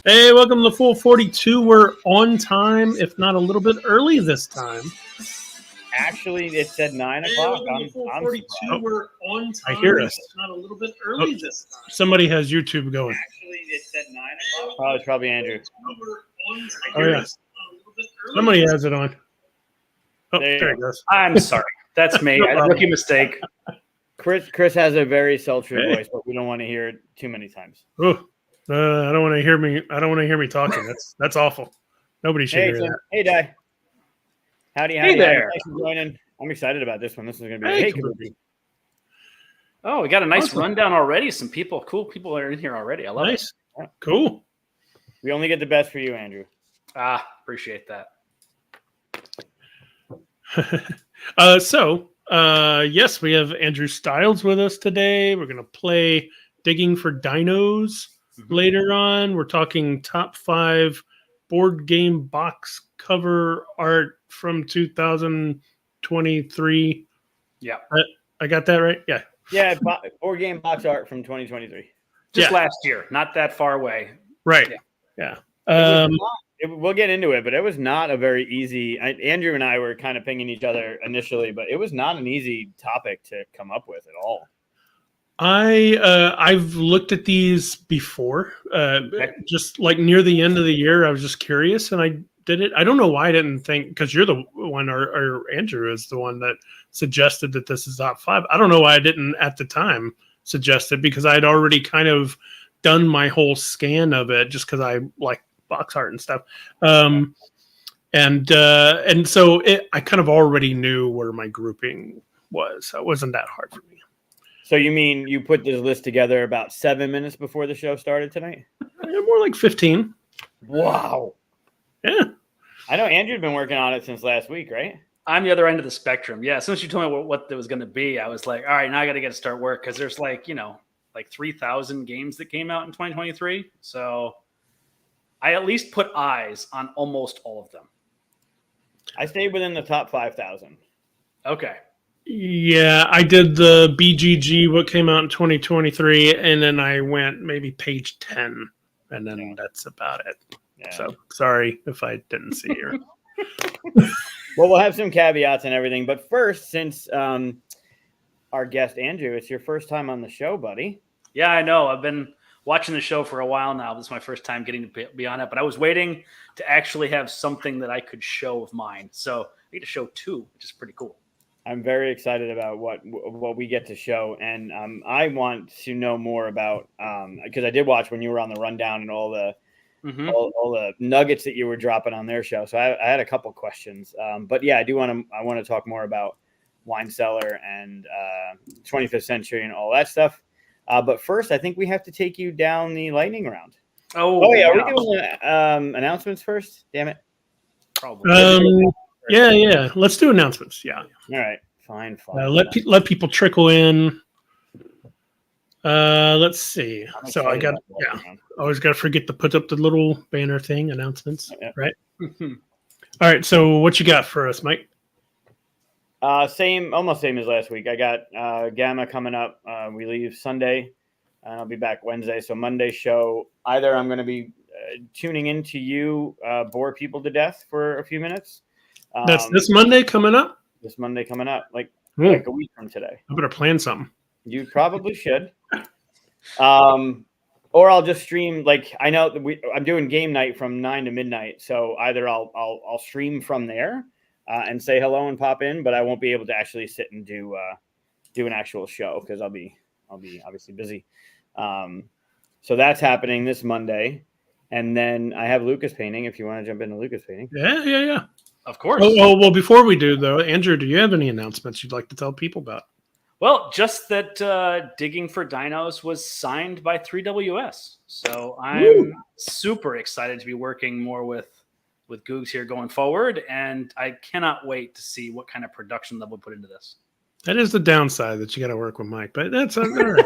Hey, welcome to Full 42. We're on time, if not a little bit early this time. Actually, it said 9 o'clock. Welcome to Full 42. I'm We're on time. I hear us. If not a little bit early this time. Somebody has YouTube going. Actually, it said 9 o'clock. Oh, it's probably Andrew. Oh, yeah. Somebody has it on. Oh, there it goes. I'm sorry. That's me. I had a rookie mistake. Chris has a very sultry voice, but we don't want to hear it too many times. Oh, I don't want to hear me. I don't want to hear me talking. That's awful. Nobody should hear that. Hey, Di. Howdy. Hey there. Thanks for joining. I'm excited about this one. This is going to be Hey, Oh, we got a nice rundown already. Some cool people are in here already. I love it. Yeah. Cool. We only get the best for you, Andrew. Appreciate that. Yes, we have Andrew Stiles with us today. We're going to play Digging for Dinos later on. We're talking top 5 board game box cover art from 2023. Yeah. I got that right? Yeah. Yeah, board game box art from 2023. Just last year, not that far away. Right. Yeah. We'll get into it, but it was not a very easy. Andrew and I were kind of pinging each other initially, but it was not an easy topic to come up with at all. I've looked at these before, just like near the end of the year. I was just curious, and I did it. I don't know why I didn't think, because you're the one, or Andrew is the one that suggested that this is top 5. I don't know why I didn't at the time suggest it, because I had already kind of done my whole scan of it, just because I like box art and stuff. And so I kind of already knew where my grouping was. So it wasn't that hard for me. So you mean you put this list together about 7 minutes before the show started tonight? More like 15. Wow. Yeah. I know Andrew's been working on it since last week, right? I'm the other end of the spectrum. Yeah. As soon as you told me what it was going to be, I was like, all right, now I got to get to start work, because there's like 3,000 games that came out in 2023. So I at least put eyes on almost all of them. I stayed within the top 5,000. Okay. Yeah, I did the BGG, what came out in 2023, and then I went maybe page 10, and then that's about it. Yeah. So sorry if I didn't see you. Well, we'll have some caveats and everything, but first, since our guest Andrew, it's your first time on the show, buddy. Yeah, I know. I've been watching the show for a while now. This is my first time getting to be on it, but I was waiting to actually have something that I could show of mine. So I get to show 2, which is pretty cool. I'm very excited about what we get to show, and I want to know more about because I did watch when you were on the rundown and all the nuggets that you were dropping on their show. So I had a couple questions, but yeah, I want to talk more about Wine Cellar and 25th Century and all that stuff. But first, I think we have to take you down the lightning round. Oh yeah, are we doing announcements first? Damn it. Probably. Yeah. Let's do announcements. Yeah. All right. Fine. Let people trickle in. Let's see. So I always got to forget to put up the little banner thing, announcements, right? All right. So what you got for us, Mike? Almost same as last week. I got Gamma coming up. We leave Sunday, and I'll be back Wednesday. So Monday show, either I'm going to be tuning into you, bore people to death for a few minutes. That's this Monday coming up? This Monday coming up, like a week from today. I better plan something. You probably should. Or I'll just stream. Like, I know I'm doing game night from 9 to midnight. So either I'll stream from there and say hello and pop in, but I won't be able to actually sit and do an actual show because I'll be obviously busy. So that's happening this Monday. And then I have Luca's painting if you want to jump into Luca's painting. Yeah. Of course. Well, before we do, though, Andrew, do you have any announcements you'd like to tell people about? Well, just that Digging for Dinos was signed by 3WS. So I'm super excited to be working more with Googs here going forward. And I cannot wait to see what kind of production level we put into this. That is the downside, that you got to work with Mike, but that's all right.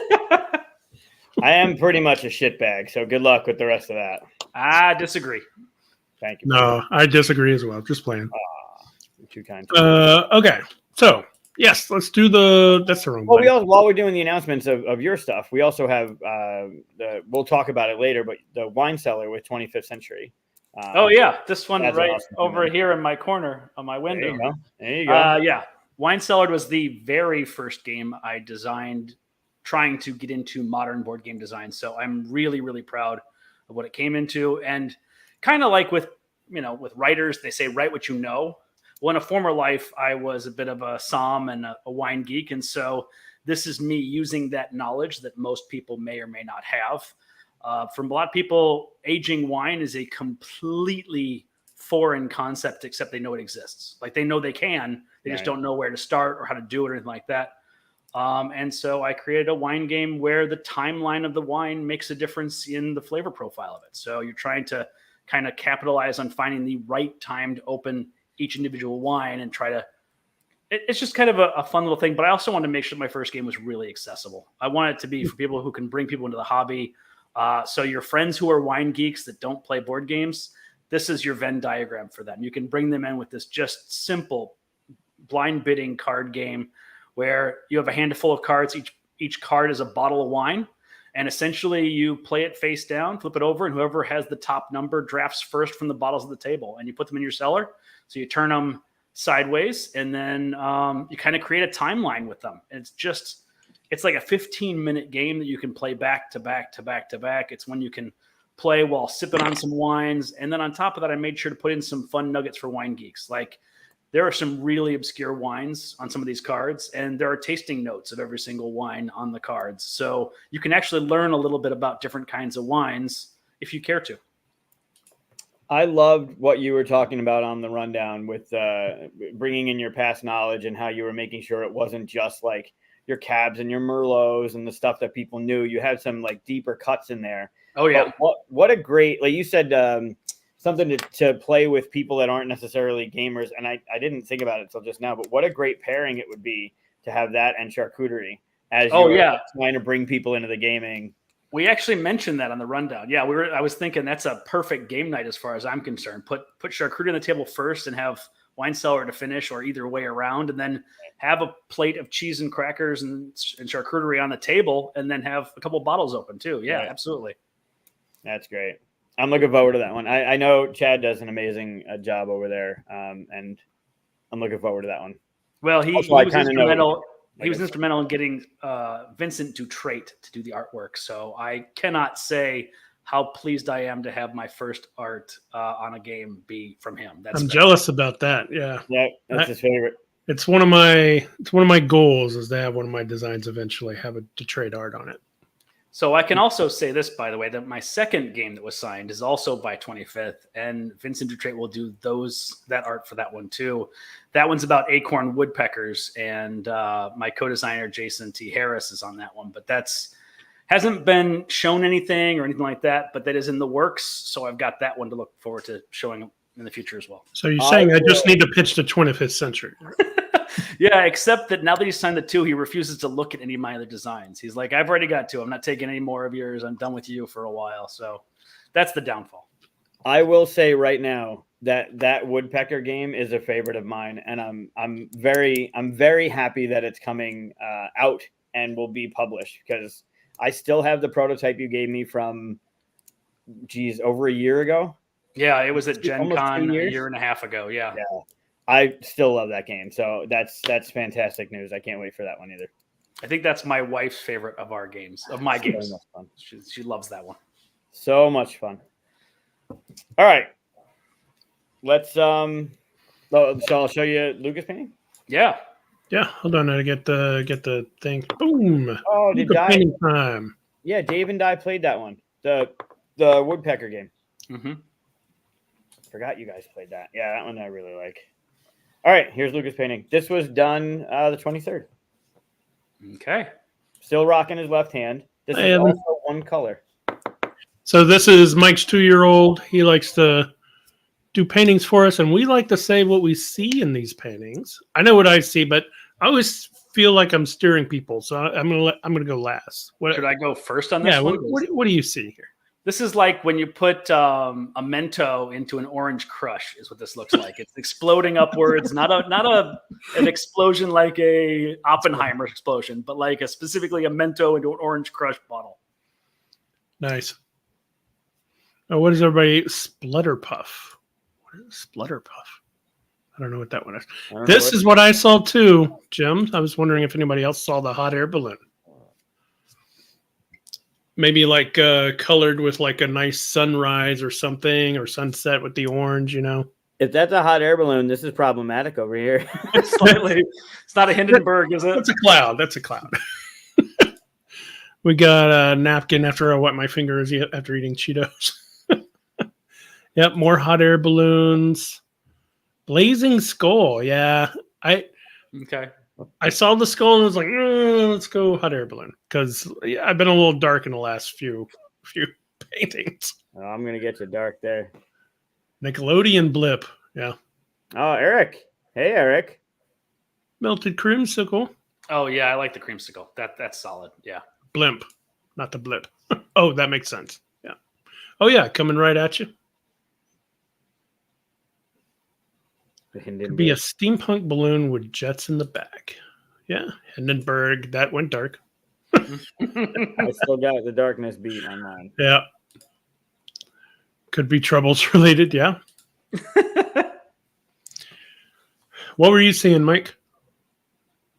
I am pretty much a shitbag, so good luck with the rest of that. I disagree. Thank you. No, I disagree as well. Just playing. You're too kind. Okay, so Yes, let's do that's the wrong Well, button. while we're doing the announcements of your stuff, we also have we'll talk about it later, but the wine cellar with 25th Century. Oh yeah, this one that's right awesome over thing. here in my corner on my window. There you go. There you go. Yeah, Wine Cellar was the very first game I designed, trying to get into modern board game design. So I'm really, really proud of what it came into. And kind of like with writers, they say write what you know. Well, in a former life, I was a bit of a somm and a wine geek, and so this is me using that knowledge that most people may or may not have. From a lot of people, aging wine is a completely foreign concept, except they know it exists. Like they know they can, they just don't know where to start or how to do it or anything like that. And so I created a wine game where the timeline of the wine makes a difference in the flavor profile of it. So you're trying to kind of capitalize on finding the right time to open each individual wine and try to, it's just kind of a fun little thing. But I also wanted to make sure my first game was really accessible. I want it to be for people who can bring people into the hobby. So your friends who are wine geeks that don't play board games, this is your Venn diagram for them. You can bring them in with this just simple blind bidding card game where you have a handful of cards. Each card is a bottle of wine. And essentially you play it face down, flip it over, and whoever has the top number drafts first from the bottles of the table. And you put them in your cellar. So you turn them sideways, and then you kind of create a timeline with them. And it's like a 15-minute game that you can play back to back to back to back. It's when you can play while sipping on some wines. And then on top of that, I made sure to put in some fun nuggets for wine geeks. Like there are some really obscure wines on some of these cards, and there are tasting notes of every single wine on the cards. So you can actually learn a little bit about different kinds of wines if you care to. I loved what you were talking about on the rundown with bringing in your past knowledge and how you were making sure it wasn't just like your cabs and your merlots and the stuff that people knew. You had some like deeper cuts in there. Oh yeah. But what a great, like you said, something to play with people that aren't necessarily gamers. And I didn't think about it until just now, but what a great pairing it would be to have that and charcuterie as you're trying to bring people into the gaming. We actually mentioned that on the rundown. Yeah, I was thinking that's a perfect game night as far as I'm concerned. Put charcuterie on the table first and have wine cellar to finish, or either way around, and then have a plate of cheese and crackers and charcuterie on the table, and then have a couple bottles open too. Yeah, absolutely. That's great. I'm looking forward to that one. I know Chad does an amazing job over there, and I'm looking forward to that one. Well, he was instrumental. He was instrumental in getting Vincent Dutrait to do the artwork. So I cannot say how pleased I am to have my first art on a game be from him. I'm jealous about that. Yeah. Yeah, that's his favorite. It's one of my goals is to have one of my designs eventually have a Dutrait art on it. So I can also say this, by the way, that my second game that was signed is also by 25th, and Vincent Dutrait will do that art for that one too. That one's about acorn woodpeckers, and my co-designer Jason T. Harris is on that one. But hasn't been shown anything or anything like that, but that is in the works. So I've got that one to look forward to showing in the future as well. So you're saying I just need to pitch the 25th Century? Yeah, except that now that he's signed the 2, he refuses to look at any of my other designs. He's like, I've already got 2. I'm not taking any more of yours. I'm done with you for a while. So that's the downfall. I will say right now that woodpecker game is a favorite of mine, and I'm very happy that it's coming out and will be published, because I still have the prototype you gave me from over a year ago. Yeah, it was at Gen Con a year and a half ago. Yeah. I still love that game. So that's fantastic news. I can't wait for that one either. I think that's my wife's favorite of our games, of my games. She loves that one. So much fun. All right. Let's so I'll show you Luca's painting. Yeah. Yeah. Hold on, I get the thing. Boom. Oh, painting time. Yeah, Dave and I played that one. The woodpecker game. Mm-hmm. Forgot you guys played that. Yeah, that one I really like. All right, here's Luca's painting. This was done the 23rd. Okay. Still rocking his left hand. This is also one color. So this is Mike's 2-year-old. He likes to do paintings for us, and we like to say what we see in these paintings. I know what I see, but I always feel like I'm steering people, so I'm gonna go last. Should I go first on this one? What do you see here? This is like when you put a Mento into an Orange Crush, is what this looks like. It's exploding upwards, not an explosion like a Oppenheimer explosion, but like specifically a Mento into an Orange Crush bottle. Nice. Oh, what is everybody? Splutterpuff. What is Splutterpuff? I don't know what that one is. This is what I saw too, Jim. I was wondering if anybody else saw the hot air balloon. Maybe like colored with like a nice sunrise or something, or sunset with the orange, you know. If that's a hot air balloon, this is problematic over here. Slightly. It's not a Hindenburg, is it? That's a cloud. That's a cloud. We got a napkin after I wet my fingers after eating Cheetos. Yep, more hot air balloons. Blazing skull. Yeah, Okay. I saw the skull and was like, let's go hot air balloon, because I've been a little dark in the last few paintings. Oh, I'm gonna get you dark there. Nickelodeon blip. Yeah. Oh, Eric. Hey, Eric. Melted creamsicle. Oh yeah, I like the creamsicle. That's solid. Yeah. Blimp, not the blip. Oh, that makes sense. Yeah. Oh yeah, coming right at you. Could be a steampunk balloon with jets in the back. Yeah, Hindenburg. That went dark. I still got the darkness beat on mine. Yeah. Could be troubles related. Yeah. What were you seeing, Mike?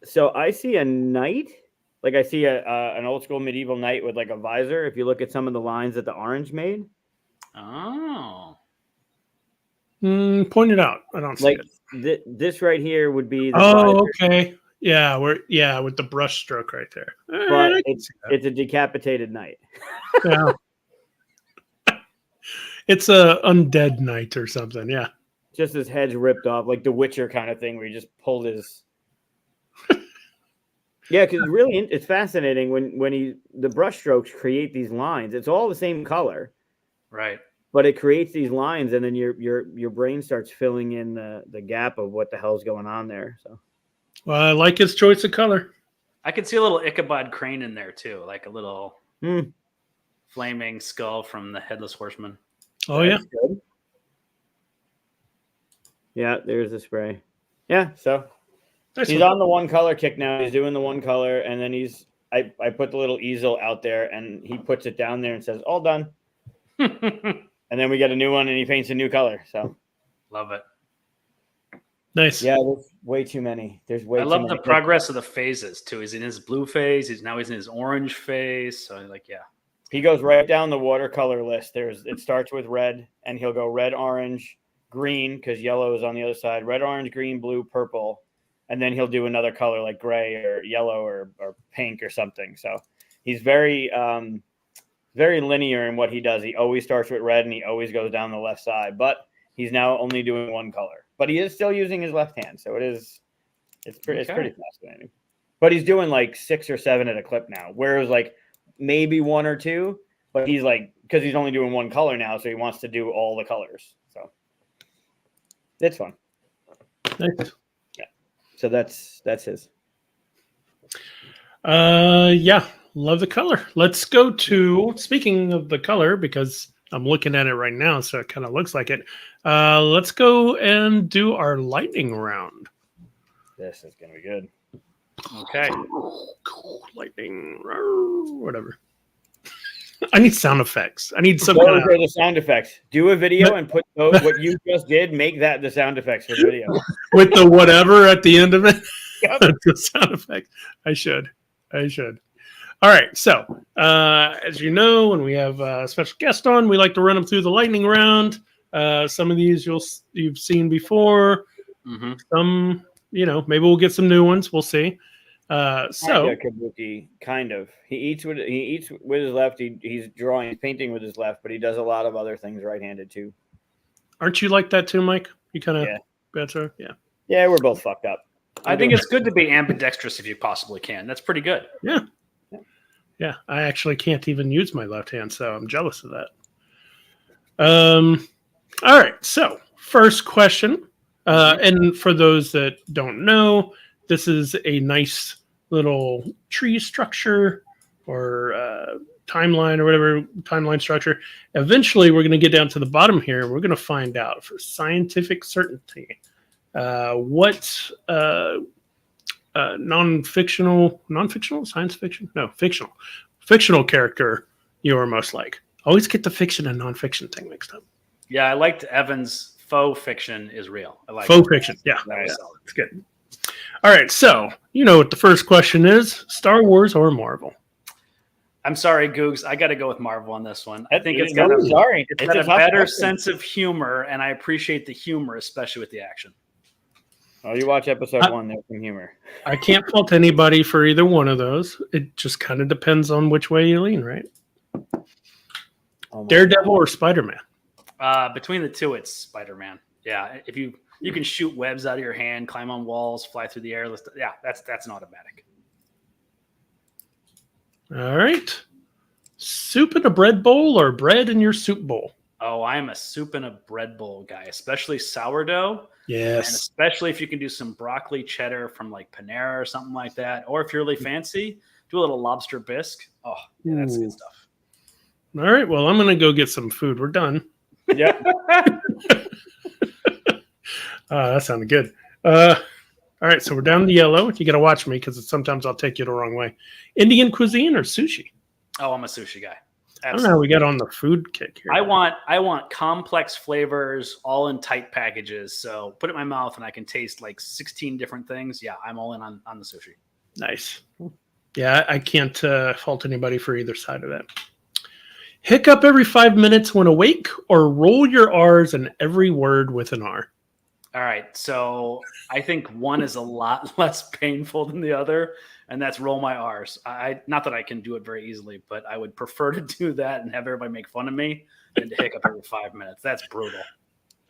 So I see a knight. Like I see an old school medieval knight with like a visor. If you look at some of the lines that the orange made. Oh. Point it out. I don't see like it. This right here would be the visor. Okay. Yeah, with the brush stroke right there. But it's a decapitated knight. Yeah. It's a undead knight or something. Yeah. Just his head's ripped off, like the Witcher kind of thing, where he just pulled his. Yeah, because really, it's fascinating when the brush strokes create these lines. It's all the same color, right? But it creates these lines, and then your brain starts filling in the gap of what the hell's going on there. So, well, I like his choice of color. I could see a little Ichabod Crane in there too, like a little flaming skull from the Headless Horseman. Oh That's good. Yeah, there's the spray. Yeah, so he's on the one color kick now. He's doing the one color, and then I put the little easel out there, and he puts it down there and says, "All done." And then we get a new one, and he paints a new color. So, love it. Nice. Yeah, there's way too many. There's way. I love the progress of the phases too. He's in his blue phase. He's in his orange phase. So, yeah, he goes right down the watercolor list. It starts with red, and he'll go red, orange, green, because yellow is on the other side. Red, orange, green, blue, purple, and then he'll do another color like gray or yellow or pink or something. So he's very linear in what he does. He always starts with red, and he always goes down the left side. But he's now only doing one color. But he is still using his left hand, so it's pretty fascinating. But he's doing like 6 or 7 at a clip now, whereas like maybe 1 or 2. But he's like, because he's only doing one color now, so he wants to do all the colors. So it's fun. Nice. Yeah. So that's his. Yeah, love the color. Let's go to, speaking of the color, because I'm looking at it right now, so it kind of looks like it. Let's go and do our lightning round. This is gonna be good. Okay. Lightning, whatever. I need sound effects. I need some kind of the sound effects. Do a video and put what you just did. Make that the sound effects for the video with the whatever at the end of it. Yep. The sound effect. I should. All right. So, as you know, when we have a special guest on, we like to run them through the lightning round. Some of these you've seen before. Mm-hmm. Some, maybe we'll get some new ones. We'll see. Kabuki, kind of. He eats with his left. He's painting with his left, but he does a lot of other things right-handed too. Aren't you like that too, Mike? You kind of better, yeah. Yeah, we're both fucked up. I think it's good to be ambidextrous if you possibly can. That's pretty good. Yeah. I actually can't even use my left hand, so I'm jealous of that. All right. So first question, and for those that don't know, this is a nice little tree structure or timeline or whatever timeline structure. Eventually, we're going to get down to the bottom here. And we're going to find out for scientific certainty what non-fictional, science fiction? No, fictional character you are most like. Always get the fiction and non-fiction thing mixed up. Yeah, I liked Evan's faux fiction is real. I like faux fiction. Yeah, nice. It's good. All right, so you know what the first question is: Star Wars or Marvel? I'm sorry, Googs. I got to go with Marvel on this one. I think it's got a better sense of humor, and I appreciate the humor, especially with the action. Oh, you watch episode 1, there's some humor. I can't fault anybody for either one of those. It just kind of depends on which way you lean, right? Daredevil or Spider-Man? Between the two, it's Spider-Man. Yeah, if you can shoot webs out of your hand, climb on walls, fly through the air. Yeah, that's an automatic. All right. Soup in a bread bowl or bread in your soup bowl? Oh, I am a soup in a bread bowl guy, especially sourdough. Yes. And especially if you can do some broccoli cheddar from like Panera or something like that. Or if you're really fancy, do a little lobster bisque. Oh, yeah, that's good stuff. All right. Well, I'm going to go get some food. We're done. Yeah. That sounded good. All right. So we're down to yellow. You got to watch me because sometimes I'll take you the wrong way. Indian cuisine or sushi? Oh, I'm a sushi guy. Absolutely. I don't know how we got on the food kick here. I want complex flavors all in tight packages. So put it in my mouth and I can taste like 16 different things. Yeah, I'm all in on the sushi. Nice. Yeah, I can't fault anybody for either side of that. Hiccup every 5 minutes when awake or roll your R's in every word with an R? All right. So I think one is a lot less painful than the other, and that's roll my R's. Not that I can do it very easily, but I would prefer to do that and have everybody make fun of me than to hiccup every 5 minutes. That's brutal.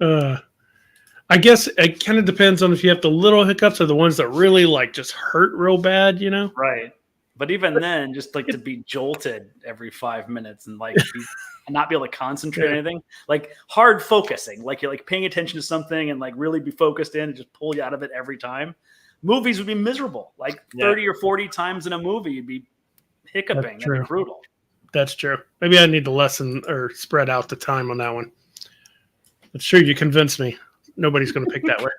I guess it kind of depends on if you have the little hiccups or the ones that really like just hurt real bad, you know? Right. But even then, just like to be jolted every 5 minutes and like and not be able to concentrate on anything, like hard focusing, like you're like paying attention to something and like really be focused in and just pull you out of it every time. Movies would be miserable. Like 30 or 40 times in a movie, you'd be hiccuping. That'd be brutal. That's true. Maybe I need to lessen or spread out the time on that one. But sure, you convinced me. Nobody's going to pick that way.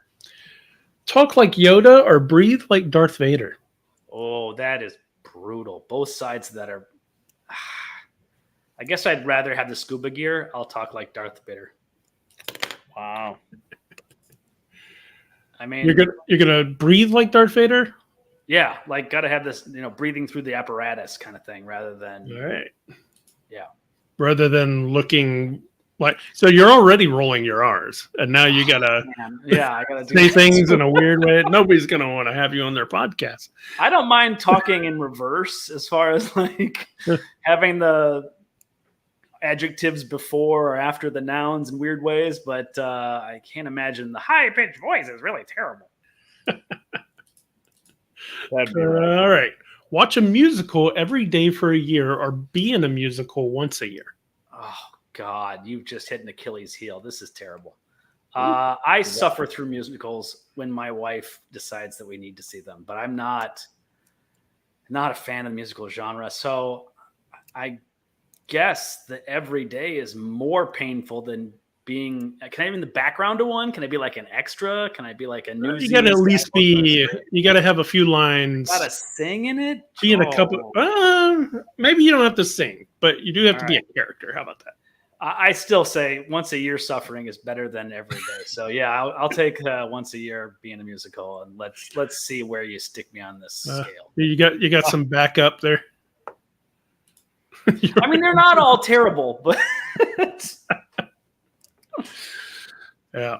Talk like Yoda or breathe like Darth Vader? Oh, that is brutal. Both sides of that are. I guess I'd rather have the scuba gear. I'll talk like Darth Vader. Wow. I mean, you're gonna breathe like Darth Vader? Yeah, like gotta have this, breathing through the apparatus kind of thing, rather than. All right. Yeah. Rather than looking like, so you're already rolling your R's, and now you gotta. I gotta say things in a weird way. Nobody's gonna want to have you on their podcast. I don't mind talking in reverse as far as like having the adjectives before or after the nouns in weird ways, but I can't imagine the high-pitched voice is really terrible. All right. Watch a musical every day for a year or be in a musical once a year. Oh, God. You've just hit an Achilles heel. This is terrible. I suffer through musicals when my wife decides that we need to see them, but I'm not a fan of the musical genre. So I guess that every day is more painful than being. Can I be in the background of one? Can I be like an extra? Can I be like a news? You got to at least be. You got to have a few lines. Got to sing in it. Be in a couple. Maybe you don't have to sing, but you do have to be a character. How about that? I still say once a year suffering is better than every day. So yeah, I'll take once a year being a musical, and let's see where you stick me on this scale. You got some backup there. I mean, they're not all terrible, but yeah,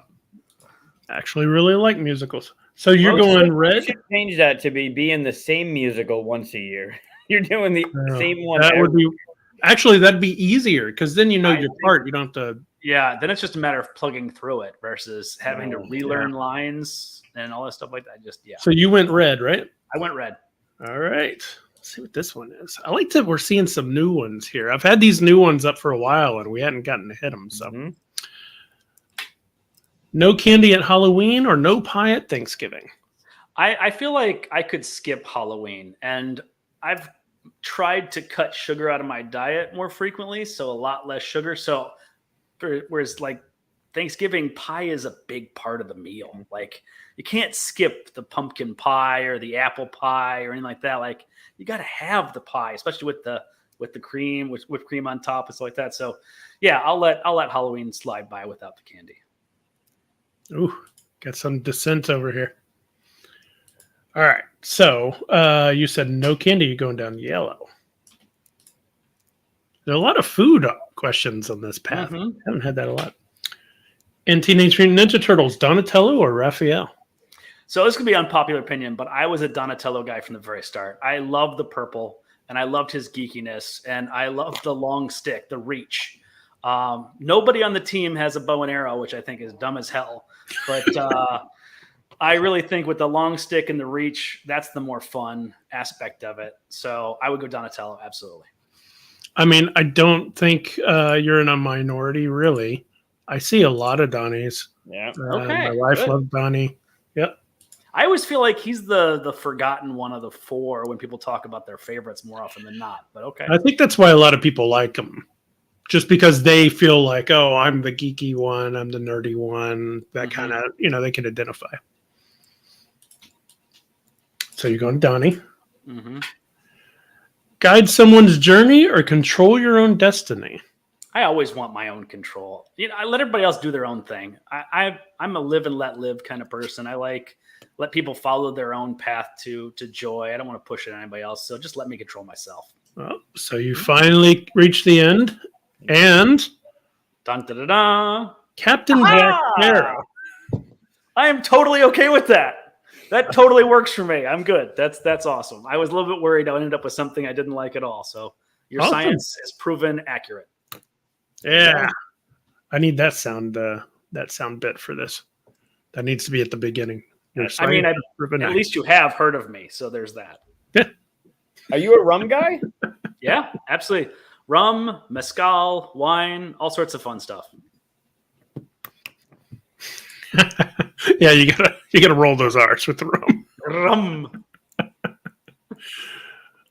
actually really like musicals. So you're going red? You should change that to be in the same musical once a year. You're doing the same one. That would be actually that'd be easier because then you know your part. You don't have to. Yeah, then it's just a matter of plugging through it versus having to relearn lines and all that stuff like that. So you went red, right? I went red. All right. See what this one is. I like that we're seeing some new ones here. I've had these new ones up for a while and we hadn't gotten to hit them. So, no candy at Halloween or no pie at Thanksgiving. I feel like I could skip Halloween, and I've tried to cut sugar out of my diet more frequently, so a lot less sugar. So whereas like Thanksgiving pie is a big part of the meal. Like you can't skip the pumpkin pie or the apple pie or anything like that. Like you got to have the pie, especially with the cream, with whipped cream on top and stuff like that. So yeah, I'll let Halloween slide by without the candy. Ooh, got some dissent over here. All right. So you said no candy, you're going down yellow. There are a lot of food questions on this path. I haven't had that a lot. And Teenage Mutant Ninja Turtles, Donatello or Raphael? So this could be unpopular opinion, but I was a Donatello guy from the very start. I loved the purple, and I loved his geekiness, and I loved the long stick, the reach. Nobody on the team has a bow and arrow, which I think is dumb as hell. But I really think with the long stick and the reach, that's the more fun aspect of it. So I would go Donatello, absolutely. I mean, I don't think you're in a minority, really. I see a lot of Donnies. Yeah. Okay. My wife loved Donnie. Yep. I always feel like he's the forgotten one of the four when people talk about their favorites more often than not. But okay. I think that's why a lot of people like him. Just because they feel like, oh, I'm the geeky one, I'm the nerdy one. That kind of, they can identify. So you're going Donnie. Guide someone's journey or control your own destiny? I always want my own control. I let everybody else do their own thing. I'm a live and let live kind of person. I let people follow their own path to joy. I don't want to push it on anybody else. So just let me control myself. Well, so you finally reached the end. And dun, da, da, da. Captain Jack Sparrow. I am totally okay with that. That totally works for me. I'm good. That's awesome. I was a little bit worried I ended up with something I didn't like at all. So your science is proven accurate. Yeah. I need that sound bit for this. That needs to be at the beginning. I mean, at least you have heard of me. So there's that. Yeah. Are you a rum guy? Yeah, absolutely. Rum, mezcal, wine, all sorts of fun stuff. Yeah, you gotta roll those R's with the rum. Rum.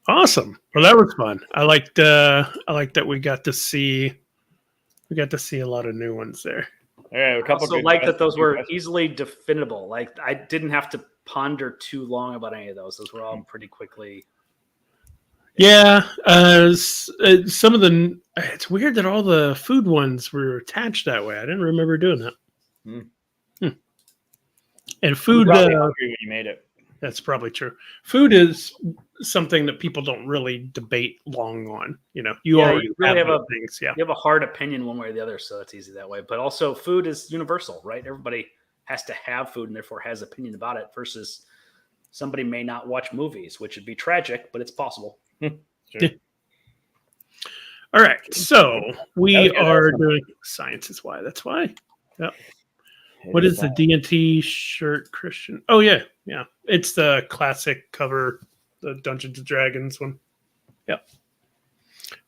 Awesome. Well, that was fun. I liked that we got to see a lot of new ones there. Yeah, a couple. Also, like that those were easily definable. Like I didn't have to ponder too long about any of those. Those were all pretty quickly. Yeah, some of the. It's weird that all the food ones were attached that way. I didn't remember doing that. And food. When you made it. That's probably true. Food is something that people don't really debate long on. You already really have things. Yeah, you have a hard opinion one way or the other, so it's easy that way. But also, food is universal, right? Everybody has to have food and therefore has opinion about it. Versus somebody may not watch movies, which would be tragic, but it's possible. Sure. Yeah. All right, so we are doing science is why. That's why. Yep. What is the D&T shirt, Christian? Oh yeah. It's the classic cover, the Dungeons and Dragons one. Yep.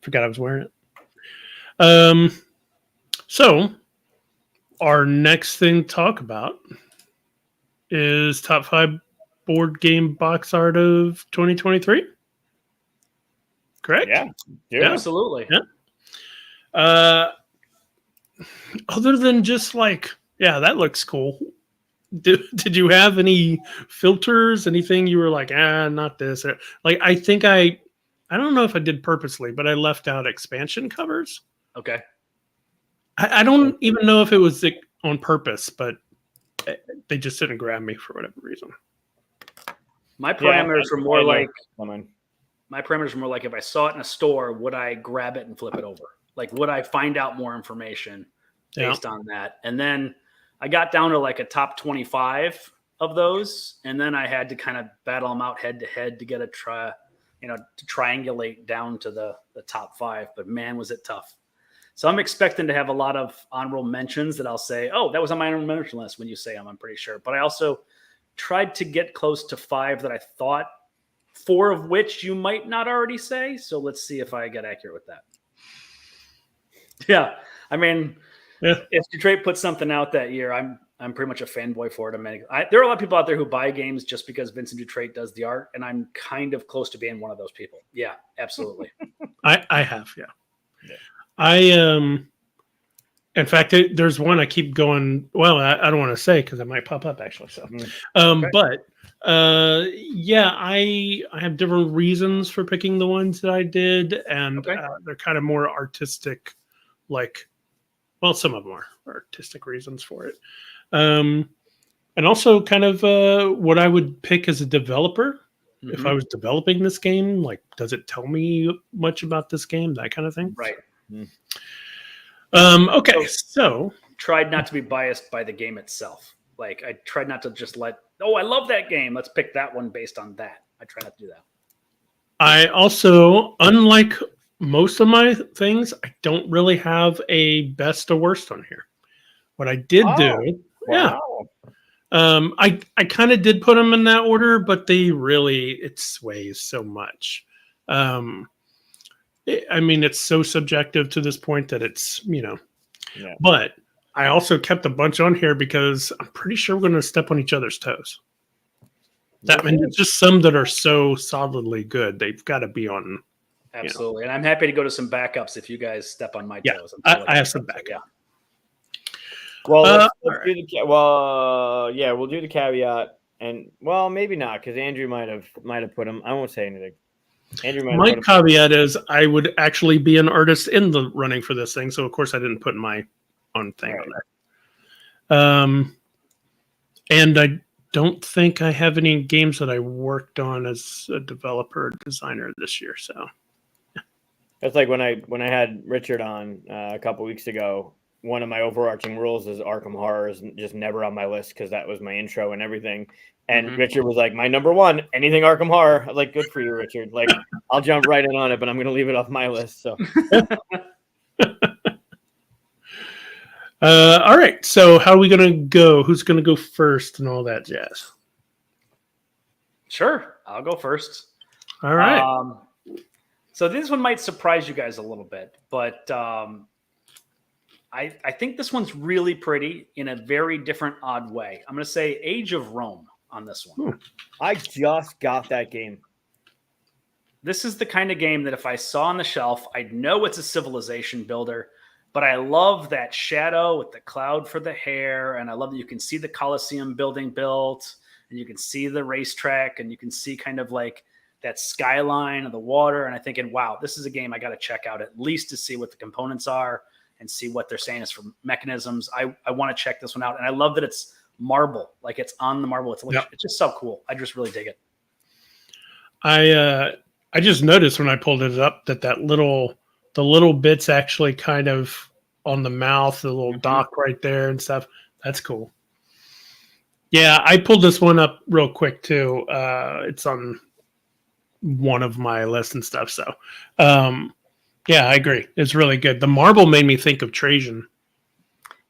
Forgot I was wearing it. So our next thing to talk about is top 5 board game box art of 2023. Correct? Yeah, absolutely. Yeah. Other than just like, yeah, that looks cool. Did you have any filters? Anything you were like, not this? Like, I think I don't know if I did purposely, but I left out expansion covers. Okay. I don't even know if it was on purpose, but they just didn't grab me for whatever reason. My parameters were more like if I saw it in a store, would I grab it and flip it over? Like, would I find out more information based on that? And then I got down to like a top 25 of those, and then I had to kind of battle them out head to head to get to triangulate down to the top 5. But man, was it tough. So I'm expecting to have a lot of honorable mentions that I'll say, oh, that was on my honorable mention list when you say them, I'm pretty sure. But I also tried to get close to 5 that I thought, 4 of which you might not already say. So let's see if I get accurate with that. Yeah. I mean, if Detroit puts something out that year, I'm pretty much a fanboy for it. There are a lot of people out there who buy games just because Vincent Dutrait does the art, and I'm kind of close to being one of those people. Yeah, absolutely. I have, yeah. I in fact, there's one I keep going. Well, I don't want to say because it might pop up actually. So, Okay. but yeah, I have different reasons for picking the ones that I did, and they're kind of more artistic, like, well, some of them are artistic reasons for it, and also kind of what I would pick as a developer. If I was developing this game, like, does it tell me much about this game? That kind of thing. Right. Okay, so tried not to be biased by the game itself. Like, I tried not to just I love that game, let's pick that one based on that. I try not to do that. I also, unlike most of my things, I don't really have a best or worst on here. What I did do, I kind of did put them in that order, but it sways so much. I mean, it's so subjective to this point that it's, but I also kept a bunch on here because I'm pretty sure we're going to step on each other's toes. I mean, it's just some that are so solidly good. They've got to be on. Absolutely. And I'm happy to go to some backups if you guys step on my toes. I have some backup. Yeah. Well, let's do we'll do the caveat, and maybe not, because Andrew might have put him. I won't say anything. My caveat is I would actually be an artist in the running for this thing, so of course I didn't put my own thing on there. And I don't think I have any games that I worked on as a developer or designer this year. So that's like when I had Richard on a couple weeks ago. One of my overarching rules is Arkham Horror is just never on my list because that was my intro and everything. And Richard was like, my number one, anything Arkham Horror. I was like, good for you, Richard. Like, I'll jump right in on it, but I'm going to leave it off my list. So, all right. So, how are we going to go? Who's going to go first and all that jazz? Sure, I'll go first. All right. So this one might surprise you guys a little bit, but I think this one's really pretty in a very different, odd way. I'm going to say Age of Rome on this one. I just got that game. This is the kind of game that if I saw on the shelf, I'd know it's a civilization builder, but I love that shadow with the cloud for the hair, and I love that you can see the Colosseum building built, and you can see the racetrack, and you can see kind of like that skyline of the water, and I'm thinking, wow, this is a game I got to check out at least to see what the components are and see what they're saying is for mechanisms. I want to check this one out, and I love that it's marble, like it's on the marble. It's just so cool. I just really dig it. I just noticed when I pulled it up that the little bits actually kind of on the mouth, the little dock right there and stuff. That's cool. Yeah, I pulled this one up real quick too. It's on one of my lists and stuff. So, yeah, I agree. It's really good. The marble made me think of Trajan.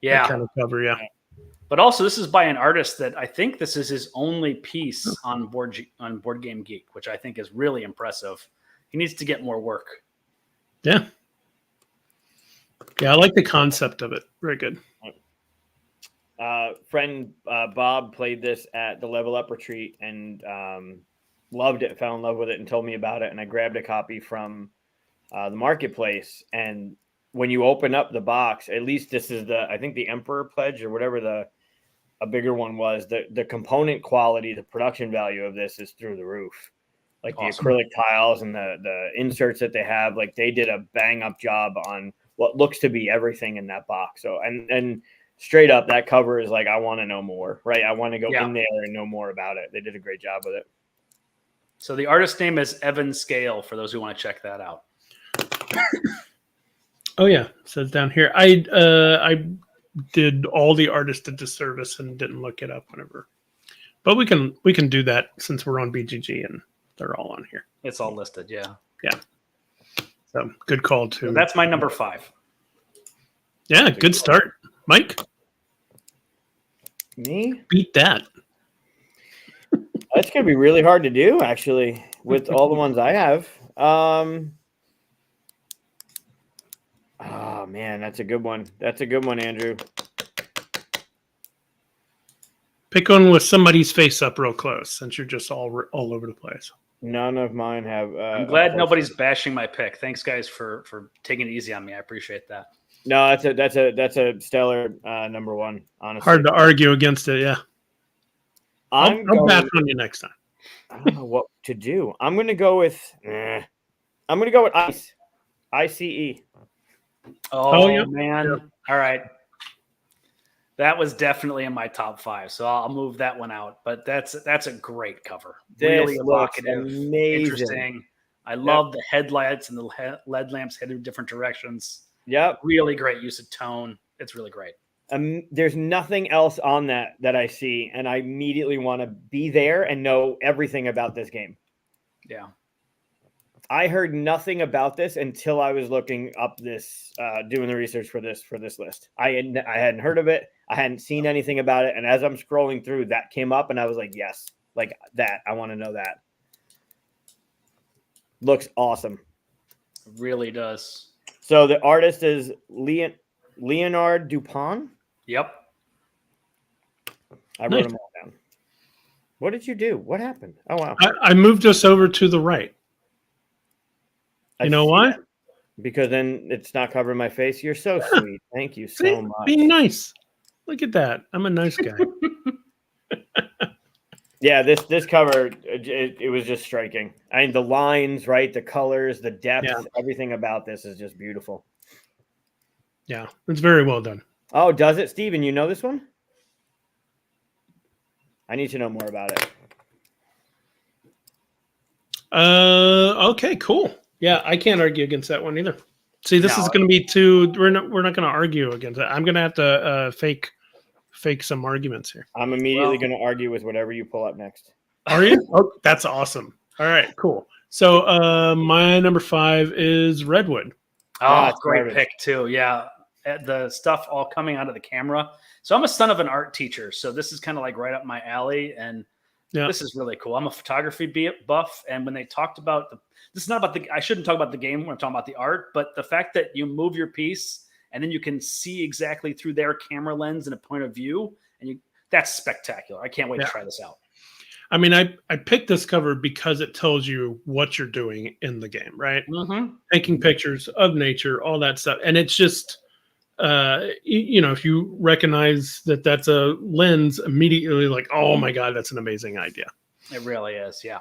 Yeah, kind of cover. Yeah. But also, this is by an artist that I think this is his only piece on Boardgame Geek, which I think is really impressive. He needs to get more work. Yeah. Yeah, I like the concept of it. Very good. Friend Bob played this at the Level Up retreat and loved it, fell in love with it, and told me about it. And I grabbed a copy from the marketplace, and when you open up the box, at least this is I think the Emperor Pledge or whatever a bigger one was, the component quality, the production value of this is through the roof. Like awesome. The acrylic tiles and the inserts that they have, like they did a bang up job on what looks to be everything in that box. So, and straight up, that cover is like, I want to know more, right? I want to go in there and know more about it. They did a great job with it. So the artist name is Evan Scale, for those who want to check that out. Oh yeah, it says down here. I did all the artists a disservice and didn't look it up whenever, but we can do that since we're on BGG and they're all on here. It's all listed, yeah. So good call too. So that's my number 5. Yeah, good start, Mike. Me? Beat that. That's gonna be really hard to do, actually, with all the ones I have. Oh man, that's a good one. That's a good one, Andrew. Pick one with somebody's face up real close, since you're just all over the place. None of mine have. I'm glad nobody's bashing my pick. Thanks, guys, for taking it easy on me. I appreciate that. No, that's a stellar number one. Honestly, Hard to argue against it. Yeah, I'll bash on you next time. I don't know what to do. I'm gonna go with. I'm gonna go with Ice. ICE. Oh yeah. Man! Yeah. All right. That was definitely in my top 5, so I'll move that one out. But that's a great cover. Really evocative, interesting. I love the headlights and the LED lamps heading in different directions. Yep. Really great use of tone. It's really great. There's nothing else on that I see, and I immediately want to be there and know everything about this game. Yeah. I heard nothing about this until I was looking up this, doing the research for this list. I hadn't heard of it. I hadn't seen anything about it. And as I'm scrolling through, that came up, and I was like, yes, like that. I want to know that. Looks awesome. It really does. So the artist is Leonard Dupont. Yep. I wrote them all down. What did you do? What happened? Oh, wow. I moved us over to the right. You know why? Because then it's not covering my face. You're so sweet. Thank you so much. Being nice. Look at that. I'm a nice guy. Yeah, this cover, it was just striking. I mean, the lines, right? The colors, the depth, everything about this is just beautiful. Yeah, it's very well done. Oh, does it, Steven? You know this one? I need to know more about it. Okay, cool. Yeah, I can't argue against that one either. See, this is going to be too. We're not going to argue against it. I'm going to have to fake some arguments here. I'm immediately going to argue with whatever you pull up next. Are you? Oh, that's awesome. All right, cool. So my number 5 is Redwood. Oh, great pick too. Yeah, the stuff all coming out of the camera. So I'm a son of an art teacher, so this is kind of like right up my alley, and this is really cool. I'm a photography buff, and when they talked about this is not about I shouldn't talk about the game when I'm talking about the art, but the fact that you move your piece and then you can see exactly through their camera lens and a point of view, and that's spectacular. I can't wait to try this out. I mean, I picked this cover because it tells you what you're doing in the game, right? Mm-hmm. Taking pictures of nature, all that stuff. And it's just, if you recognize that that's a lens, immediately like, oh my God, that's an amazing idea. It really is, yeah.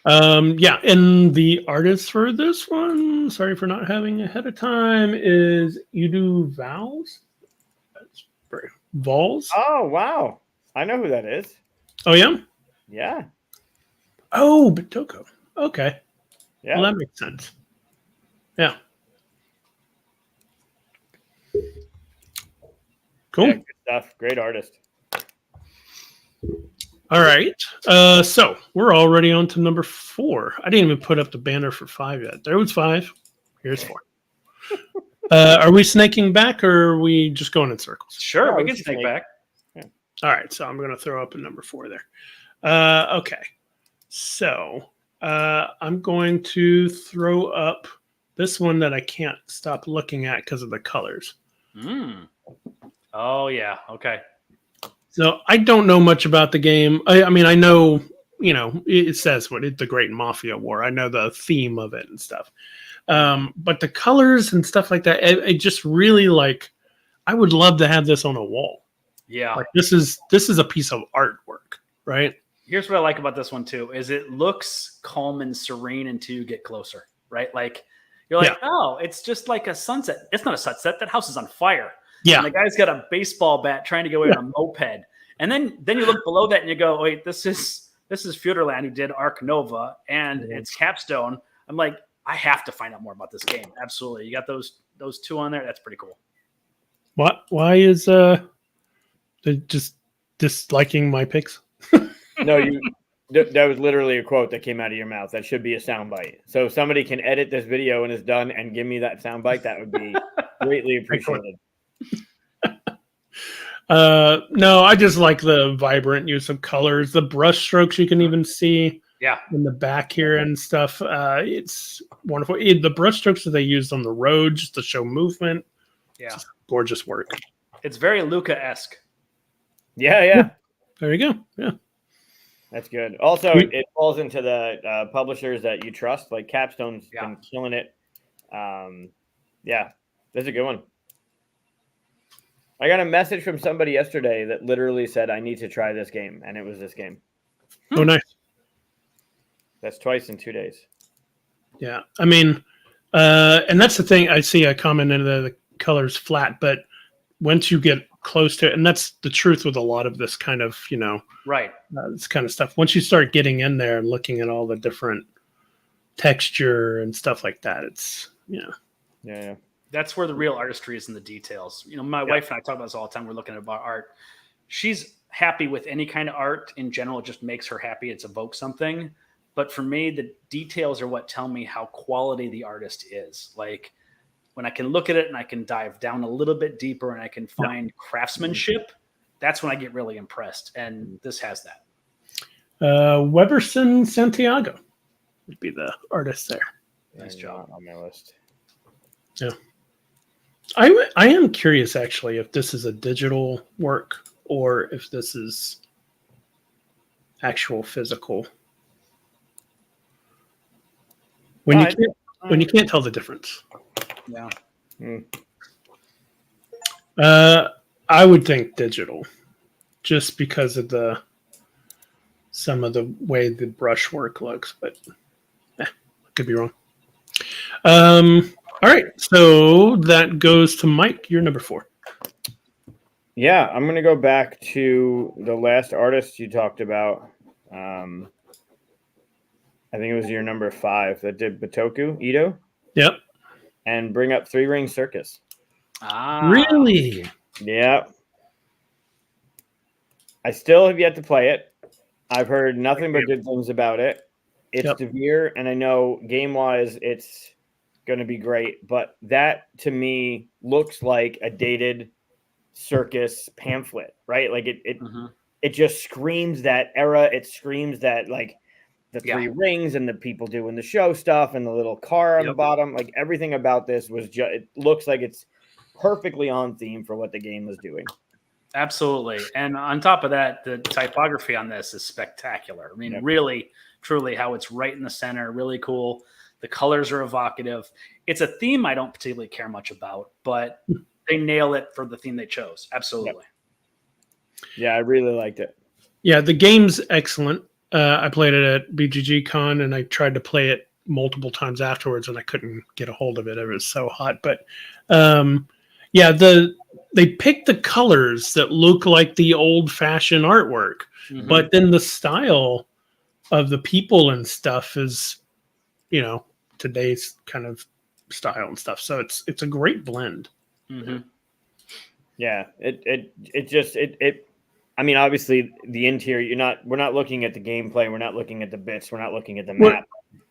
And the artist for this one, sorry for not having ahead of time, is Edu Vals. That's very Vols. Oh, wow. I know who that is. Oh, yeah? Yeah. Oh, Bitoko. Okay. Yeah. Well, that makes sense. Yeah. Cool. Yeah, good stuff. Great artist. All right. So we're already on to number 4. I didn't even put up the banner for 5 yet. There was 5. Here's 4. Are we snaking back, or are we just going in circles? Sure, we can snake back. Yeah. All right. So I'm going to throw up a number 4 there. Okay. So I'm going to throw up this one that I can't stop looking at because of the colors. Oh, yeah. Okay. So I don't know much about the game. I mean, I know, it says the Great Mafia War. I know the theme of it and stuff. But the colors and stuff like that, it just really I would love to have this on a wall. Yeah. Like this is a piece of artwork, right? Here's what I like about this one too, is it looks calm and serene until you get closer, right? Like you're like, oh, it's just like a sunset. It's not a sunset. That house is on fire. Yeah. And the guy's got a baseball bat trying to go in a moped. And then you look below that and you go, wait, this is Feuderland who did Arc Nova and it's Capstone. I'm like, I have to find out more about this game. Absolutely. You got those 2 on there. That's pretty cool. What? Why is just disliking my picks? No, that was literally a quote that came out of your mouth. That should be a soundbite. So if somebody can edit this video and is done and give me that soundbite, that would be greatly appreciated. No, I just like the vibrant use of colors, the brush strokes you can even see in the back here and stuff. It's wonderful. The brush strokes that they used on the road just to show movement, Yeah. Just gorgeous work. It's very Luca-esque. Yeah. There you go. Yeah. That's good. Also, it falls into the publishers that you trust. Like Capstone's been killing it. Yeah, that's a good one. I got a message from somebody yesterday that literally said, I need to try this game. And it was this game. Oh, nice. That's twice in 2 days. Yeah. I mean, and that's the thing. I see a comment in the color's flat, but once you get close to it, and that's the truth with a lot of this kind of, Right. This kind of stuff. Once you start getting in there and looking at all the different texture and stuff like that, it's, Yeah. That's where the real artistry is in the details. My wife and I talk about this all the time. We're looking at about art. She's happy with any kind of art in general. It just makes her happy. It's evokes something. But for me, the details are what tell me how quality the artist is. Like when I can look at it and I can dive down a little bit deeper and I can find craftsmanship, that's when I get really impressed. And this has that. Weberson Santiago would be the artist there. Nice job. On my list. Yeah. I am curious, actually, if this is a digital work or if this is actual physical. When you can't tell the difference. Yeah. I would think digital, just because of some of the way the brushwork looks, but I could be wrong. All right, so that goes to Mike. You're number 4. Yeah, I'm going to go back to the last artist you talked about. I think it was your number 5 that did Batoku, Ito. Yep. And bring up 3 Ring Circus. Really? Yeah. I still have yet to play it. I've heard nothing but good things about it. It's severe, and I know game-wise it's going to be great, but that to me looks like a dated circus pamphlet, right? Like it just screams that era. It screams that like the 3 rings and the people doing the show stuff and the little car on the bottom. Like everything about this was it looks like it's perfectly on theme for what the game was doing. Absolutely. And on top of that, the typography on this is spectacular. I mean, really, truly how it's right in the center, really cool. The colors are evocative. It's a theme I don't particularly care much about, but they nail it for the theme they chose. Absolutely. Yeah, I really liked it. Yeah, the game's excellent. I played it at BGG Con, and I tried to play it multiple times afterwards, and I couldn't get a hold of it. It was so hot. But they picked the colors that look like the old-fashioned artwork, but then the style of the people and stuff is, today's kind of style and stuff. So it's a great blend. Yeah, I mean, obviously the interior, we're not looking at the gameplay. We're not looking at the bits. We're not looking at the map.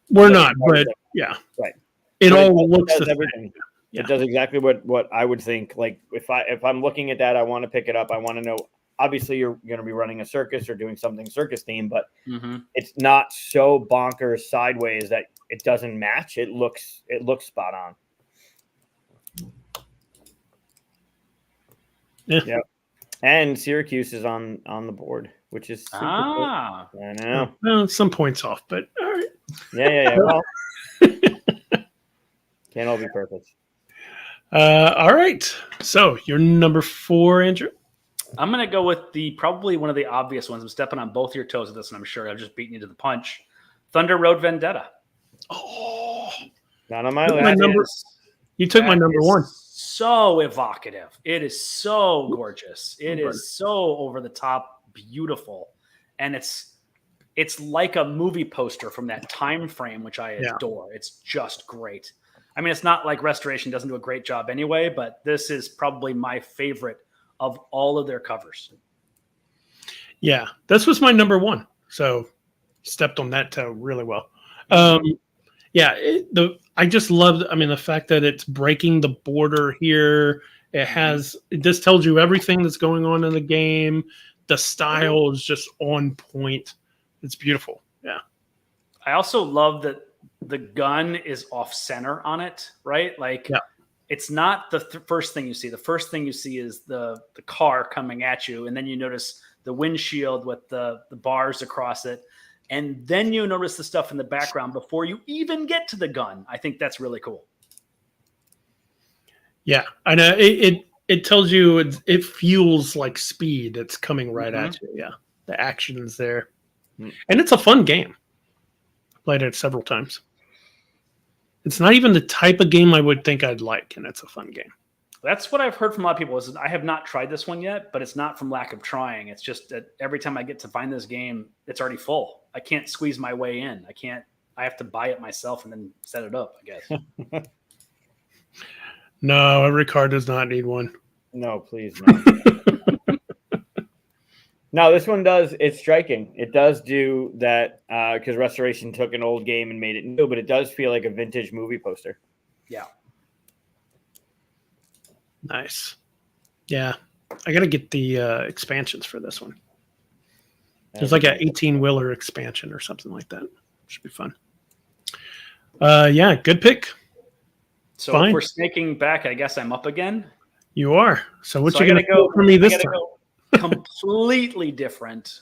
We're not, but yeah. Right. It all looks the everything. It does exactly what I would think. Like if I'm looking at that, I want to pick it up. I want to know, obviously you're going to be running a circus or doing something circus themed, but it's not so bonkers sideways that it doesn't match. It looks spot on. Yeah. And Syracuse is on the board, which is super cool. I know. Well, some points off, but all right. Yeah. Well, can't all be perfect. All right. So you're number 4, Andrew. I'm going to go with probably one of the obvious ones. I'm stepping on both your toes with this, and I'm sure I've just beaten you to the punch. Thunder Road Vendetta. Oh, not on my list. You took my number 1. So evocative. It is so gorgeous. It is so over the top, beautiful, and it's like a movie poster from that time frame, which I adore. It's just great. I mean, it's not like Restoration doesn't do a great job anyway, but this is probably my favorite of all of their covers. Yeah, this was my number 1. So stepped on that toe really well. I just loved, the fact that it's breaking the border here. This tells you everything that's going on in the game. The style is just on point. It's beautiful. Yeah. I also love that the gun is off center on it, right? Like it's not the first thing you see. The first thing you see is the car coming at you, and then you notice the windshield with the bars across it, and then you notice the stuff in the background before you even get to the gun. I think that's really cool. Yeah, I know it tells you it feels like speed. It's coming right at you. Yeah, the action's there, and it's a fun game. Played it several times. It's not even the type of game I would think I'd like, and it's a fun game. That's what I've heard from a lot of people. Is I have not tried this one yet, but it's not from lack of trying. It's just that every time I get to find this game, it's already full. I can't squeeze my way in. I have to buy it myself and then set it up, I guess. No, every car does not need one. No, please no. No, this one does. It's striking. It does do that because Restoration took an old game and made it new, but it does feel like a vintage movie poster. Yeah. Nice. Yeah. I got to get the expansions for this one. There's like an 18-wheeler expansion or something like that. Should be fun. Yeah, good pick. So Fine. If we're snaking back, I guess I'm up again. You are. So what So you going to go for me this time? Completely different,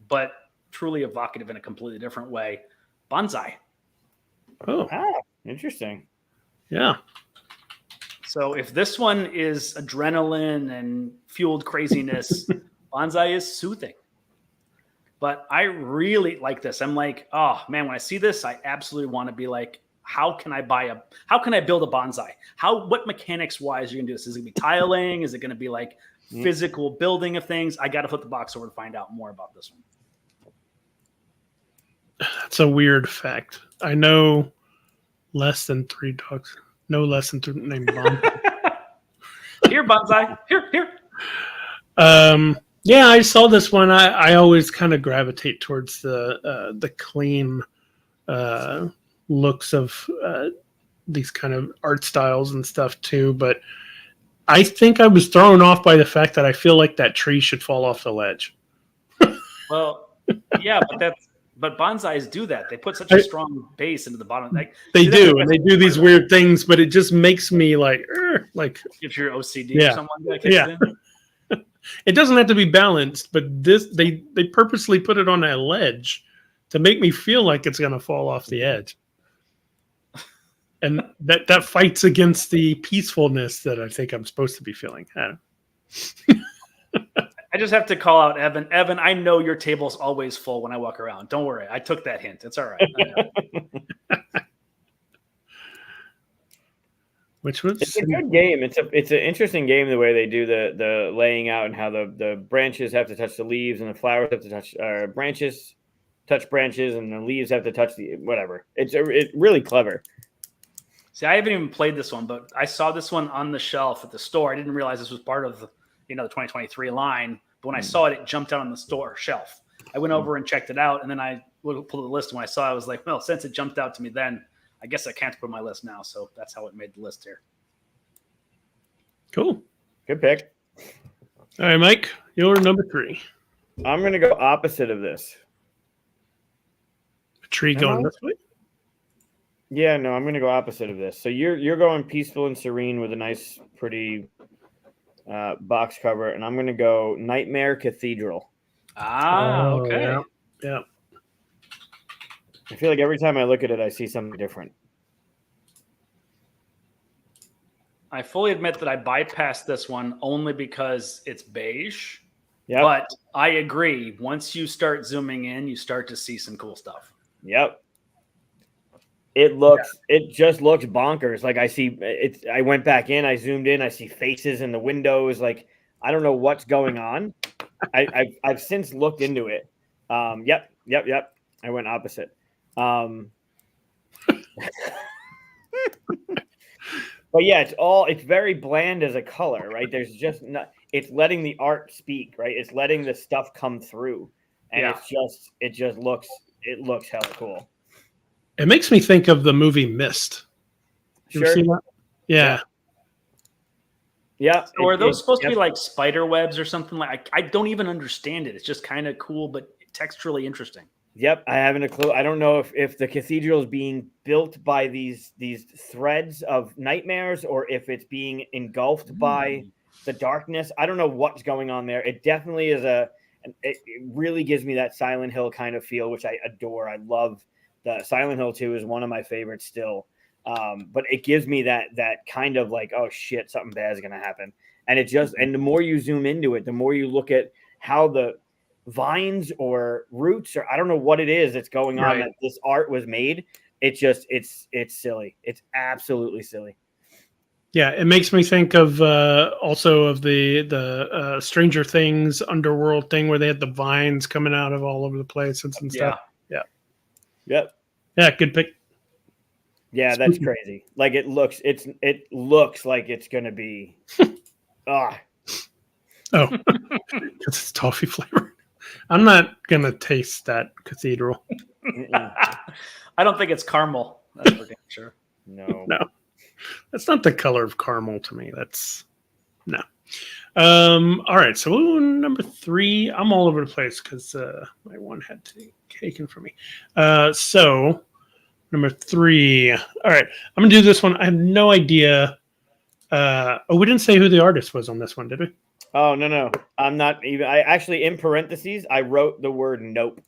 but truly evocative in a completely different way. Bonsai. Oh, interesting. Yeah. So if this one is adrenaline and fueled craziness, Bonsai is soothing. But I really like this. I'm like, oh man, when I see this, I absolutely want to be like, how can I build a bonsai? What mechanics wise are you gonna do this? Is it gonna be tiling? Is it gonna be like physical building of things? I got to flip the box over to find out more about this one. That's a weird fact. I know less than 3 dogs. No less than 3 named Bonsai. Here, Bonsai. Here. Yeah, I saw this one. I always kind of gravitate towards the clean looks of these kind of art styles and stuff too. But I think I was thrown off by the fact that I feel like that tree should fall off the ledge. Well, yeah, but bonsais do that. They put such a strong base into the bottom. Like they do, and they do these weird things, but it just makes me like if you're OCD or something like that. Yeah. It doesn't have to be balanced, but they purposely put it on a ledge to make me feel like it's going to fall off the edge. And that fights against the peacefulness that I think I'm supposed to be feeling. I just have to call out Evan. Evan, I know your table's always full when I walk around. Don't worry. I took that hint. It's all right. It's a good game. It's an interesting game the way they do the laying out and how the branches have to touch the leaves and the flowers have to touch branches and the leaves have to touch the whatever. It's really clever. See, I haven't even played this one, but I saw this one on the shelf at the store. I didn't realize this was part of the 2023 line. But when I saw it, it jumped out on the store shelf. I went over and checked it out, and then I pulled the list. And when I saw it, I was like, well, since it jumped out to me then, I guess I can't put my list now. So that's how it made the list here. Cool. Good pick. All right, Mike, you're number 3. I'm going to go opposite of this. A tree going this way? Yeah, no, I'm going to go opposite of this. So you're going peaceful and serene with a nice, pretty box cover, and I'm going to go Nightmare Cathedral. Okay. Yeah. I feel like every time I look at it, I see something different. I fully admit that I bypassed this one only because it's beige. Yep. But I agree. Once you start zooming in, you start to see some cool stuff. Yep. It just looks bonkers. Like I went back in, I zoomed in, I see faces in the windows. Like, I don't know what's going on. I've since looked into it. Yep. I went opposite. But yeah, it's very bland as a color, right? There's just not, it's letting the art speak, right? It's letting the stuff come through. And it looks hella cool. It makes me think of the movie Mist. You ever seen that? Yeah. Yeah. So are those supposed to be like spider webs or something? Like I don't even understand it. It's just kind of cool, but texturally interesting. Yep, I haven't a clue. I don't know if the cathedral is being built by these threads of nightmares or if it's being engulfed by the darkness. I don't know what's going on there. It definitely is it really gives me that Silent Hill kind of feel, which I adore. I love the Silent Hill 2 is one of my favorites still. But it gives me that kind of like, oh shit, something bad is gonna happen. And and the more you zoom into it, the more you look at how the vines or roots or I don't know what it is that's going on that this art was made. It's silly. It's absolutely silly. Yeah, it makes me think of also of the Stranger Things underworld thing where they had the vines coming out of all over the place and some stuff. Yeah. Yep. Yeah, good pick. Yeah, that's crazy. Like it looks like it's gonna be Oh, because it's toffee flavor. I'm not gonna taste that cathedral. I don't think it's caramel. That's for damn sure. No. That's not the color of caramel to me. That's no. All right, so number 3. I'm all over the place because my one had taken from me. So number 3. All right, I'm gonna do this one. I have no idea. We didn't say who the artist was on this one, did we? Oh no. I'm not even. I actually in parentheses I wrote the word nope.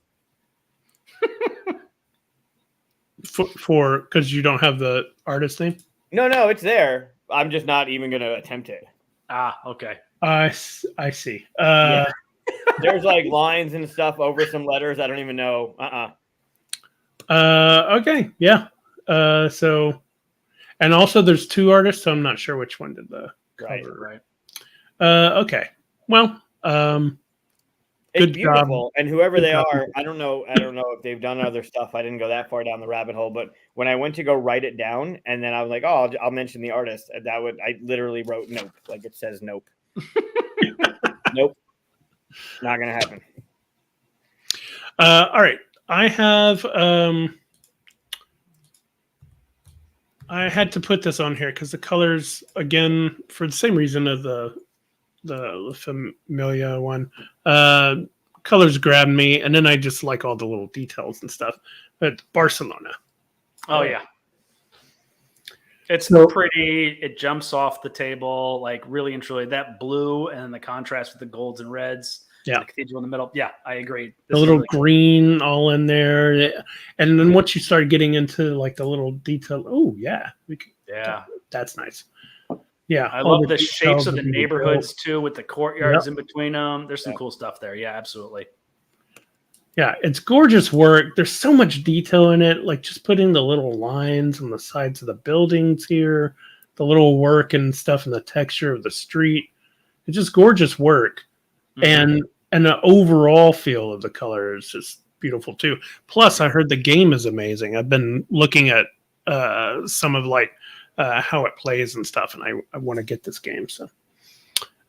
For because you don't have the artist name. No, it's there. I'm just not even gonna attempt it. Okay. I see. Yeah. There's like lines and stuff over some letters. I don't even know. Okay. Yeah. So, and also there's 2 artists, so I'm not sure which one did the cover. Right. Okay. Well, it's good beautiful. job. And whoever they are, I don't know if they've done other stuff. I didn't go that far down the rabbit hole, but when I went to go write it down, and then I was like, oh, I'll mention the artist. I literally wrote nope, like it says nope. Nope. Not gonna happen. All right. I have I had to put this on here because the colors, again, for the same reason of the Familia one, colors grabbed me, and then I just like all the little details and stuff. But Barcelona. Oh yeah. It's pretty. It jumps off the table, like really and truly. That blue and the contrast with the golds and reds. Yeah. The cathedral in the middle. Yeah, I agree. The little green all in there. And then once you start getting into like the little detail, that's nice. Yeah. I love the shapes of the neighborhoods too, with the courtyards in between them. There's some cool stuff there. Yeah, absolutely. Yeah, it's gorgeous work. There's so much detail in it, like just putting the little lines on the sides of the buildings here, the little work and stuff and the texture of the street. It's just gorgeous work. Mm-hmm. And the overall feel of the color is just beautiful too. Plus, I heard the game is amazing. I've been looking at some of like how it plays and stuff, and I want to get this game. So,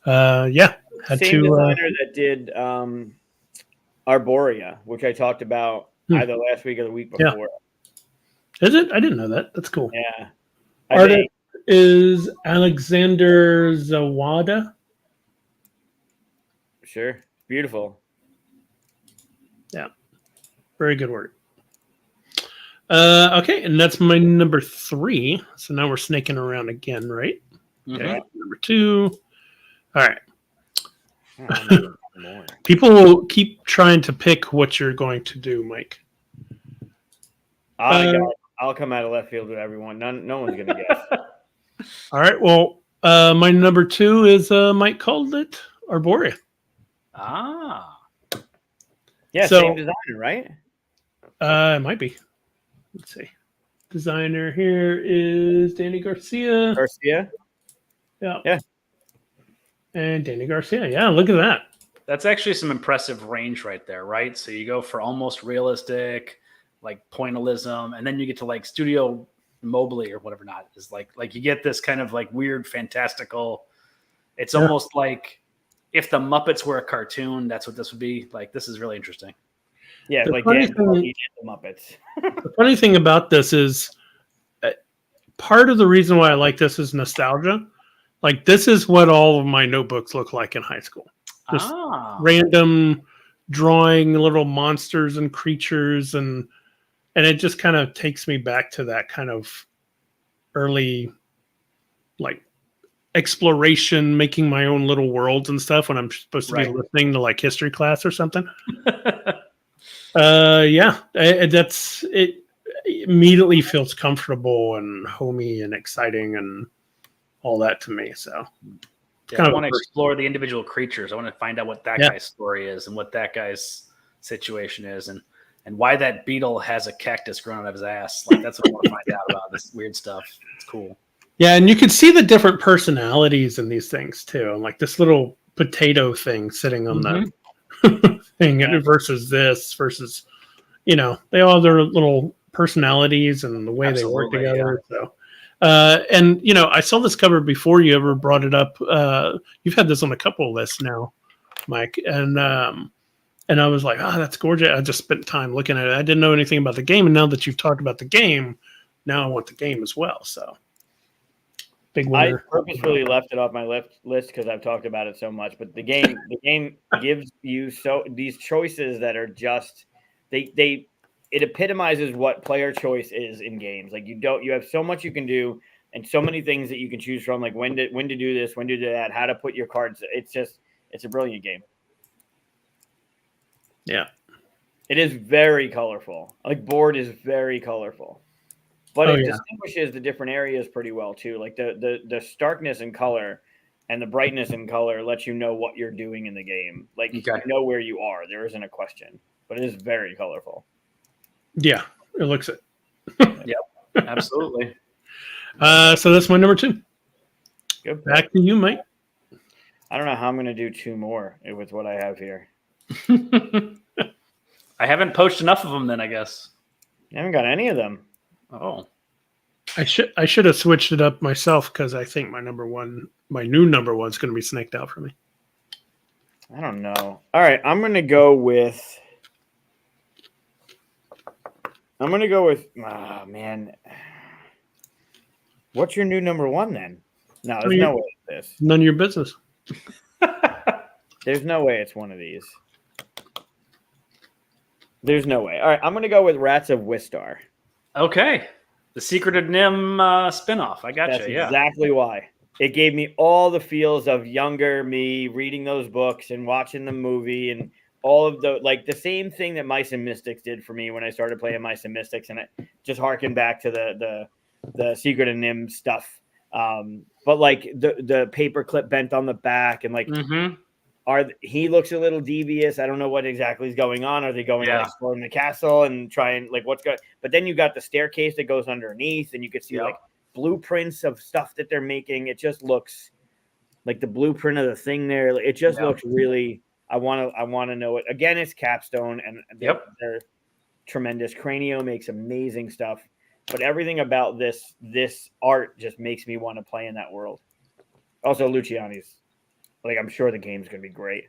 same designer that did Arborea, which I talked about either last week or the week before. Is it? I didn't know that. That's cool. Yeah. Artist is Alexander Zawada. Sure. Beautiful. Yeah. Very good work. Okay, and that's my number 3. So now we're snaking around again, right? Mm-hmm. Okay, number 2. All right. People will keep trying to pick what you're going to do, Mike. I'll come out of left field with everyone. No one's going to guess. All right. Well, my number 2 is Mike called it Arborea. Yeah, same designer, right? It might be. Let's see. Designer here is Danny Garcia. Yeah. And Danny Garcia. Yeah, look at that. That's actually some impressive range right there, right? So you go for almost realistic, like pointillism, and then you get to like Studio Mobile or whatever not is like you get this kind of like weird, fantastical. It's almost like if the Muppets were a cartoon, that's what this would be. Like, this is really interesting. Yeah, the Muppets. The funny thing about this is part of the reason why I like this is nostalgia. Like, this is what all of my notebooks look like in high school. Just random drawing little monsters and creatures, and it just kind of takes me back to that kind of early like exploration, making my own little worlds and stuff when I'm supposed to be listening to like history class or something. That's it. Immediately feels comfortable and homey and exciting and all that to me. So I want to explore the individual creatures. I want to find out what that guy's story is and what that guy's situation is, and why that beetle has a cactus growing out of his ass. Like that's what I want to find out about this weird stuff. It's cool. Yeah, and you can see the different personalities in these things too. And like this little potato thing sitting on the thing versus this versus, they all have their little personalities and the way they work together. Yeah. So, I saw this cover before you ever brought it up. You've had this on a couple of lists now, Mike, and I was like, that's gorgeous. I just spent time looking at it. I didn't know anything about the game, and now that you've talked about the game, now I want the game as well. So. I purposefully left it off my list because I've talked about it so much. But the game gives you these choices that are just it epitomizes what player choice is in games. Like you have so much you can do and so many things that you can choose from. Like when to do this, when to do that, how to put your cards. It's a brilliant game. Yeah, it is very colorful. Like board is very colorful. But it distinguishes the different areas pretty well too. Like the starkness in color and the brightness in color lets you know what you're doing in the game. Like you know where you are. There isn't a question, but it is very colorful. Yeah, it looks it. Yep, absolutely. So that's my number 2. Good. Back to you, Mike. I don't know how I'm going to do 2 more with what I have here. I haven't poached enough of them then, I guess. I haven't got any of them. Oh, I should have switched it up myself because I think my new number one is going to be snaked out for me. I don't know. All right, I'm going to go with. Oh man, what's your new number 1 then? No, there's no way it's this. None of your business. There's no way it's one of these. There's no way. All right, I'm going to go with Rats of Wistar. Okay. The Secret of Nim spinoff. I got That's you. Yeah. Exactly why. It gave me all the feels of younger me reading those books and watching the movie and all of the same thing that Mice and Mystics did for me when I started playing Mice and Mystics, and it just harkened back to the Secret of Nim stuff. But like the paperclip bent on the back and like he looks a little devious. I don't know what exactly is going on. Are they going to explore in the castle and try and like what's going? But then you got the staircase that goes underneath, and you could see like blueprints of stuff that they're making. It just looks like the blueprint of the thing there. It just looks really. I want to know it. Again, it's Capstone, and they're tremendous. Cranio makes amazing stuff, but everything about this art just makes me want to play in that world. Also, Luciani's. Like, I'm sure the game's going to be great.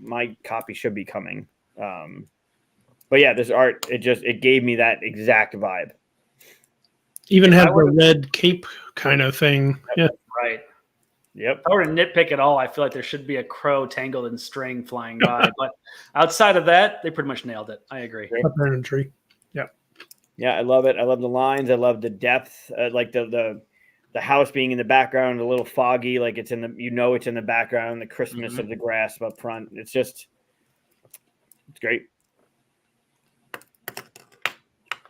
My copy should be coming. But yeah, this art, it gave me that exact vibe. Even had the red cape kind of thing. Yeah. Right. Yep. If I were to nitpick at all, I feel like there should be a crow tangled in string flying by. But outside of that, they pretty much nailed it. I agree. Up there in a tree. Yeah. Yeah, I love it. I love the lines. I love the depth. Like the house being in the background, a little foggy, like it's in the background, the crispness of the grass up front. It's great.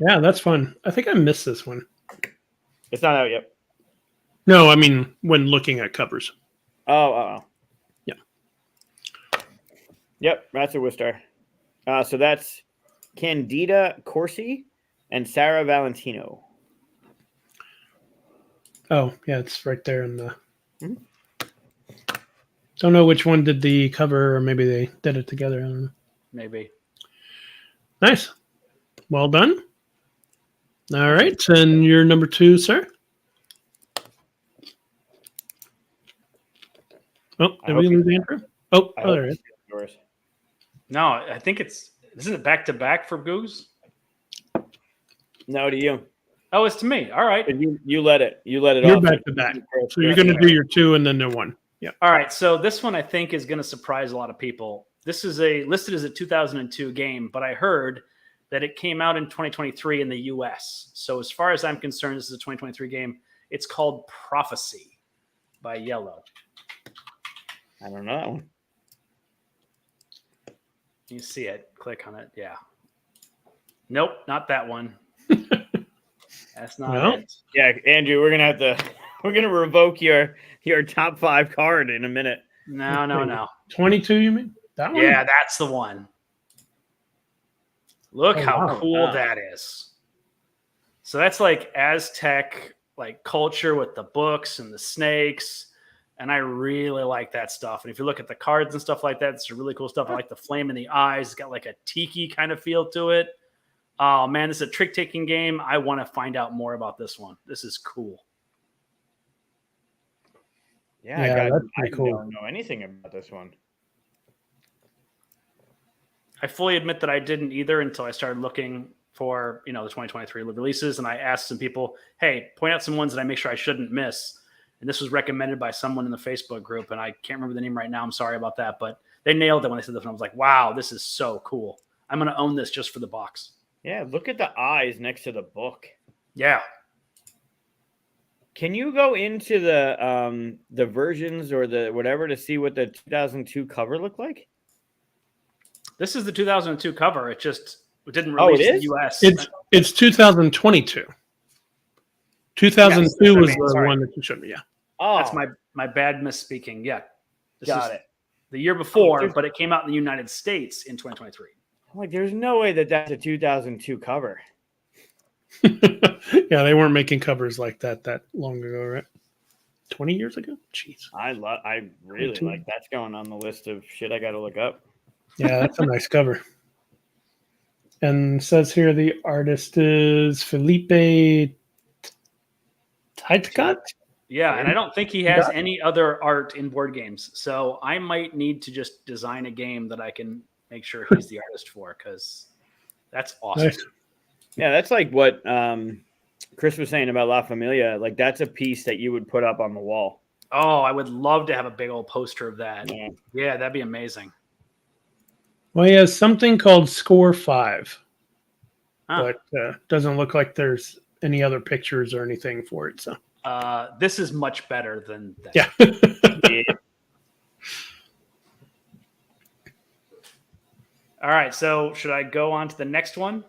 Yeah, that's fun. I think I missed this one. It's not out yet. No, I mean when looking at covers. Oh. Yeah. Yep, Rats of Wistar. So that's Candida Corsi and Sarah Valentino. Oh, yeah, it's right there in the. Don't know which one did the cover, or maybe they did it together. I don't know. Maybe. Nice. Well done. All right, and your number 2, sir. Oh, did we lose Andrew? Oh, there it is. Yours. No, I think isn't it back to back for Goose? No, to you. Oh, it's to me. All right. You let it. You're off. Back to back. So you're going to do your 2 and then the 1. Yeah. All right. So this one I think is going to surprise a lot of people. this is listed as a 2002 game, but I heard that it came out in 2023 in the US. So as far as I'm concerned, this is a 2023 game. It's called Prophecy by Yellow. I don't know that one. You see it. Click on it. Yeah. Nope, not that one. That's not it. Yeah, Andrew, we're gonna revoke your top 5 card in a minute. No. 22, you mean? That one? Yeah, that's the one. Look how cool that is. So that's like Aztec like culture with the books and the snakes. And I really like that stuff. And if you look at the cards and stuff like that, it's really cool stuff. I like the flame in the eyes. It's got like a tiki kind of feel to it. Oh, man, this is a trick-taking game. I want to find out more about this one. This is cool. Yeah, I don't know anything about this one. I fully admit that I didn't either until I started looking for, the 2023 releases. And I asked some people, hey, point out some ones that I make sure I shouldn't miss. And this was recommended by someone in the Facebook group. And I can't remember the name right now. I'm sorry about that. But they nailed it when they said this. And I was like, wow, this is so cool. I'm going to own this just for the box. Yeah, look at the eyes next to the book. Yeah. Can you go into the versions or the whatever to see what the 2002 cover looked like? This is the 2002 cover. It didn't release in the US. It's 2022. 2002 was the one that you showed me. Yeah. Oh, that's my bad misspeaking. Yeah. Got it. The year before, but it came out in the United States in 2023. I'm like, there's no way that's a 2002 cover. Yeah, they weren't making covers like that long ago, right? 20 years ago? Jeez. I really like that's going on the list of shit I got to look up. Yeah, that's a nice cover. And it says here the artist is Felipe Titecott. Yeah, and I don't think he has any other art in board games. So I might need to just design a game that I can make sure he's the artist for, because that's awesome. Nice. Yeah, that's like what Chris was saying about La Familia. Like, that's a piece that you would put up on the wall. Oh, I would love to have a big old poster of that. Yeah, that'd be amazing. Well, he has something called Score 5, but doesn't look like there's any other pictures or anything for it. So this is much better than that. Yeah. Yeah. All right, so should I go on to the next one?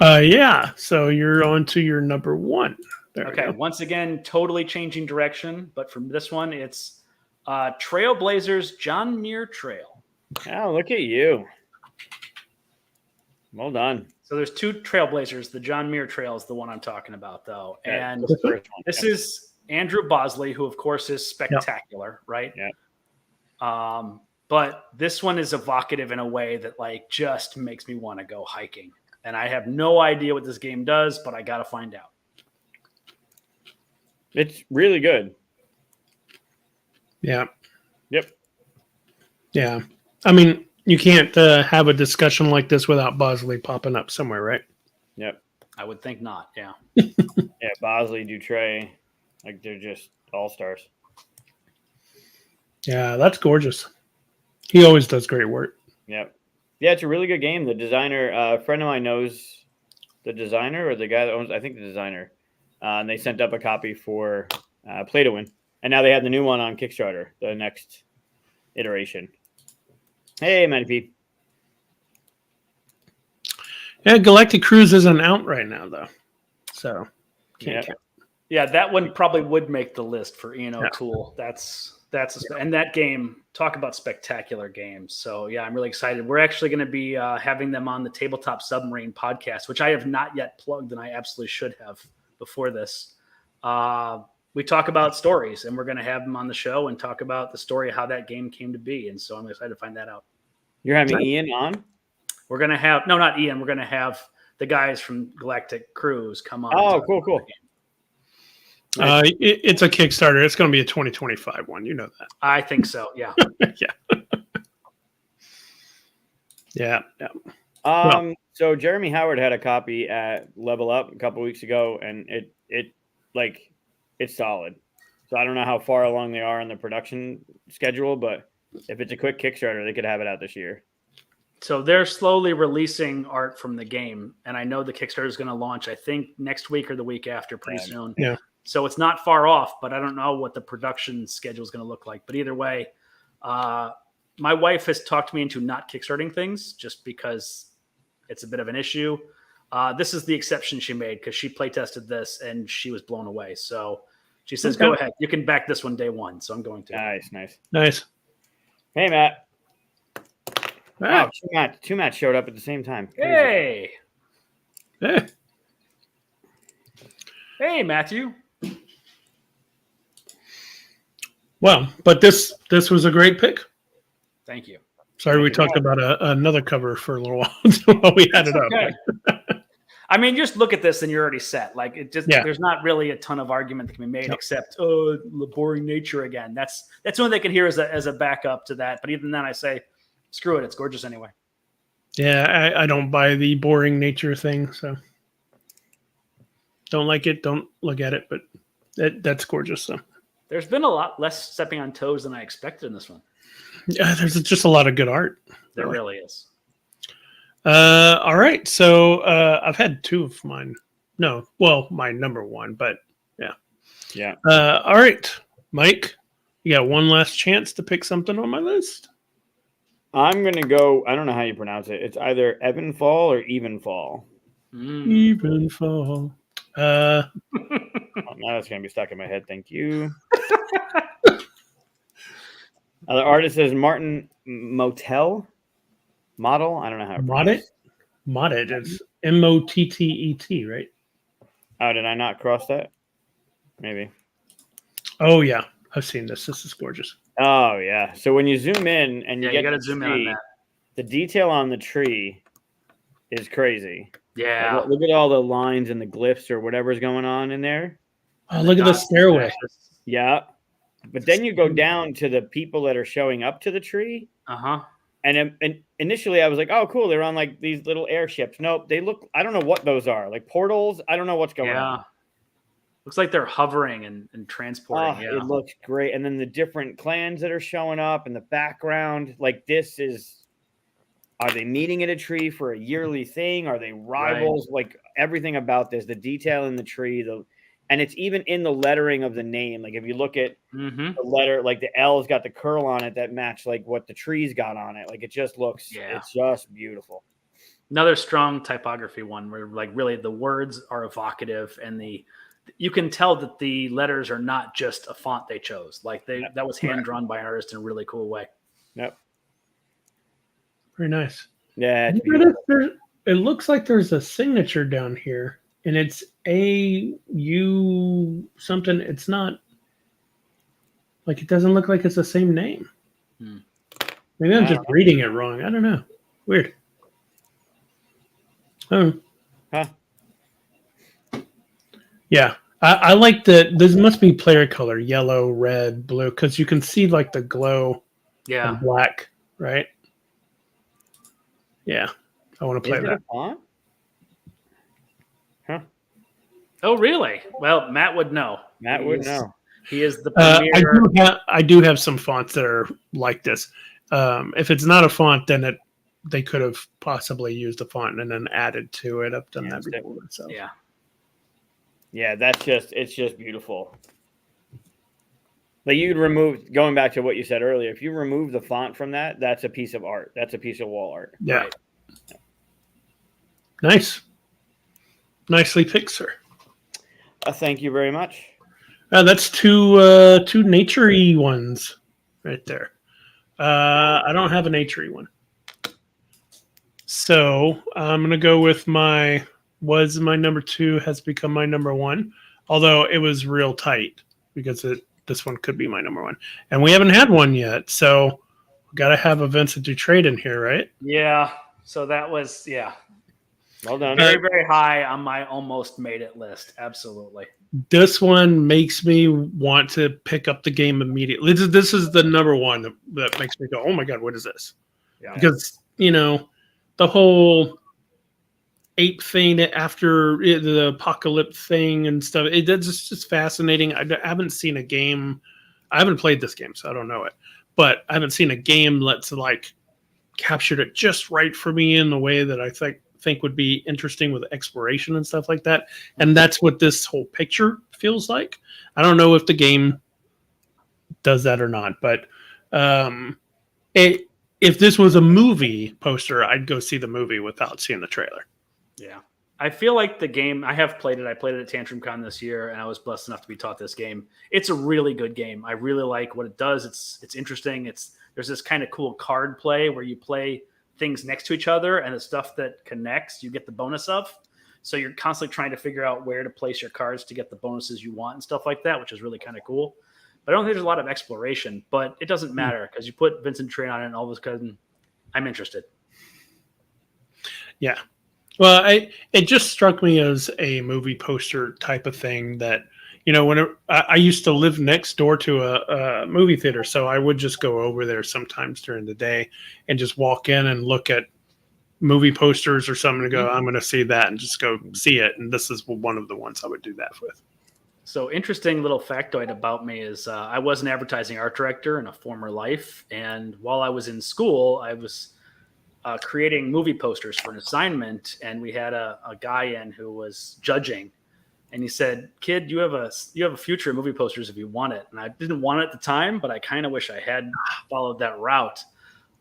Yeah. So you're on to your number 1. Okay. Once again, totally changing direction, but from this one, it's Trailblazers John Muir Trail. Oh, look at you. Well done. So there's 2 Trailblazers. The John Muir Trail is the one I'm talking about, though. Yeah, and this is Andrew Bosley, who, of course, is spectacular, right? Yeah. But this one is evocative in a way that, like, just makes me want to go hiking. And I have no idea what this game does, but I got to find out. It's really good. Yeah. Yep. Yeah. I mean, you can't have a discussion like this without Bosley popping up somewhere, right? Yep. I would think not. Yeah. Yeah. Bosley, Dutray, like, they're just all-stars. Yeah, that's gorgeous. He always does great work. Yep. Yeah, it's a really good game. The designer, a friend of mine knows the designer or the guy that owns, I think, the designer. And they sent up a copy for Play to Win. And now they have the new one on Kickstarter, the next iteration. Hey, Matty P. Yeah, Galactic Cruise isn't out right now, though. So, can't count. Yeah, that one probably would make the list for Ian O'Toole. And that game, talk about spectacular games. So yeah, I'm really excited. We're actually going to be having them on the Tabletop Submarine podcast, which I have not yet plugged, and I absolutely should have before this. We talk about stories, and we're going to have them on the show and talk about the story of how that game came to be. And so I'm excited to find that out. You're having Ian on? We're going to have, no, not Ian. We're going to have the guys from Galactic Cruise come on. Oh, cool. It's a Kickstarter. It's going to be a 2025 one. You know that. I think so. Yeah. Yeah. So Jeremy Howard had a copy at Level Up a couple weeks ago, and it's solid. So I don't know how far along they are in the production schedule, but If it's a quick Kickstarter, they could have it out this year. So they're slowly releasing art from the game, and I know the Kickstarter is going to launch, I think, next week or the week after, pretty soon. Yeah. So it's not far off, but I don't know what the production schedule is going to look like. But either way, my wife has talked me into not kickstarting things just because it's a bit of an issue. This is the exception she made because she play tested this and she was blown away. So she says, "Go ahead, you can back this one day one." So I'm going to. Nice. Hey, Matt. Wow, two Matts showed up at the same time. Hey, hey. Hey, Matthew. Well, but this was a great pick. Thank you. Sorry, we talked about another cover for a little while while we had it up. Okay. I mean, just look at this and you're already set. Like there's not really a ton of argument that can be made except the boring nature again. That's the only they can hear as a backup to that. But even then, I say, screw it. It's gorgeous anyway. Yeah, I don't buy the boring nature thing, so don't like it. Don't look at it, but that's gorgeous. So there's been a lot less stepping on toes than I expected in this one. Yeah, there's just a lot of good art. There really is. All right, so I've had two of mine. No, well, my number one, but yeah. All right, Mike, you got one last chance to pick something on my list. I'm gonna go. I don't know how you pronounce it. It's either Evenfall or Evenfall. Evenfall. Now that's gonna be stuck in my head. Thank you. The artist is Martin Motel. Model. I don't know how. Modded. It's Mottet, right? Oh, did I not cross that? Maybe. Oh yeah, I've seen this. This is gorgeous. Oh yeah. So when you zoom in and you got to zoom in on that. The detail on the tree is crazy. Yeah. Look at all the lines and the glyphs or whatever's going on in there. Oh, look at the stairway. Yeah. But then you go down to the people that are showing up to the tree. Uh-huh. And initially I was like, oh, cool. They're on like these little airships. Nope. They look, I don't know what those are. Like portals. I don't know what's going on. Looks like they're hovering and transporting. It looks great. And then the different clans that are showing up in the background. Like this is, are they meeting at a tree for a yearly thing? Are they rivals? Right. Like everything about this, the detail in the tree, and it's even in the lettering of the name. Like if you look at the letter, like the L's got the curl on it that match like what the tree's got on it. Like it just looks, it's just beautiful. Another strong typography one where like really the words are evocative and you can tell that the letters are not just a font they chose. Like that was hand drawn by an artist in a really cool way. Yep. Very nice. Yeah. It looks like there's a signature down here. And it's AU something. It's not like it doesn't look like it's the same name. Maybe I'm just reading it wrong. I don't know. Weird. Oh. Huh. Yeah. I like this must be player color, yellow, red, blue, because you can see like the glow and black, right? Yeah. I want to play that. Huh? Oh, really? Well, Matt would know. Matt would know. He is the premier. I do have some fonts that are like this. If it's not a font, then they could have possibly used a font and then added to it. I've done that before myself. Yeah. Yeah, it's just beautiful. Like you'd remove, going back to what you said earlier, if you remove the font from that, that's a piece of art. That's a piece of wall art. Yeah. Right. Nice. Nicely picked, sir. Thank you very much. That's two nature-y ones right there. I don't have a nature-y one. So I'm going to go with my number 2 has become my number 1, although it was real tight because this one could be my number 1. And we haven't had one yet, so we got to have a Vincent Dutrait in here, right? Yeah. So that was, well done. Very, very high on my almost made it list. Absolutely. This one makes me want to pick up the game immediately. This is the number 1 that makes me go, oh my God, what is this? Yeah. Because, the whole ape thing after the apocalypse thing and stuff, it's just fascinating. I haven't seen a game. I haven't played this game, so I don't know it. but I haven't seen a game that's like captured it just right for me in the way that I think would be interesting with exploration and stuff like that. And that's what this whole picture feels like. I don't know if the game does that or not, but if this was a movie poster, I'd go see the movie without seeing the trailer. Yeah. I feel like the game, I have played it. I played it at Tantrum Con this year, and I was blessed enough to be taught this game. It's a really good game. I really like what it does. It's interesting. There's this kind of cool card play where you play things next to each other, and the stuff that connects, you get the bonus of. So you're constantly trying to figure out where to place your cards to get the bonuses you want and stuff like that, which is really kind of cool. But I don't think there's a lot of exploration, but it doesn't matter because you put Vincent Tran on it and all of a sudden I'm interested. Yeah. Well, it just struck me as a movie poster type of thing that, whenever I used to live next door to a movie theater, so I would just go over there sometimes during the day and just walk in and look at movie posters or something and go, I'm going to see that and just go see it. And this is one of the ones I would do that with. So interesting little factoid about me is I was an advertising art director in a former life. And while I was in school, I was creating movie posters for an assignment, and we had a guy in who was judging, and he said, "Kid, you have a future in movie posters if you want it." And I didn't want it at the time, but I kind of wish I had followed that route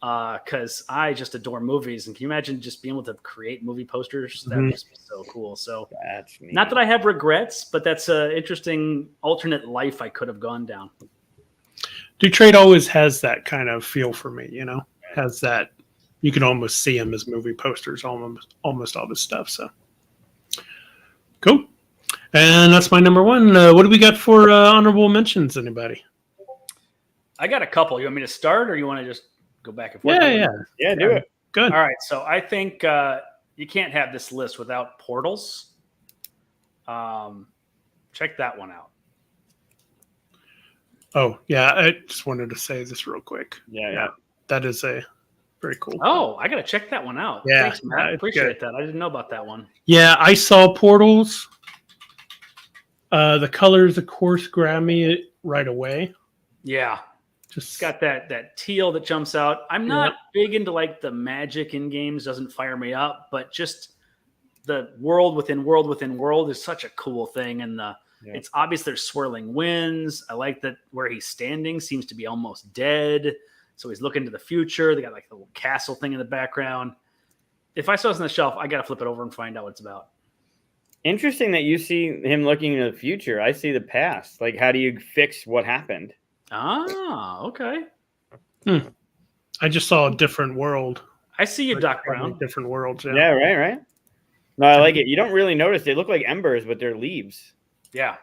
because I just adore movies. And can you imagine just being able to create movie posters? That would just be so cool. So that's neat. Not that I have regrets, but that's an interesting alternate life I could have gone down. Detroit always has that kind of feel for me, has that. You can almost see him as movie posters, almost all his stuff. So cool. And that's my number one. What do we got for honorable mentions, anybody? I got a couple. You want me to start, or you want to just go back and forth? Yeah, do it. Good. All right. So I think you can't have this list without Portals. Check that one out. Oh, yeah. I just wanted to say this real quick. Yeah. That is very cool. Oh, I got to check that one out. Yeah. Thanks, Matt. I appreciate that. I didn't know about that one. Yeah, I saw Portals. The colors, of course, grabbed me right away. Yeah. Just It's got that teal that jumps out. I'm not big into like the magic in games, doesn't fire me up, but just the world within world is such a cool thing. And it's obvious there's swirling winds. I like that where he's standing seems to be almost dead. So he's looking to the future. They got like the little castle thing in the background. If I saw this on the shelf, I got to flip it over and find out what it's about. Interesting that you see him looking into the future. I see the past. Like, how do you fix what happened? Ah, okay. I just saw a different world. I see you, Doc Brown. Different worlds. Yeah, right. No, I like it. You don't really notice. They look like embers, but they're leaves. Yeah.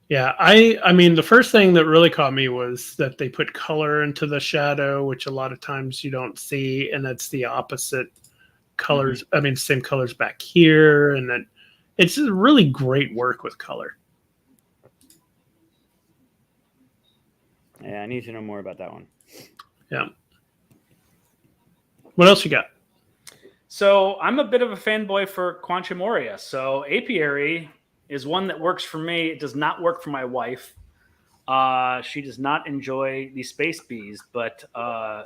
Yeah, I mean, the first thing that really caught me was that they put color into the shadow, which a lot of times you don't see, and it's the opposite colors. I mean, same colors back here, and then it's really great work with color. Yeah, I need to know more about that one. Yeah. What else you got? So I'm a bit of a fanboy for Quantum Moria. So Apiary is one that works for me. It does not work for my wife. She does not enjoy the space bees, but I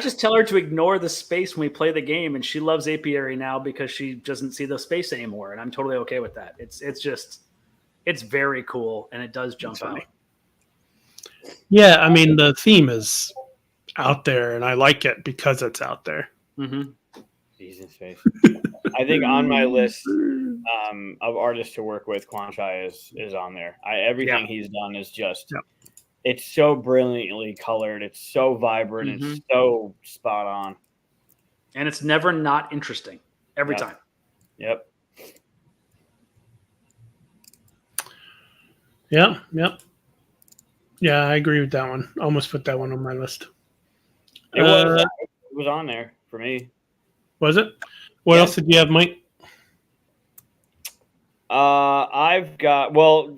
just tell her to ignore the space when we play the game, and she loves Apiary now because she doesn't see the space anymore, and I'm totally okay with that. It's very cool, and it does jump out. Yeah, I mean, the theme is out there, and I like it because it's out there. Mm-hmm. Jesus face. I think on my list of artists to work with, Quanchai is on there. Everything he's done is just, it's so brilliantly colored. It's so vibrant. It's so spot on. And it's never not interesting every time. Yep. Yeah. Yeah, I agree with that one. Almost put that one on my list. It was on there for me. Was it? What else did you have, Mike? I've got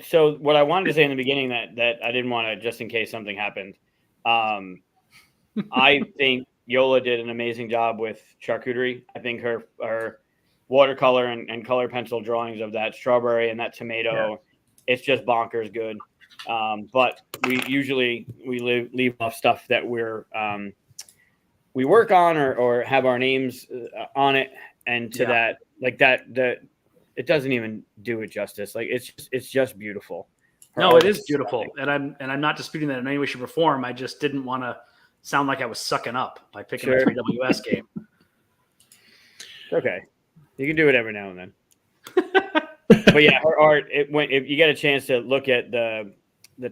so what I wanted to say in the beginning that I didn't want to, just in case something happened. I think Yola did an amazing job with charcuterie. I think her watercolor and color pencil drawings of that strawberry and that tomato, it's just bonkers good. But we usually leave off stuff that we work on or have our names on it, and to that it doesn't even do it justice. Like it's just beautiful. No, it is beautiful, and I'm not disputing that in any way, shape, or form. I just didn't want to sound like I was sucking up by picking a 3WS game. Okay, you can do it every now and then. But yeah, her art. If you get a chance to look at the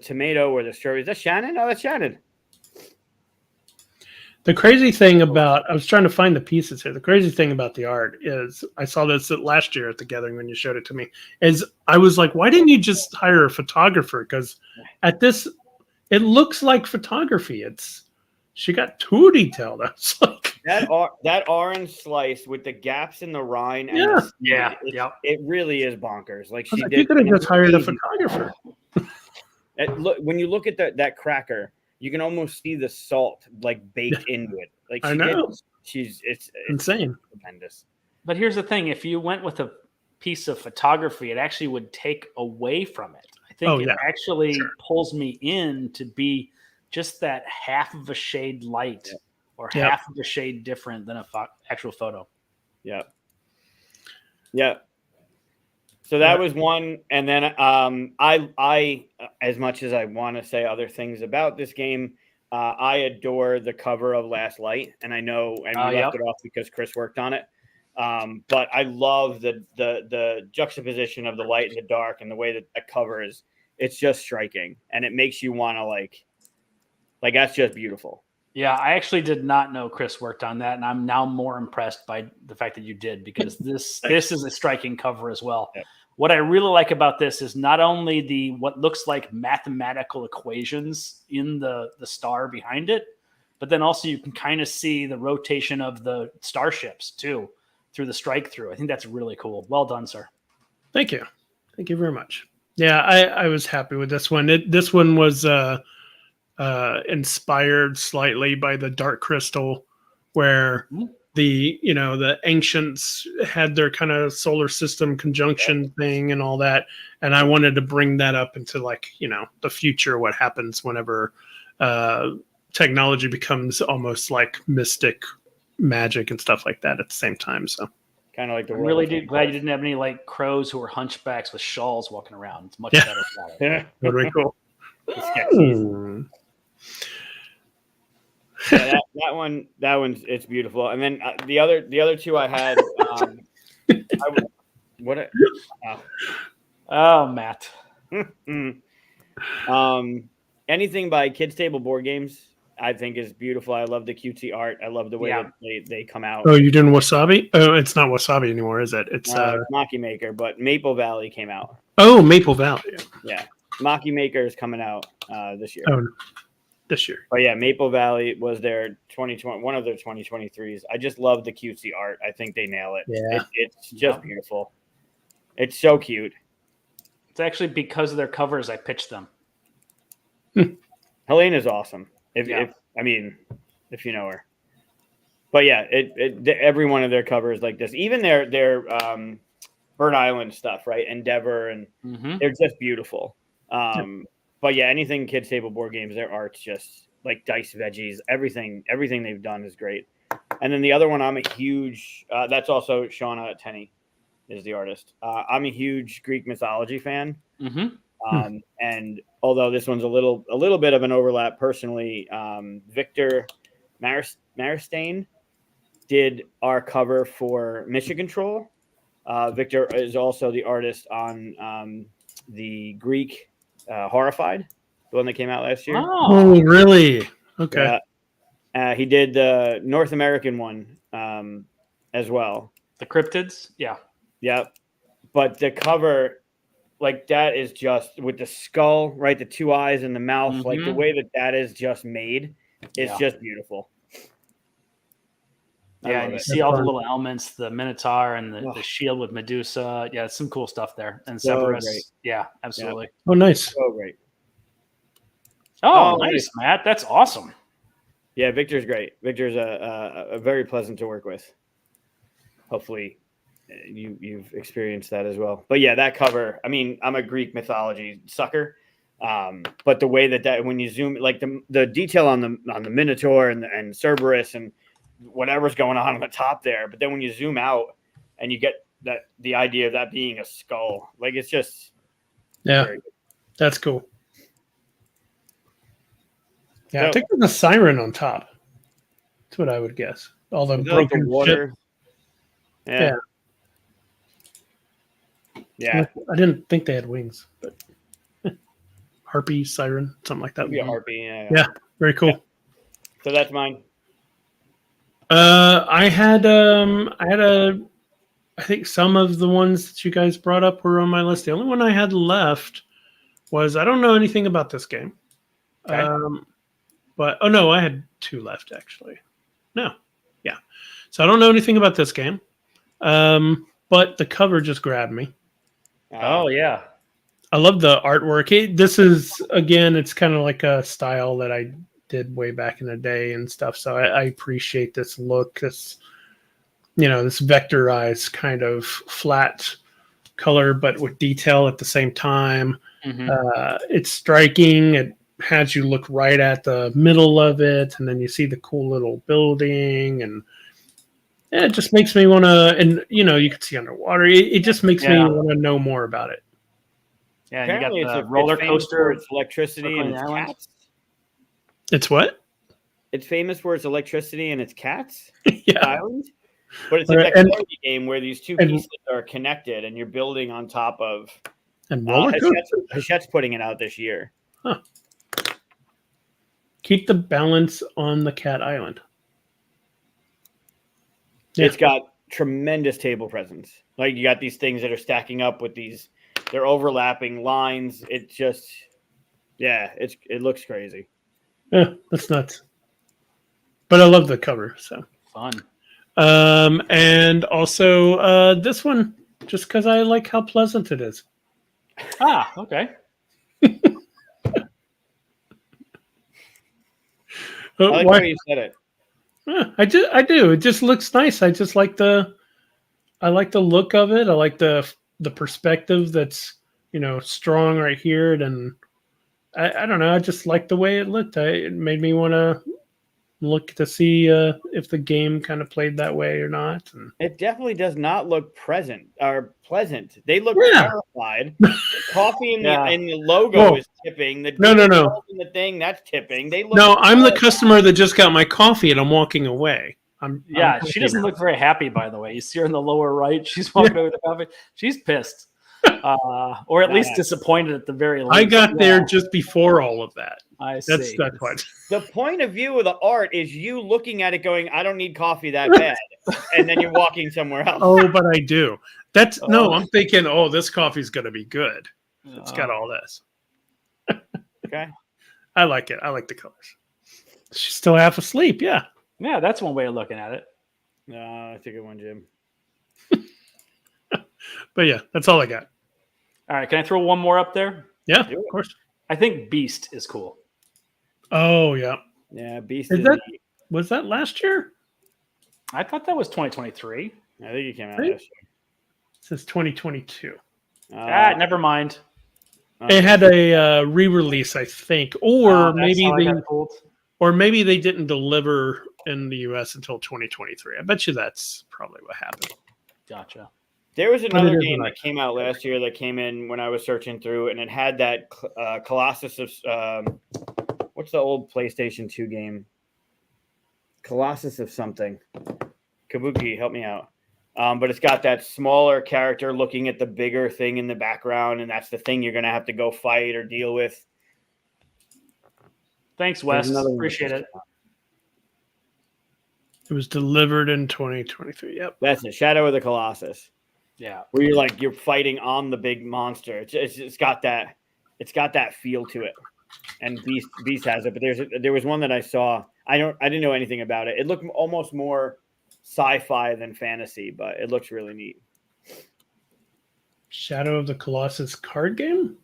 tomato or the strawberry, is that Shannon? Oh, that's Shannon. The crazy thing about, I was trying to find the pieces here. The crazy thing about the art is, I saw this last year at the gathering when you showed it to me, is I was like, why didn't you just hire a photographer? Because at this, it looks like photography. She got too detailed. I was like, that orange slice with the gaps in the rind. And it really is bonkers. Like you could have just hired a photographer. Look, when you look at that cracker, you can almost see the salt like baked into it. Like I know. It's insane. Tremendous. But here's the thing: if you went with a piece of photography, it actually would take away from it. I think it actually pulls me in to be just that half of a shade light or half of a shade different than a actual photo. Yeah. Yeah. So that was one, and then I as much as I want to say other things about this game, I adore the cover of Last Light, and I know we left it off because Chris worked on it. But I love the juxtaposition of the light and the dark, and the way that cover is. It's just striking, and it makes you want to like that's just beautiful. Yeah, I actually did not know Chris worked on that, and I'm now more impressed by the fact that you did, because this is a striking cover as well. Yeah. What I really like about this is not only what looks like mathematical equations in the star behind it, but then also you can kind of see the rotation of the starships too through the strike through. I think that's really cool. Well done, sir. Thank you. Thank you very much. Yeah, I was happy with this one. This one was inspired slightly by the Dark Crystal, where the ancients had their kind of solar system conjunction thing and all that, and I wanted to bring that up into the future, what happens whenever technology becomes almost like mystic magic and stuff like that at the same time. So kind of like I'm really glad you didn't have any like crows who were hunchbacks with shawls walking around. It's much better. Yeah, very cool. Yeah, that one's it's beautiful. And then the other two I had. Matt. Anything by Kids Table Board Games, I think is beautiful. I love the cutesy art. I love the way that they come out. Oh, you doing Wasabi? Oh, it's not Wasabi anymore, is it? It's Maki Maker, but Maple Valley came out. Oh, Maple Valley. Yeah. Maki Maker is coming out this year. Oh, no. This year. But yeah, Maple Valley was their 2020, one of their 2023s. I just love the cutesy art. I think they nail it. Yeah. It's just beautiful. It's so cute. It's actually because of their covers I pitched them. Helena's awesome. If you know her. But yeah, every one of their covers like this, even their Bird Island stuff, right? Endeavor, and they're just beautiful. But yeah, anything Kids Table Board Games, their art's just like Dice Veggies. Everything they've done is great. And then the other one, I'm a huge. That's also Shauna Tenney is the artist. I'm a huge Greek mythology fan. And although this one's a little bit of an overlap personally, Victor Maristain did our cover for Mission Control. Victor is also the artist on the Greek Horrified, the one that came out last year. Oh, really? Okay. He did the North American one as well. The Cryptids? Yeah. Yep. But the cover, like that is just with the skull, right? The two eyes and the mouth, like the way that is just made, it's just beautiful. Yeah, and you see all the little elements, the Minotaur and the shield with Medusa. Yeah, it's some cool stuff there. And Cerberus. Yeah, absolutely. Yeah. Oh, nice. So great. Oh, nice, Matt. That's awesome. Yeah, Victor's great. Victor's a very pleasant to work with. Hopefully you've experienced that as well. But yeah, that cover, I mean, I'm a Greek mythology sucker. But the way that when you zoom, like the detail on the Minotaur and Cerberus and whatever's going on the top there, but then when you zoom out and you get the idea of that being a skull, like it's just that's cool. Yeah, so, I think there's a siren on top. That's what I would guess. All the broken like the water. Yeah. I didn't think they had wings, but harpy, siren, something like that. Maybe a harpy. Yeah, very cool. Yeah. So that's mine. I think some of the ones that you guys brought up were on my list. The only one I had left was I don't know anything about this game. Okay. But I had 2 left actually. No. Yeah. So I don't know anything about this game. But the cover just grabbed me. Oh yeah. I love the artwork. This is, again, it's kind of like a style that I did way back in the day and stuff. So I appreciate this look, this vectorized kind of flat color, but with detail at the same time. Mm-hmm. It's striking. It has you look right at the middle of it, and then you see the cool little building, and it just makes me want to, and you can see underwater. It just makes me want to know more about it. Yeah, apparently you got the roller coaster. It's electricity and it's cats. It's what? It's famous for its electricity and its cats. Yeah. Island. But it's a technology game where these 2 pieces are connected, and you're building on top of. And roller coaster. Hachette's putting it out this year. Huh. Keep the balance on the cat island. Yeah. It's got tremendous table presence. Like you got these things that are stacking up with these. They're overlapping lines. It just, it looks crazy. Yeah, that's nuts. But I love the cover. So fun. And also this one, just because I like how pleasant it is. Ah, okay. I like how you said it. Yeah, I do. It just looks nice. I just like I like the look of it. I like the perspective that's strong right here, and I don't know. I just like the way it looked. It made me want to look to see if the game kind of played that way or not. And it definitely does not look pleasant. They look terrified. The coffee in the logo is tipping. No. In the thing that's tipping. They look. No, I'm the customer that just got my coffee and I'm walking away. She doesn't look very happy, by the way. You see her in the lower right. She's walking over the coffee. She's pissed. Or at least disappointed at the very least. I got there just before all of that. I see. That's what. The point of view of the art is you looking at it going, I don't need coffee that bad. And then you're walking somewhere else. Oh, but I do. I'm thinking, this coffee's going to be good. It's got all this. Okay. I like it. I like the colors. She's still half asleep. Yeah. Yeah, that's one way of looking at it. No, that's a good one, Jim. But yeah, that's all I got. All right, can I throw one more up there? Yeah, of course. I think Beast is cool. Oh, yeah. Yeah, Beast was that last year? I thought that was 2023. I think it came out last year. It says 2022. Never mind. It had a re-release, I think, or maybe they didn't deliver in the US until 2023. I bet you that's probably what happened. Gotcha. There was another game that came out last year that came in when I was searching through, and it had that Colossus of what's the old PlayStation 2 game? Colossus of something. Kabuki, help me out. But it's got that smaller character looking at the bigger thing in the background, and that's the thing you're going to have to go fight or deal with. Thanks, Wes. Appreciate it. It was delivered in 2023. Yep. That's it. Shadow of the Colossus. Yeah. Where you're fighting on the big monster. It's got that feel to it. And Beast has it, but there was one that I saw. I didn't know anything about it. It looked almost more sci-fi than fantasy, but it looks really neat. Shadow of the Colossus card game?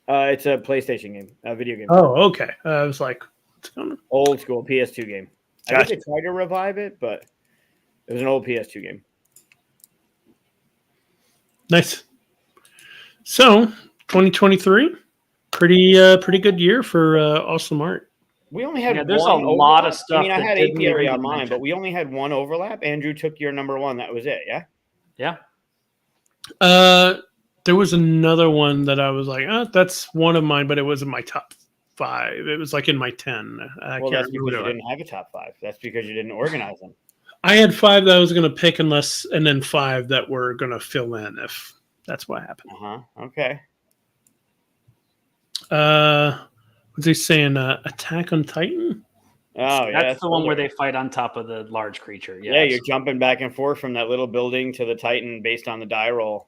It's a PlayStation game, a video game. Oh, okay. I was like, what's going on? Old school PS2 game. Gotcha. I think they tried to revive it, but it was an old PS2 game. Nice. So, 2023, pretty good year for awesome art. We only had there's one a lot overlap. of stuff. I mean, I that had didn't apiary even on get mine, mentioned. but we only had one overlap. Andrew took your number one. That was it. Yeah. Yeah. There was another one that I was like, that's one of mine, but it wasn't my top 5. It was like in my 10. Well, that's because you didn't have a top 5. That's because you didn't organize them. I had 5 that I was going to pick and then 5 that were going to fill in if that's what happened. Okay. What's he saying? Attack on Titan? Oh, yeah. That's the one where they fight on top of the large creature. Yeah, you're jumping back and forth from that little building to the Titan based on the die roll.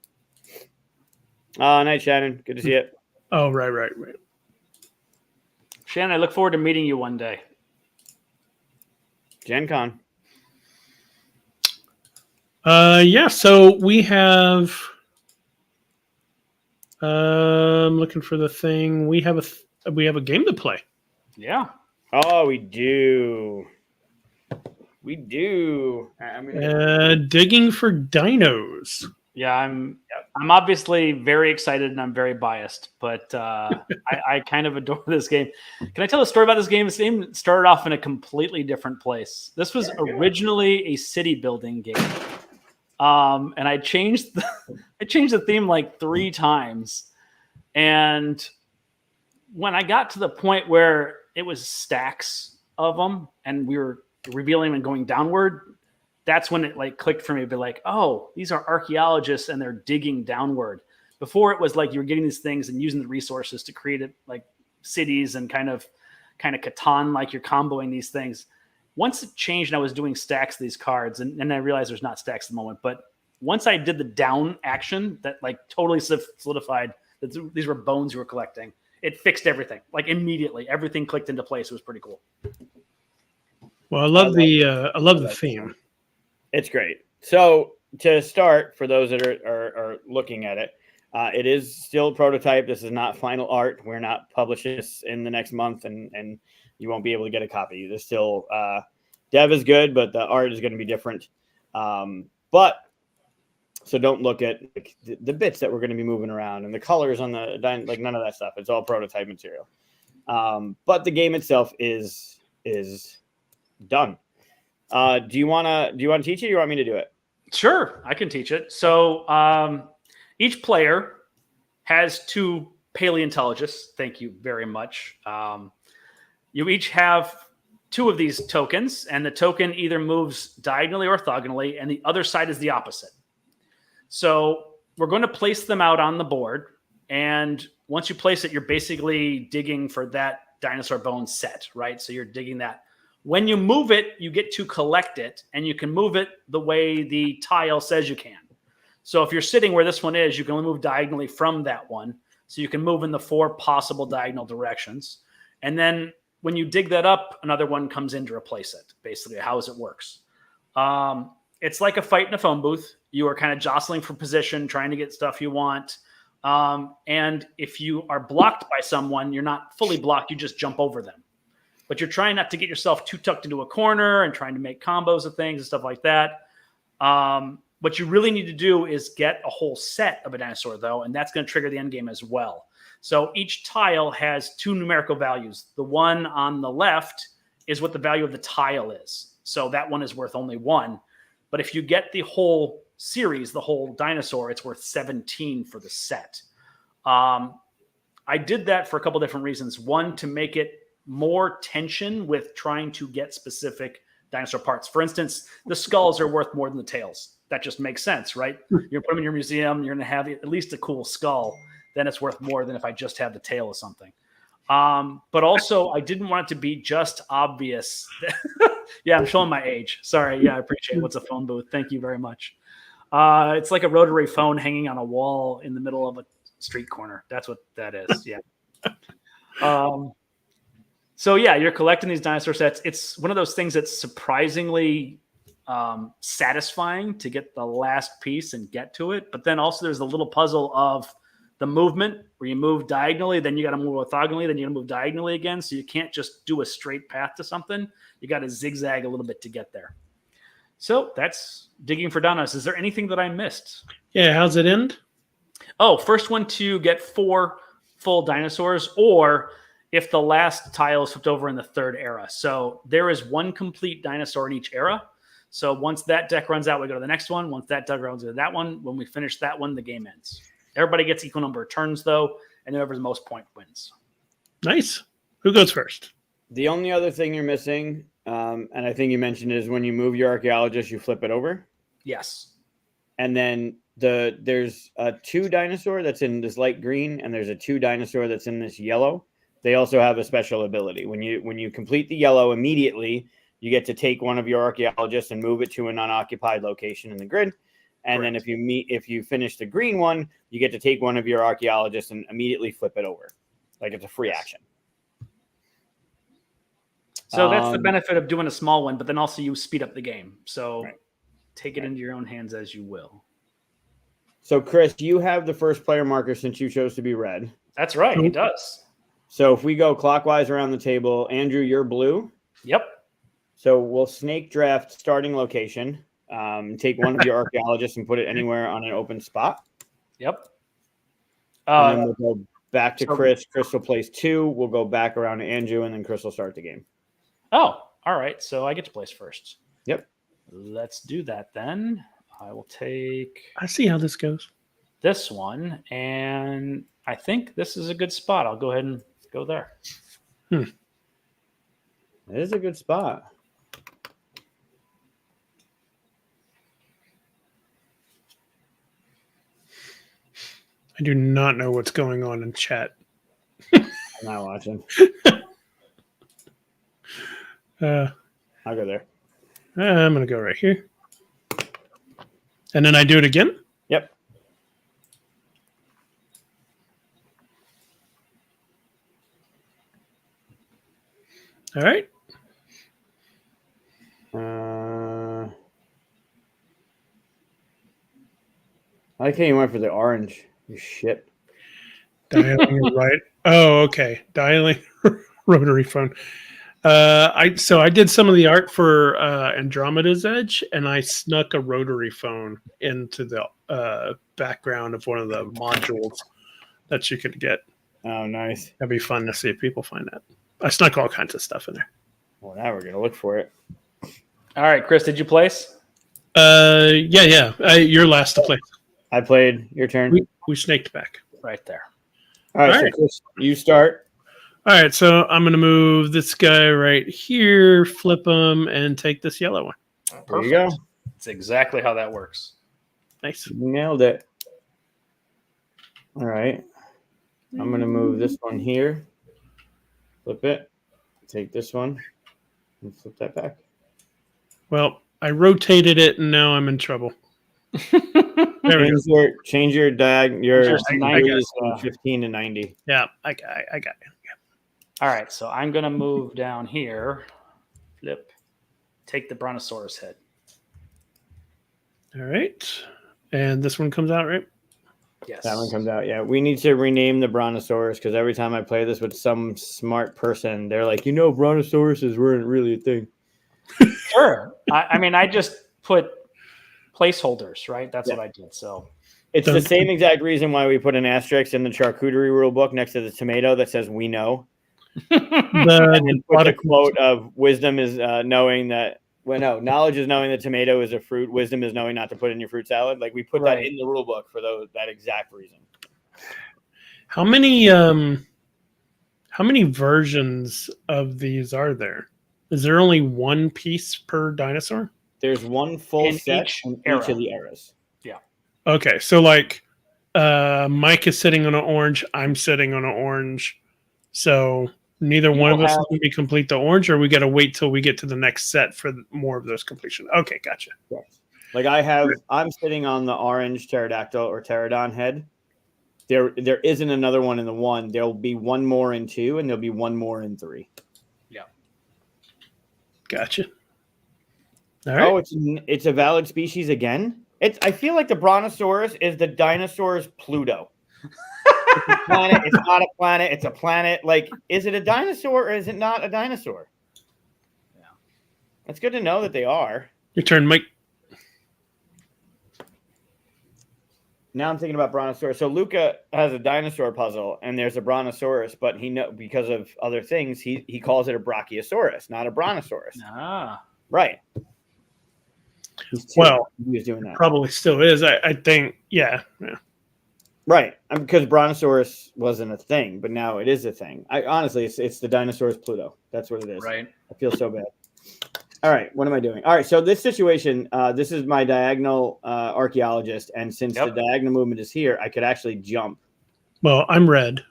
Night, Shannon. Good to see you. Oh, right. Shannon, I look forward to meeting you one day. Gen Con. Yeah, so we have I'm looking for the thing. We have a game to play. Yeah. Oh, we do. Digging for Dinos. Yeah, I'm obviously very excited and I'm very biased, but I kind of adore this game. Can I tell a story about this game? This game started off in a completely different place. This was originally a city building game. And I changed the theme like 3 times. And when I got to the point where it was stacks of them and we were revealing them and going downward, that's when it like clicked for me to be like, oh, these are archaeologists and they're digging downward. Before it was like you were getting these things and using the resources to create it like cities and kind of Catan, like you're comboing these things. Once it changed and I was doing stacks of these cards, and I realized there's not stacks at the moment, but once I did the down action that like totally solidified that these were bones you were collecting, it fixed everything. Like immediately, everything clicked into place. It was pretty cool. Well, I love the theme. It's great. So to start, for those that are looking at it, it is still prototype. This is not final art. We're not publishing this in the next month, and you won't be able to get a copy. There's still dev is good, but the art is going to be different. But so don't look at like, the bits that we're going to be moving around and the colors on the like none of that stuff. It's all prototype material. But the game itself is done. Do you want to teach it? Or do you want me to do it? Sure, I can teach it. So each player has 2 paleontologists. Thank you very much. You each have 2 of these tokens, and the token either moves diagonally or orthogonally, and the other side is the opposite. So we're going to place them out on the board, and once you place it, you're basically digging for that dinosaur bone set, right? So you're digging that. When you move it, you get to collect it, and you can move it the way the tile says you can. So if you're sitting where this one is, you can only move diagonally from that one. So you can move in the 4 possible diagonal directions. And then when you dig that up, another one comes in to replace it, basically, how it works. It's like a fight in a phone booth. You are kind of jostling for position, trying to get stuff you want. And if you are blocked by someone, you're not fully blocked, you just jump over them. But you're trying not to get yourself too tucked into a corner and trying to make combos of things and stuff like that. What you really need to do is get a whole set of a dinosaur, though, and that's going to trigger the end game as well. So each tile has 2 numerical values. The one on the left is what the value of the tile is. So that one is worth only 1. But if you get the whole series, the whole dinosaur, it's worth 17 for the set. I did that for a couple different reasons. One, to make it more tension with trying to get specific dinosaur parts. For instance, the skulls are worth more than the tails. That just makes sense, right? You're putting them in your museum, you're going to have at least a cool skull. Then it's worth more than if I just have the tail of something. But also, I didn't want it to be just obvious. Yeah, I'm showing my age. Sorry. Yeah, I appreciate it. What's a phone booth? Thank you very much. It's like a rotary phone hanging on a wall in the middle of a street corner. That's what that is. Yeah. So yeah, you're collecting these dinosaur sets. It's one of those things that's surprisingly satisfying to get the last piece and get to it. But then also there's a little puzzle of the movement where you move diagonally, then you got to move orthogonally, then you got to move diagonally again. So you can't just do a straight path to something. You got to zigzag a little bit to get there. So that's digging for Dinos. Is there anything that I missed? Yeah, how's it end? Oh, first one to get 4 full dinosaurs, or if the last tile is flipped over in the third era. So there is one complete dinosaur in each era. So once that deck runs out, we go to the next one. Once that deck runs to that one, when we finish that one, the game ends. Everybody gets equal number of turns, though, and whoever's the most point wins. Nice. Who goes first? The only other thing you're missing, and I think you mentioned, is when you move your archaeologist, you flip it over. Yes. And then there's a 2 dinosaur that's in this light green, and there's a 2 dinosaur that's in this yellow. They also have a special ability. When you complete the yellow, immediately you get to take one of your archaeologists and move it to an unoccupied location in the grid. And Correct. then if you finish the green one, you get to take one of your archaeologists and immediately flip it over. Like it's a free action. So that's the benefit of doing a small one, but then also you speed up the game. So take it into your own hands as you will. So, Chris, you have the first player marker since you chose to be red. That's right. He does. So if we go clockwise around the table, Andrew, you're blue. Yep. So we'll snake draft starting location. Take one of your archaeologists and put it anywhere on an open spot. Yep. And then we'll go back to Chris. Chris will place 2. We'll go back around to Andrew, and then Chris will start the game. Oh, all right. So I get to place first. Yep. Let's do that then. I will take I see how this goes. this one, and I think this is a good spot. I'll go ahead and go there. It is a good spot. I do not know what's going on in chat. I'm not watching. I'll go there. I'm going to go right here. And then I do it again? Yep. All right. I like how you went for the orange. You shit. Dialing right. Oh, okay. Dialing rotary phone. I did some of the art for Andromeda's Edge, and I snuck a rotary phone into the background of one of the modules that you could get. Oh, nice. That'd be fun to see if people find that. I snuck all kinds of stuff in there. Well, now we're gonna look for it. All right, Chris, did you place? Yeah. You're last to play. I played. Your turn. We snaked back. Right there. All right, All so right. Chris, you start. All right, so I'm going to move this guy right here, flip him, and take this yellow one. There you go. That's exactly how that works. Nice. You nailed it. All right. I'm going to move this one here. Flip it. Take this one. And flip that back. Well, I rotated it, and now I'm in trouble. There we go. Change your dag. Your Just 90 from 15 to 90. Yeah, I got it. All right, so I'm going to move down here, flip, take the Brontosaurus head. All right. And this one comes out, right? Yes. That one comes out. Yeah, we need to rename the Brontosaurus because every time I play this with some smart person, they're like, Brontosauruses weren't really a thing. Sure. I mean, I just put placeholders, right? That's what I did. So it's the same exact reason why we put an asterisk in the charcuterie rule book next to the tomato that says "we know." And then put a quote of wisdom is knowing that. Well, no, knowledge is knowing that tomato is a fruit. Wisdom is knowing not to put in your fruit salad. Like we put that in the rule book for that exact reason. How many versions of these are there? Is there only one piece per dinosaur? There's one full In set each in era. each of the eras. Yeah. Okay, so like Mike is sitting on an orange, I'm sitting on an orange. So neither one of us is going to be complete the orange, or we got to wait till we get to the next set for more of those completion. Okay, gotcha. Yes. Like I'm sitting on the orange pterodactyl or pterodon head. There isn't another one in the 1. There'll be one more in 2, and there'll be one more in 3. Yeah. Gotcha. All right. Oh, it's a valid species again. I feel like the Brontosaurus is the dinosaur's Pluto. It's a planet. It's not a planet. It's a planet. Like, is it a dinosaur or is it not a dinosaur? Yeah. It's good to know that they are. Your turn, Mike. Now I'm thinking about Brontosaurus. So Luca has a dinosaur puzzle, and there's a Brontosaurus, but because of other things, he calls it a Brachiosaurus, not a Brontosaurus. Ah, Right. Well, he was doing that. Probably still is. I think, yeah. Right, because Brontosaurus wasn't a thing, but now it is a thing. Honestly, it's the dinosaurs Pluto. That's what it is. right. I feel so bad. All right, what am I doing? All right, so this situation, this is my diagonal archaeologist, and since the diagonal movement is here, I could actually jump. Well, I'm red.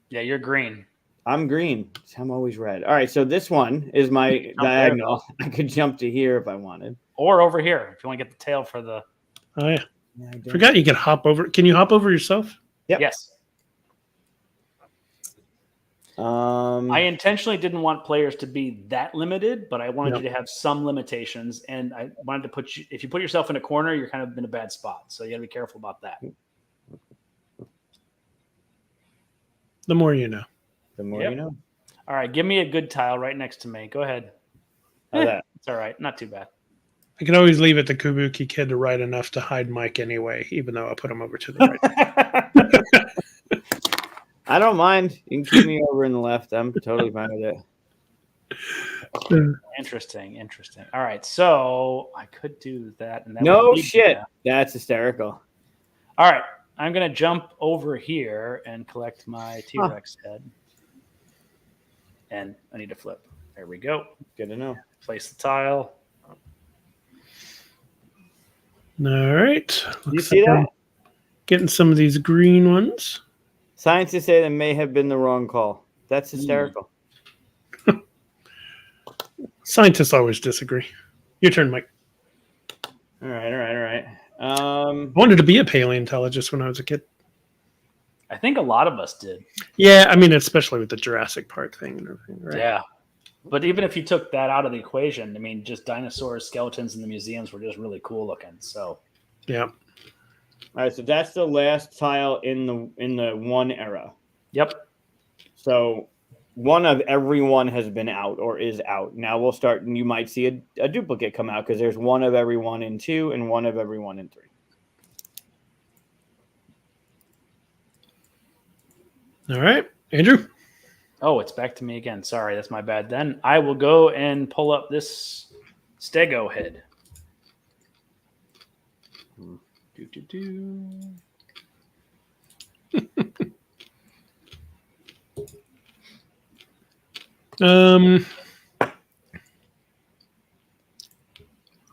Yeah, you're green. I'm green. I'm always red. All right, so this one is my diagonal. I could jump to here if I wanted. Or over here, if you want to get the tail for the... Oh, yeah. Forgot you could hop over. Can you hop over yourself? Yep. Yes. I intentionally didn't want players to be that limited, but I wanted you to have some limitations, and I wanted to put you. If you put yourself in a corner, you're kind of in a bad spot, so you got to be careful about that. The more you know. The more you know. All right, give me a good tile right next to me. Go ahead. How's that? It's all right, not too bad. I can always leave it to Kabuki Kid to write enough to hide Mike anyway, even though I put him over to the right. I don't mind. You can keep me over in the left. I'm totally fine with it. Interesting. All right, so I could do that. And that no shit. That's hysterical. All right, I'm going to jump over here and collect my T-Rex head. And I need to flip. There we go. Good to know. Place the tile. All right. You see that? Getting some of these green ones. Scientists say that may have been the wrong call. That's hysterical. Scientists always disagree. Your turn, Mike. All right. I wanted to be a paleontologist when I was a kid. I think a lot of us did. Yeah, I mean, especially with the Jurassic Park thing and everything, right? Yeah. But even if you took that out of the equation, I mean, just dinosaurs, skeletons in the museums were just really cool looking. So, yeah. All right, so that's the last tile in the one era. Yep. So one of every one has been out or is out. Now we'll start, and you might see a duplicate come out because there's one of every one in 2 and one of every one in 3. All right, Andrew. Oh, it's back to me again. Sorry, that's my bad. Then I will go and pull up this Stego head.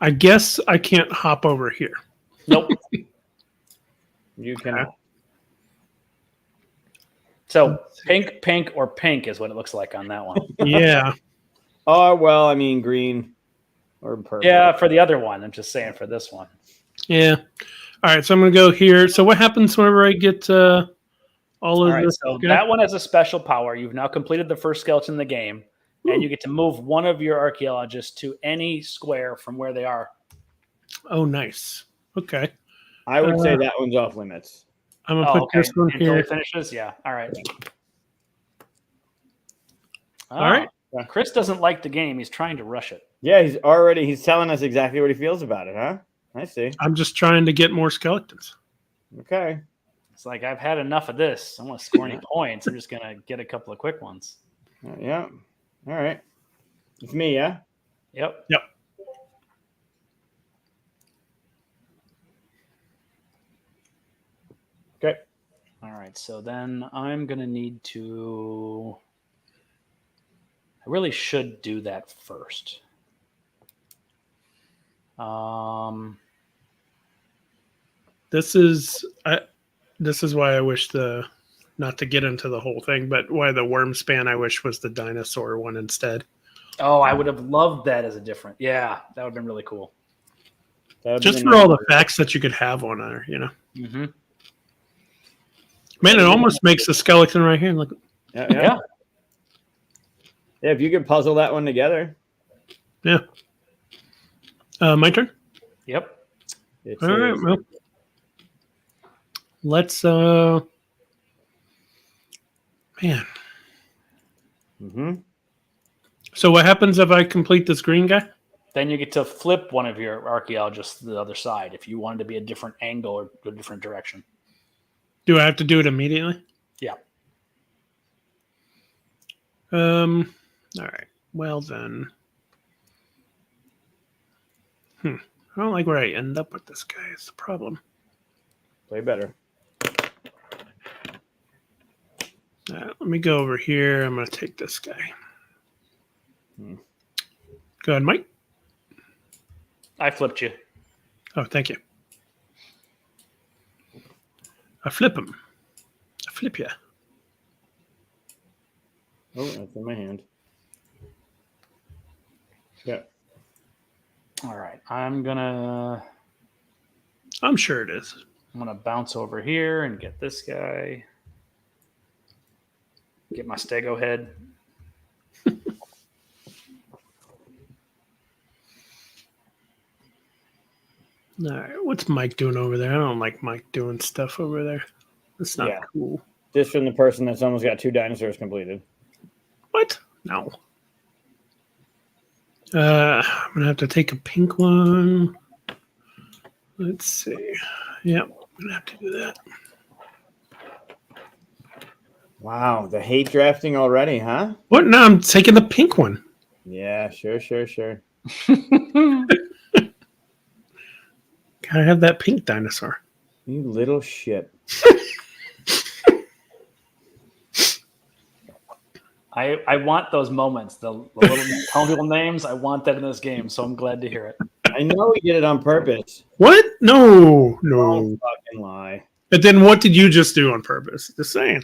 I guess I can't hop over here. Nope. You cannot. So pink, or pink is what it looks like on that one. Yeah. Oh, well, I mean green or purple. Yeah, for the other one. I'm just saying for this one. Yeah. All right, so I'm going to go here. So what happens whenever I get all of this? So that one has a special power. You've now completed the first skeleton in the game, and you get to move one of your archaeologists to any square from where they are. Oh, nice. Okay. I would say that one's off limits. I'm going to put this one Until here. it finishes? Yeah. All right. All right. Chris doesn't like the game. He's trying to rush it. Yeah, he's telling us exactly what he feels about it, huh? I see. I'm just trying to get more skeletons. Okay. It's like, I've had enough of this. I don't want to score any points. I'm just going to get a couple of quick ones. Yeah. All right. It's me, yeah? Yep. Okay. All right. So then I'm going to need to... I really should do that first. This is why I wish not to get into the whole thing, but why the worm span I wish was the dinosaur one instead. Oh, I would have loved that as a different. Yeah, that would have been really cool. Just for all the facts that you could have on there, you know. Mm-hmm. Man, it almost makes a skeleton right here. Look. Yeah. Yeah, if you could puzzle that one together. Yeah. My turn? Yep. All right, well. Let's man. Mm-hmm. So what happens if I complete this green guy? Then you get to flip one of your archaeologists to the other side if you wanted to be a different angle or a different direction. Do I have to do it immediately? Yeah. All right. Well then. I don't like where I end up with this guy. It's the problem. Play better. Let me go over here. I'm going to take this guy. Go ahead, Mike. I flipped you. Oh, thank you. I flip him. I flip you. Oh, that's in my hand. Yeah. All right. I'm gonna sure it is. I'm gonna bounce over here and get this guy. Get my stego head. All right. What's Mike doing over there? I don't like Mike doing stuff over there. That's not cool. Just from the person that's almost got 2 dinosaurs completed. What? No. I'm going to have to take a pink one. Let's see. Yep. I'm going to have to do that. Wow. The hate drafting already, huh? What? No, I'm taking the pink one. Yeah, sure. Gotta have that pink dinosaur. You little shit. I want those moments, the little telling people names. I want that in this game, so I'm glad to hear it. I know he did it on purpose. What? No. Don't fucking lie. But then what did you just do on purpose? Just saying.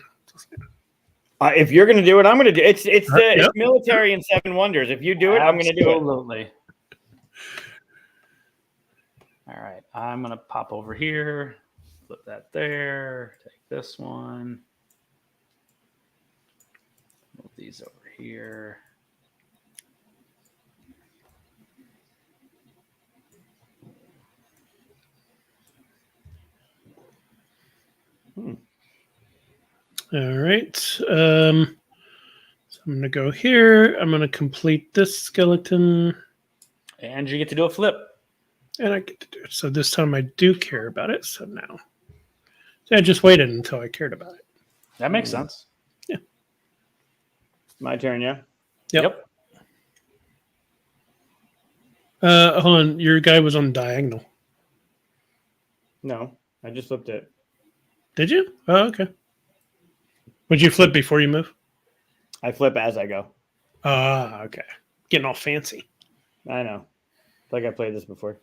If you're gonna do it, I'm gonna do it. It's military and 7 wonders. If you do it, I'm gonna do it. Absolutely. All right, I'm gonna pop over here, flip that there, take this one, move these over here. All right. So I'm going to go here. I'm going to complete this skeleton. And you get to do a flip. And I get to do it. So this time I do care about it. So now. So I just waited until I cared about it. That makes sense. Yeah. My turn, yeah? Yep. Hold on. Your guy was on diagonal. No, I just flipped it. Did you? Oh, okay. Would you flip before you move? I flip as I go. Ah, okay. Getting all fancy. I know. Like I played this before.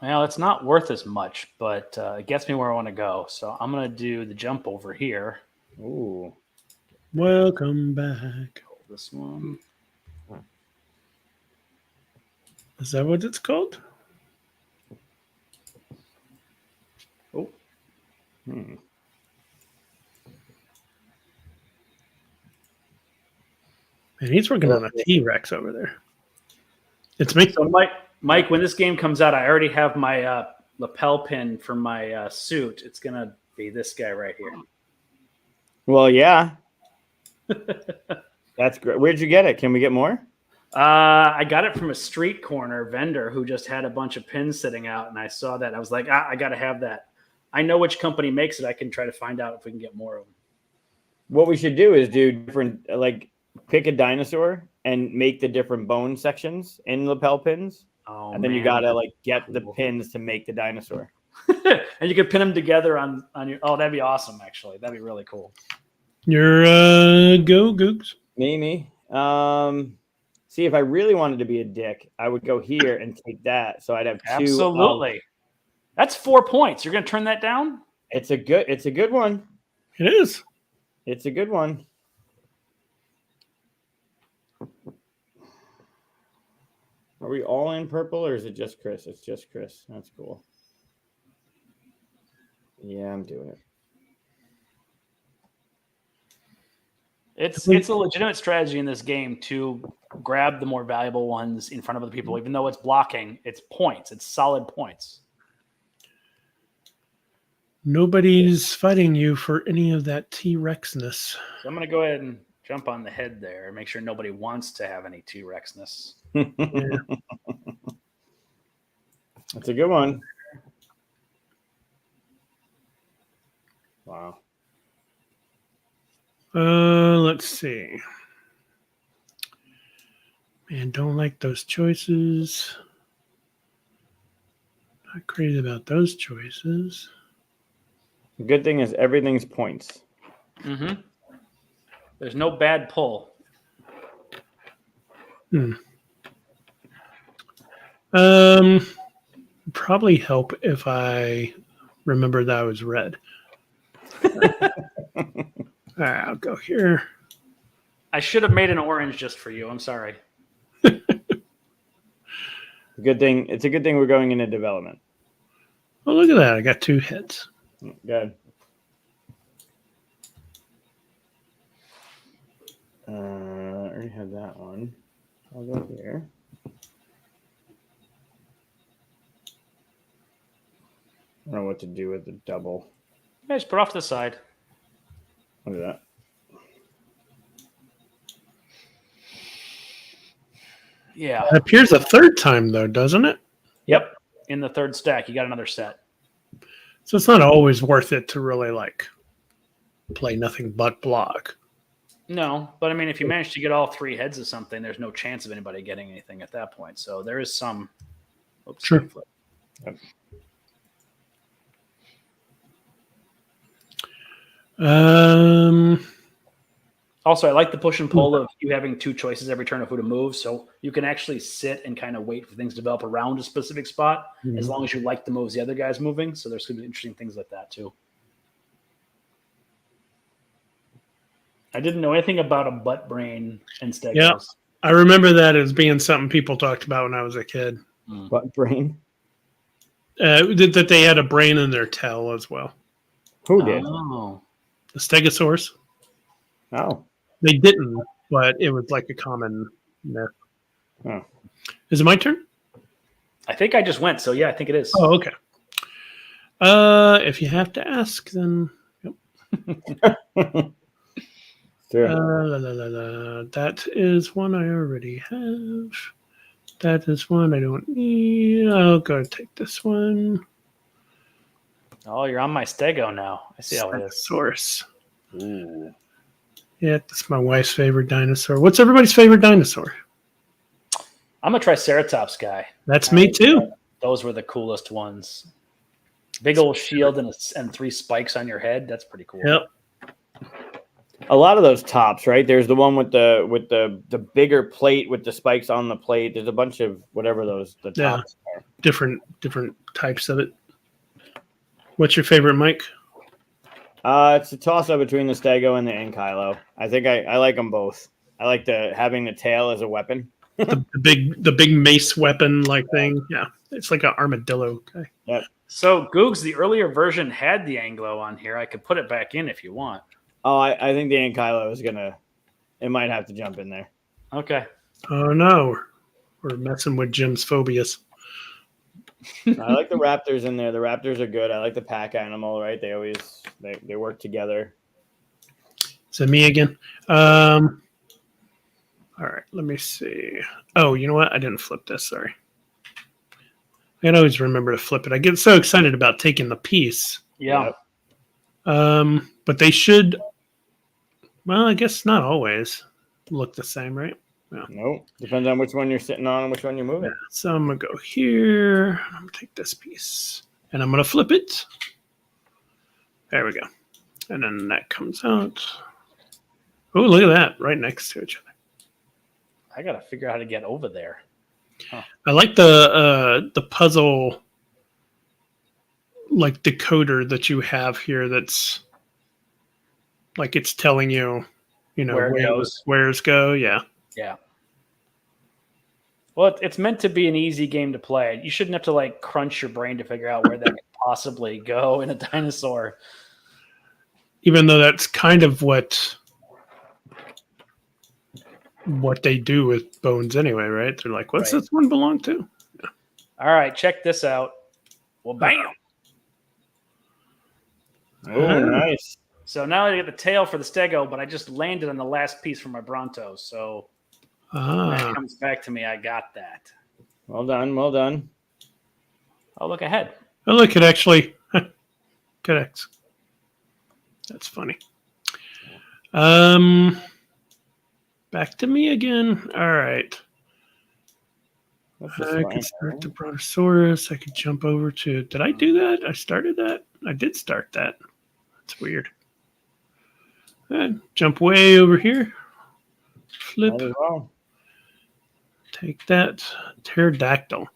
Well, it's not worth as much, but it gets me where I want to go. So I'm going to do the jump over here. Ooh. Welcome back. This one. Is that what it's called? Oh. And he's working on a T-Rex over there. It's me. So Mike, when this game comes out, I already have my lapel pin for my suit. It's going to be this guy right here. Well, yeah. That's great. Where'd you get it? Can we get more? I got it from a street corner vendor who just had a bunch of pins sitting out, and I saw that. I was like, I got to have that. I know which company makes it. I can try to find out if we can get more of them. What we should do is do different, like pick a dinosaur and make the different bone sections in lapel pins. Oh, and then you got to like get the pins to make the dinosaur. And you could pin them together on your. Oh, that'd be awesome. Actually, that'd be really cool. You're go Googs. Me. See, if I really wanted to be a dick, I would go here and take that. So I'd have 2. Absolutely. That's 4 points. You're going to turn that down? It's a good one. It is. It's a good one. Are we all in purple or is it just Chris? It's just Chris. That's cool. Yeah, I'm doing it. It's a legitimate strategy in this game to grab the more valuable ones in front of other people. Even though it's blocking, it's points. It's solid points. Nobody's fighting you for any of that T-Rexness. So I'm going to go ahead and jump on the head there. Make sure nobody wants to have any T-Rexness. Yeah. That's a good one. Wow. Let's see. Man, don't like those choices. Not crazy about those choices. The good thing is everything's points. Mm-hmm. There's no bad pull. Probably help if I remember that I was red. All right, I'll go here. I should have made an orange just for you. I'm sorry. Good thing. It's a good thing we're going into development. Oh, look at that. I got 2 hits. Good. I already have that one. I'll go here. I don't know what to do with the double. Yeah, just put off to the side. Look at that. Yeah. It appears a 3rd time, though, doesn't it? Yep. In the 3rd stack, you got another set. So it's not always worth it to really, like, play nothing but block. No, but I mean, if you manage to get all 3 heads of something, there's no chance of anybody getting anything at that point. So there is some. Oops, Sure. Yep. Also, I like the push and pull of you having 2 choices every turn of who to move. So you can actually sit and kind of wait for things to develop around a specific spot as long as you like the moves the other guy's moving. So there's going to be interesting things like that, too. I didn't know anything about a butt brain and stegos. Yeah. I remember that as being something people talked about when I was a kid. Butt brain? That they had a brain in their tail as well. Who did? Oh. The stegosaurus. Oh. They didn't, but it was like a common myth. Oh. Is it my turn? I think I just went. So, yeah, I think it is. Oh, okay. If you have to ask, then... Sure. That is one I already have. That is one I don't need. I'll go take this one. Oh, you're on my stego now. I see how it is. Stegosaurus. Ooh. Yeah, that's my wife's favorite dinosaur. What's everybody's favorite dinosaur? I'm a Triceratops guy. That's me too. Those were the coolest ones. Big old shield and 3 spikes on your head. That's pretty cool. Yep. A lot of those tops, right? There's the one with the bigger plate with the spikes on the plate. There's a bunch of whatever the tops are. Different types of it. What's your favorite, Mike? It's a toss up between the Stego and the Ankylo. I think I like them both. I like having the tail as a weapon. the big mace weapon like thing. Yeah, it's like an armadillo guy. Yep. So Googs, the earlier version had the Anglo on here. I could put it back in if you want. Oh, I think the Ankylo is gonna. It might have to jump in there. Okay. Oh no, we're messing with Jim's phobias. I like the raptors in there. The raptors are good. I like the pack animal, right? They always they work together. Is it me again? All right, let me see. Oh, you know what? I didn't flip this. Sorry. I can always remember to flip it. I get so excited about taking the piece. Yeah. But they should. Well, I guess not always look the same, right? Yeah. Nope. Depends on which one you're sitting on and which one you're moving. Yeah. So I'm gonna go here. I'm gonna take this piece, and I'm gonna flip it. There we go. And then that comes out. Oh, look at that! Right next to each other. I got to figure out how to get over there. I like the puzzle, like decoder that you have here. That's like it's telling you, Where it where the goes. squares go. Yeah. Yeah. Well, it's meant to be an easy game to play. You shouldn't have to like crunch your brain to figure out where that could possibly go in a dinosaur. Even though that's kind of what they do with bones anyway, right? They're like, what's Right. this one belong to? All right, check this out. Well, bam. Oh, nice. So now I get the tail for the Stego, but I just landed on the last piece for my Bronto. So when that comes back to me, I got that. Well done. Well done. Oh, look ahead. Oh, look, it actually connects. That's funny. Back to me again. All right. I could start the Brontosaurus. I could jump over to. Did I do that? I started that. I did start that. That's weird. Jump way over here. Flip. Take that. Pterodactyl.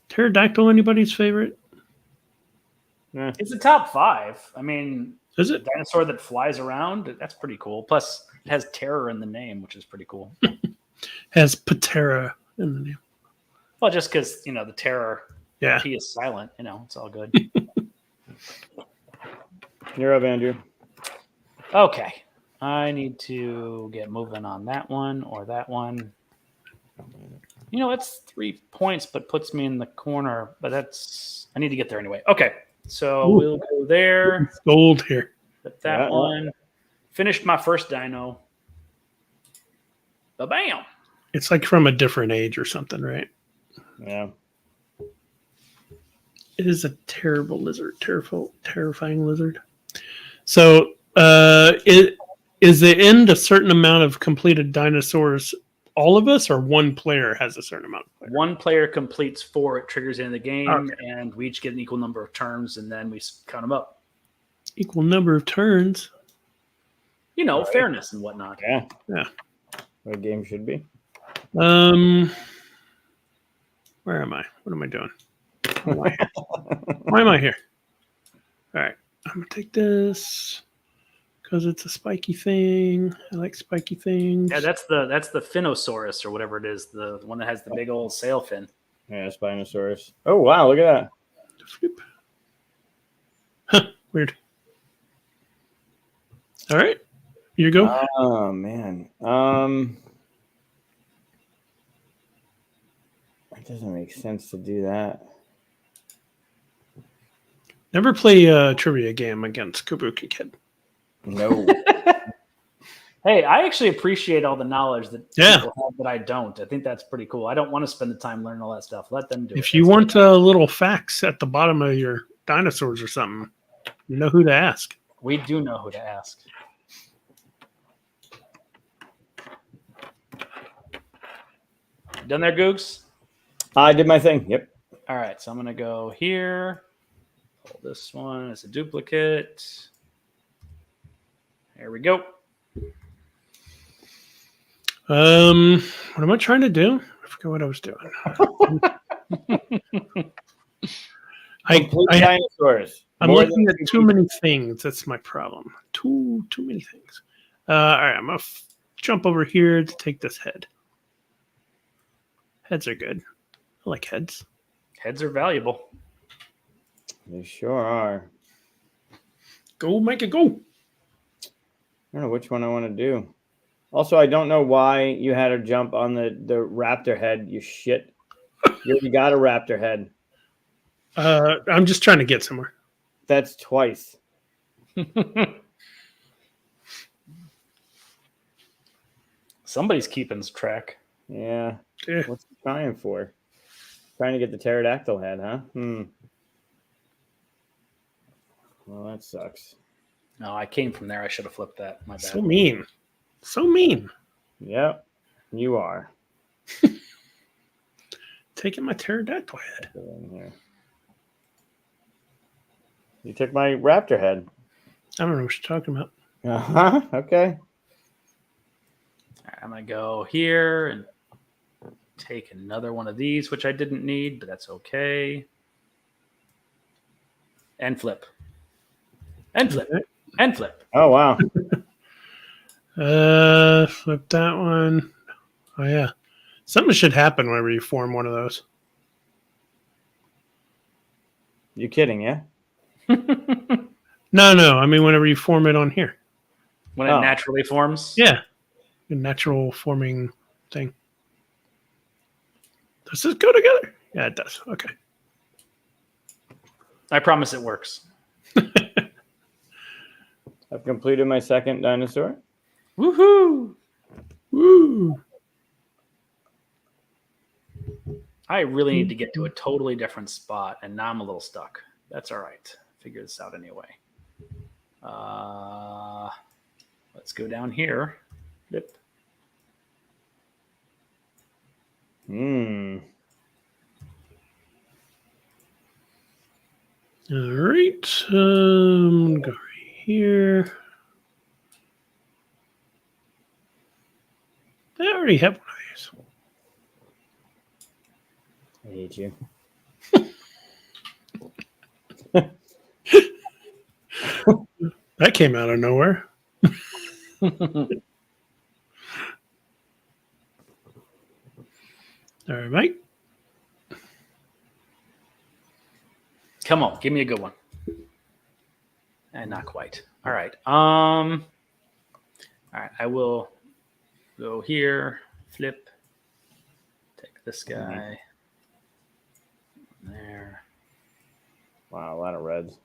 Pterodactyl, anybody's favorite? It's a top 5. I mean, is it? A dinosaur that flies around? That's pretty cool. Plus, it has terror in the name, which is pretty cool. Has Patera in the name. Well, just because, the terror P is silent. It's all good. You're up, Andrew. Okay. I need to get moving on that one or that one. It's 3 points, but puts me in the corner. But I need to get there anyway. Okay. So we'll go there. It's gold here. Put that one. Finished my first dino. Ba-bam. It's like from a different age or something, right? Yeah. It is a terrible lizard, terrifying lizard. So, is the end a certain amount of completed dinosaurs? All of us, or one player has a certain amount? One player completes 4. It triggers in the game, and we each get an equal number of turns, and then we count them up. Equal number of turns. Fairness and whatnot. Yeah. Yeah. What a game should be. Where am I? What am I doing? Why am I here? All right. I'm going to take this because it's a spiky thing. I like spiky things. Yeah, that's the Phinosaurus or whatever it is, the one that has the big old sail fin. Yeah, Spinosaurus. Oh, wow. Look at that. Flip. Huh. Weird. All right. Here you go. Oh, man. It doesn't make sense to do that. Never play a trivia game against Kabuki Kid. No. Hey, I actually appreciate all the knowledge that people have that I don't. I think that's pretty cool. I don't want to spend the time learning all that stuff. Let them do it. If you want little facts at the bottom of your dinosaurs or something, you know who to ask. We do know who to ask. Done there, Googs? I did my thing. Yep. All right, so I'm going to go here. Pull this one as a duplicate. There we go. What am I trying to do? I forgot what I was doing. Dinosaurs. I'm looking at too many things. That's my problem. Too many things. All right, I'm gonna jump over here to take this head. Heads are good. I like heads. Heads are valuable. They sure are. Go, make it go. I don't know which one I want to do. Also, I don't know why you had her jump on the raptor head. You shit. You already got a raptor head. I'm just trying to get somewhere. That's twice. Somebody's keeping track. Yeah. What's he trying for? Trying to get the pterodactyl head, huh? Well, that sucks. No, I came from there. I should have flipped that. My bad. So mean. So mean. Yep. You are. Taking my pterodactyl head. You took my raptor head. I don't know what you're talking about. Uh-huh. Okay. I'm going to go here and take another one of these, which I didn't need, but that's okay. And flip. And flip. And flip. Oh, wow. Flip that one. Oh, yeah. Something should happen whenever you form one of those. You kidding, yeah? No. I mean, whenever you form it on here. When it naturally forms? Yeah. A natural forming thing. Does this go together? Yeah, it does. Okay. I promise it works. I've completed my second dinosaur. Woohoo! Woo! I really need to get to a totally different spot, and now I'm a little stuck. That's all right. Figure this out anyway. Let's go down here. Yep. All right. Go right here. I already have one of I hate you. these. That came out of nowhere. All right, Mike. Come on, give me a good one. And not quite. All right. All right. I will go here. Flip. Take this guy. There. Wow, a lot of reds.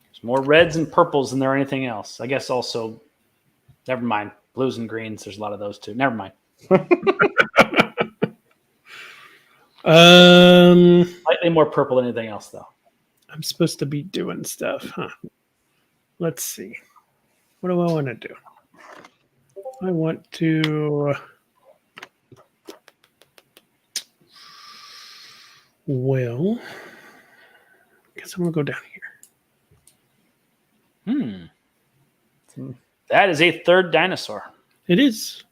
There's more reds and purples than there are anything else. I guess also, never mind. Blues and greens. There's a lot of those too. Never mind. Slightly more purple than anything else, though. I'm supposed to be doing stuff, huh? Let's see. What do I want to do? I want to. Well, I guess I'm gonna go down here. That is a third dinosaur. It is.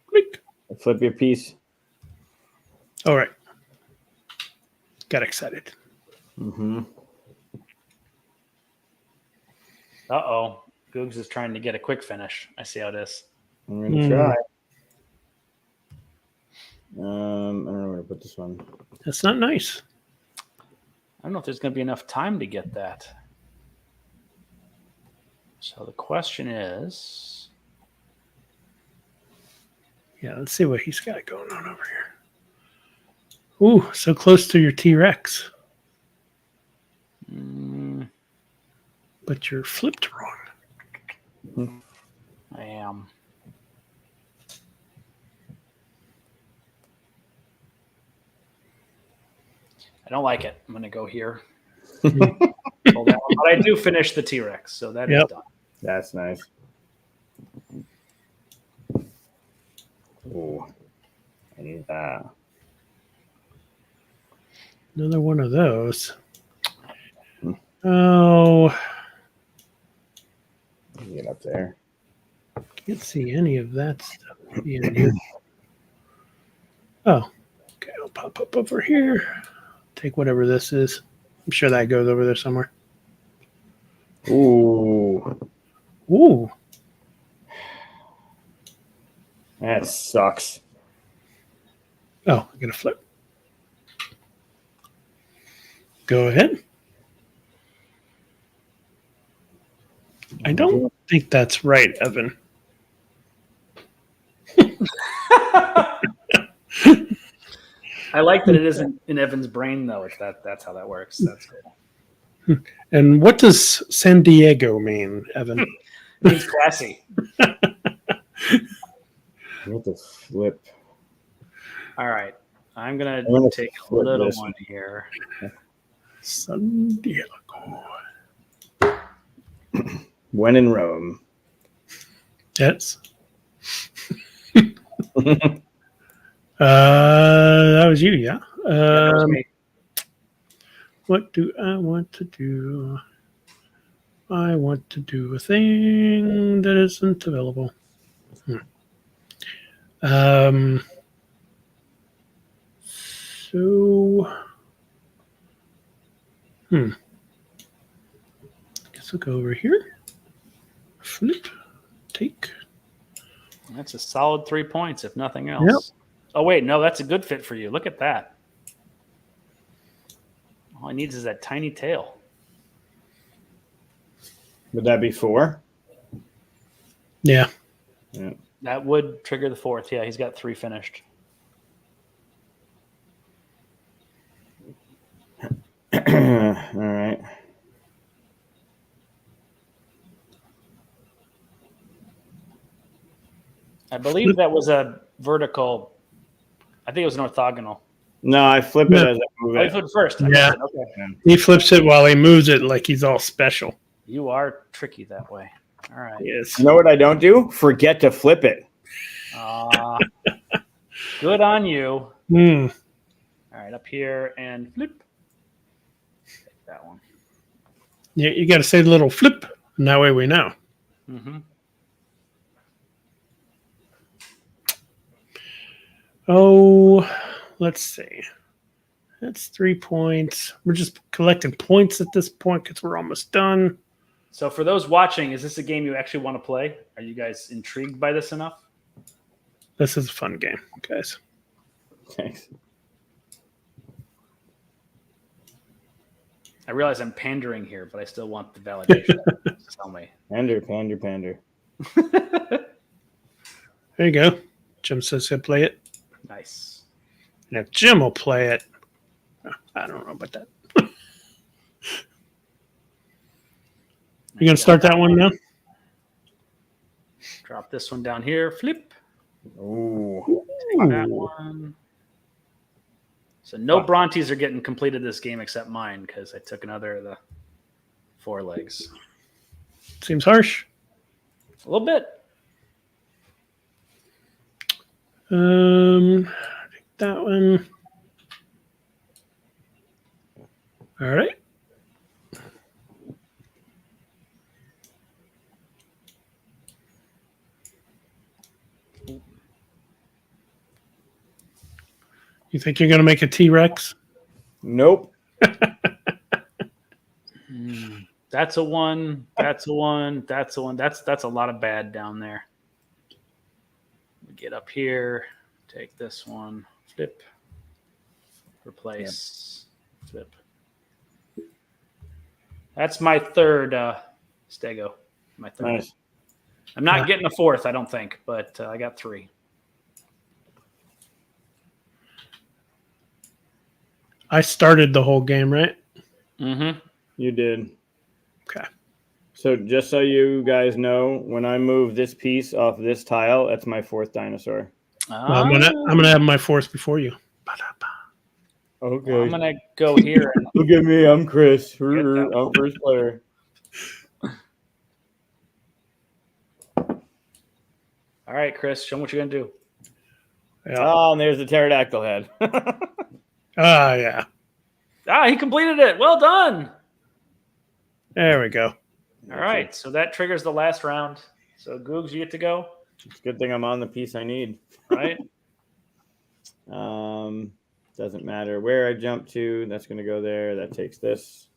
Click. Flip your piece. All right. Got excited. Uh-oh. Googs is trying to get a quick finish. I see how it is. I'm going to try. I don't know where to put this one. That's not nice. I don't know if there's going to be enough time to get that. So the question is... Yeah, let's see what he's got going on over here. Ooh, so close to your T-Rex. But you're flipped wrong. I am. I don't like it. I'm going to go here. Hold on. But I do finish the T-Rex, so that is done. That's nice. Oh, I need that. Another one of those. Oh. Get up there. Can't see any of that stuff in here. Oh, okay. I'll pop up over here. Take whatever this is. I'm sure that goes over there somewhere. Ooh. Ooh. That sucks. Oh, I'm going to flip. Go ahead. I don't think that's right, Evan. I like that it isn't in Evan's brain, though. If that's how that works. That's cool. And what does San Diego mean, Evan? It means classy. I need to flip. All right. I'm going to take a little one here. San Diego. When in Rome. Yes. That was you, yeah. That was me. What do I want to do? I want to do a thing that isn't available. Guess I'll go over here. Flip. Take. That's a solid 3 points, if nothing else. Yep. Oh, wait. No, that's a good fit for you. Look at that. All it needs is that tiny tail. Would that be 4? Yeah. That would trigger the 4th. Yeah, he's got 3 finished. right. I believe that was a vertical. I think it was an orthogonal. No, I flip it Yeah. as I move Oh, you it. flipped first. I Yeah. missed it. Okay. He flips it while he moves it like he's all special. You are tricky that way. All right. Yes. You know what I don't do? Forget to flip it. Good on you. Hmm. All right, up here and flip. Take that one. Yeah, you got to say the little flip, and that way we know. Mm-hmm. Oh, let's see. That's 3 points. We're just collecting points at this point because we're almost done. So for those watching, is this a game you actually want to play? Are you guys intrigued by this enough? This is a fun game, guys. Thanks. I realize I'm pandering here, but I still want the validation. Tell me. Pander. There you go. Jim says he'll play it. Nice. And if Jim will play it, I don't know about that. You going to start that one now? Drop this one down here. Flip. Ooh. That one. So no Brontes are getting completed this game except mine because I took another of the 4 legs. Seems harsh. A little bit. Take that one. All right. You think you're going to make a T-Rex? Nope. That's a 1. That's a 1. That's a 1. That's a lot of bad down there. We get up here. Take this one. Flip. Replace. Flip. That's my third Stego. My third. Nice. I'm not getting a 4th, I don't think, but I got 3. I started the whole game, right? Mm-hmm. You did. Okay. So just so you guys know, when I move this piece off this tile, that's my 4th dinosaur. Well, I'm gonna have my 4th before you. Okay. Well, I'm gonna go here. And Look at me. I'm Chris. Get that. I'm first player. all right, Chris, show me what you're gonna do. Yeah. Oh, and there's the pterodactyl head. Yeah. He completed it. Well done. There we go. All right, so that triggers the last round. So Googs, you get to go. It's a good thing I'm on the piece I need. Right. Doesn't matter where I jump to. That's going to go there. That takes this.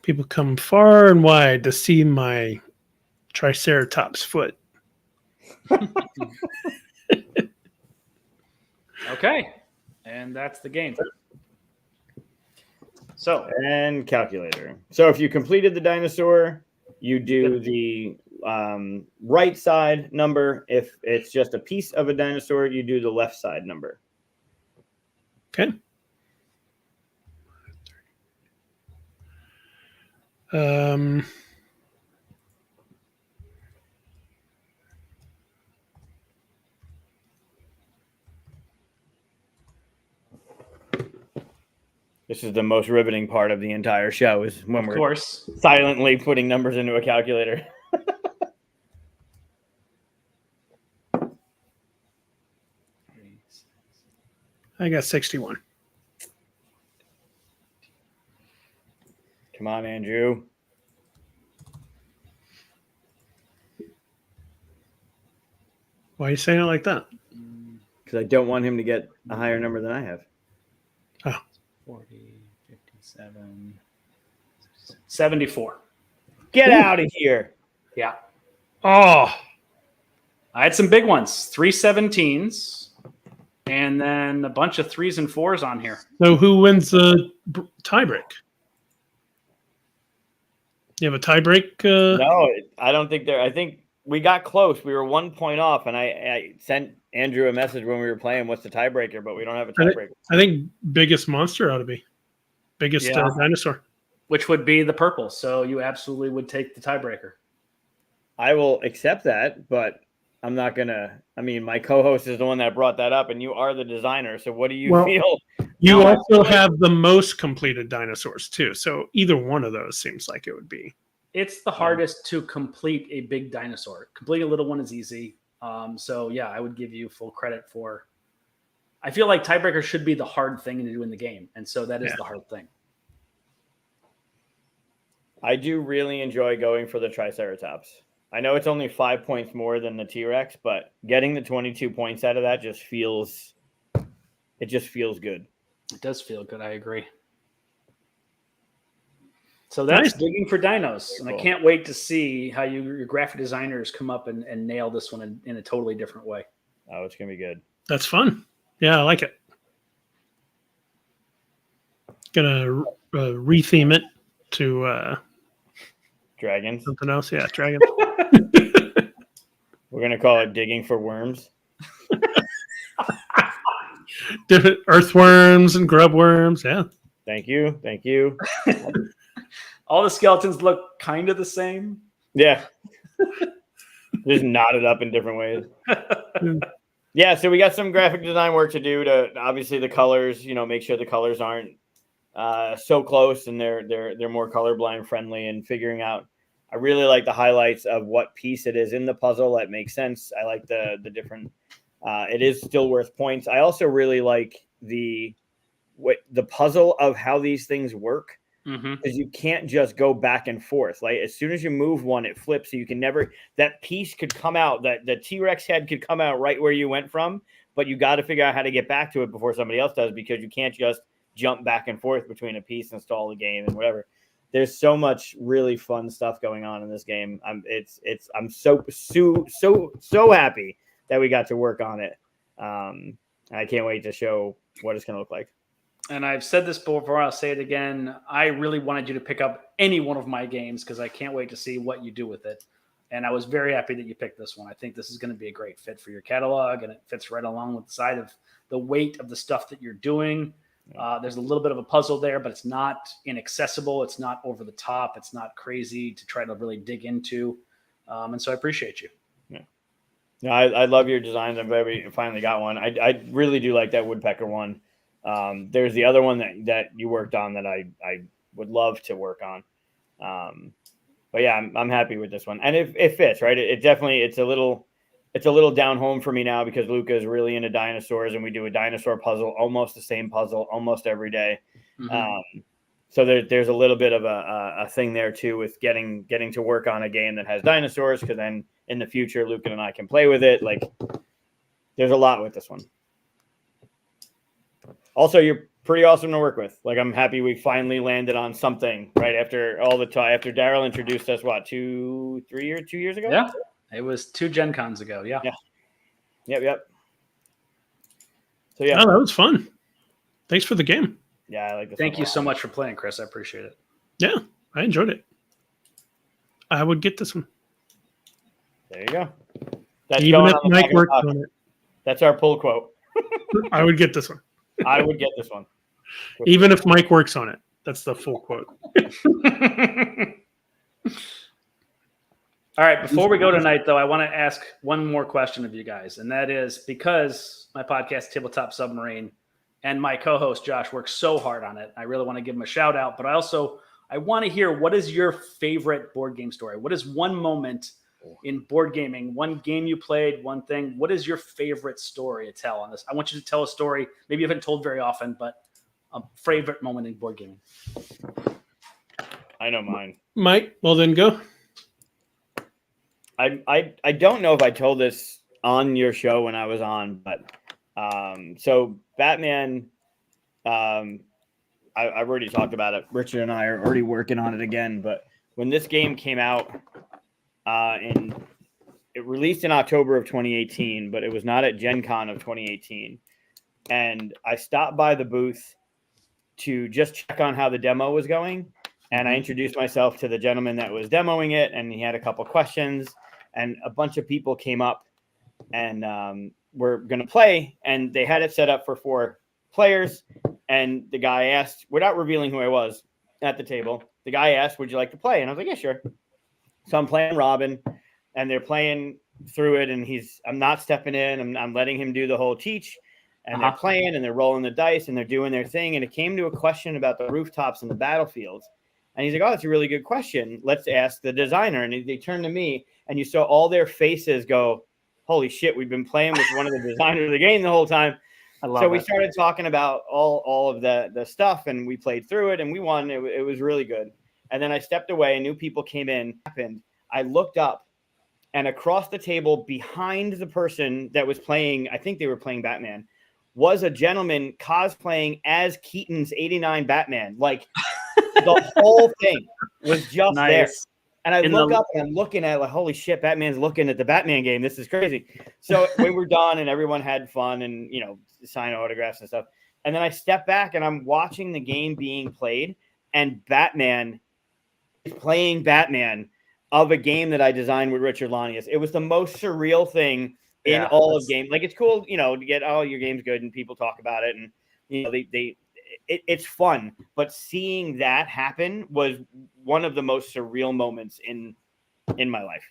People come far and wide to see my Triceratops foot. Okay, and that's the game. So And calculator. So if you completed the dinosaur, you do the right side number. If it's just a piece of a dinosaur, you do the left side number. Okay. This is the most riveting part of the entire show is when of we're course, silently putting numbers into a calculator. I got 61. Come on, Andrew. Why are you saying it like that? Because I don't want him to get a higher number than I have. 40, 57, 74. Get out of here. Yeah. Oh, I had some big ones, 3 17s, and then a bunch of 3s and 4s on here. so who wins the tiebreak? You have a tiebreak? No, I don't think there. I think we got close. We were 1 point off, and I sent Andrew a message when we were playing. What's the tiebreaker? But we don't have a tiebreaker. I think biggest monster ought to be biggest dinosaur, which would be the purple. So you absolutely would take the tiebreaker. I will accept that, but I'm not gonna. I mean, my co-host is the one that brought that up, and you are the designer. So what do you feel? You also have the most completed dinosaurs too. So either one of those seems like it would be. It's the hardest to complete a big dinosaur. Completing a little one is easy. So yeah, I would give you full credit for. I feel like tiebreaker should be the hard thing to do in the game, and so that is the hard thing. I do really enjoy going for the Triceratops. I know it's only 5 points more than the T-Rex, but getting the 22 points out of that just feels good. It does feel good. I agree. So that's digging for dinos, and I can't wait to see how your graphic designers come up and nail this one in a totally different way. Oh, it's gonna be good. That's fun. Yeah, I like it. Gonna retheme it to dragons. Something else, yeah, dragons. We're gonna call it digging for worms. Different earthworms and grub worms. Yeah. Thank you. All the skeletons look kind of the same. Yeah. Just knotted up in different ways. Yeah, so we got some graphic design work to do to obviously the colors, make sure the colors aren't so close and they're more colorblind friendly, and figuring out. I really like the highlights of what piece it is in the puzzle. That makes sense. I like the different. It is still worth points. I also really like the puzzle of how these things work, because you can't just go back and forth. Like as soon as you move one, it flips. So you can never. That piece could come out. That the T-Rex head could come out right where you went from, but you got to figure out how to get back to it before somebody else does, because you can't just jump back and forth between a piece, install the game, and whatever. There's so much really fun stuff going on in this game. I'm so happy that we got to work on it. I can't wait to show what it's going to look like. And I've said this before, I'll say it again. I really wanted you to pick up any one of my games because I can't wait to see what you do with it. And I was very happy that you picked this one. I think this is going to be a great fit for your catalog, and it fits right along with the side of the weight of the stuff that you're doing. There's a little bit of a puzzle there, but it's not inaccessible. It's not over the top. It's not crazy to try to really dig into. And so I appreciate you. Yeah, I love your designs. I'm glad we finally got one. I really do like that woodpecker one. There's the other one that you worked on that I would love to work on. But yeah, I'm happy with this one, and it fits right. It definitely it's a little down home for me now because Luca is really into dinosaurs, and we do a dinosaur puzzle, almost the same puzzle, almost every day. So there's a little bit of a thing there too with getting to work on a game that has dinosaurs, because then in the future Luca and I can play with it. Like there's a lot with this one. Also, you're pretty awesome to work with. Like I'm happy we finally landed on something right after all the time after Daryl introduced us. What 2 years ago? Yeah, it was 2 Gen Cons ago. Yeah. Yep. So yeah, that was fun. Thanks for the game. Yeah, I like this. Thank you so much for playing, Chris. I appreciate it. Yeah, I enjoyed it. I would get this one. There you go. That's even if Mike worked on it. That's our pull quote. I would get this one. I would get this one. Even if Mike works on it. That's the full quote. All right. Before we go tonight, though, I want to ask one more question of you guys. And that is, because my podcast, Tabletop Submarine, and my co-host, Josh, works so hard on it, I really want to give him a shout out. But I want to hear, what is your favorite board game story? What is one moment in board gaming, one game you played, one thing? What is your favorite story to tell on this? I want you to tell a story maybe you haven't told very often, but a favorite moment in board gaming. I know mine. Mike, well then go. I don't know if I told this on your show when I was on, but so Batman, I've already talked about it. Richard and I are already working on it again, but when this game came out, it released in October of 2018, but it was not at Gen Con of 2018. And I stopped by the booth to just check on how the demo was going. And I introduced myself to the gentleman that was demoing it, and he had a couple questions, and a bunch of people came up and were going to play, and they had it set up for 4 players. And the guy asked, without revealing who I was at the table, the guy asked, would you like to play? And I was like, yeah, sure. So I'm playing Robin, and they're playing through it, and I'm not stepping in. I'm letting him do the whole teach, and they're playing, and they're rolling the dice, and they're doing their thing. And it came to a question about the rooftops and the battlefields. And he's like, oh, that's a really good question. Let's ask the designer. And they turned to me, and you saw all their faces go, holy shit, we've been playing with one of the designers of the game the whole time. So we started talking about all of the stuff, and we played through it, and we won. It was really good. And then I stepped away, and new people came in. I looked up, and across the table behind the person that was playing, I think they were playing Batman, was a gentleman cosplaying as Keaton's 89 Batman. Like, the whole thing was just there. And I look up, and I'm looking at, like, holy shit, Batman's looking at the Batman game. This is crazy. So we were done, and everyone had fun and, sign autographs and stuff. And then I step back, and I'm watching the game being played, and Batman is playing Batman of a game that I designed with Richard Lanius. It was the most surreal thing in all of game. Like, it's cool, to get, oh, your game's good, and people talk about it, and, it's fun. But seeing that happen was one of the most surreal moments in my life.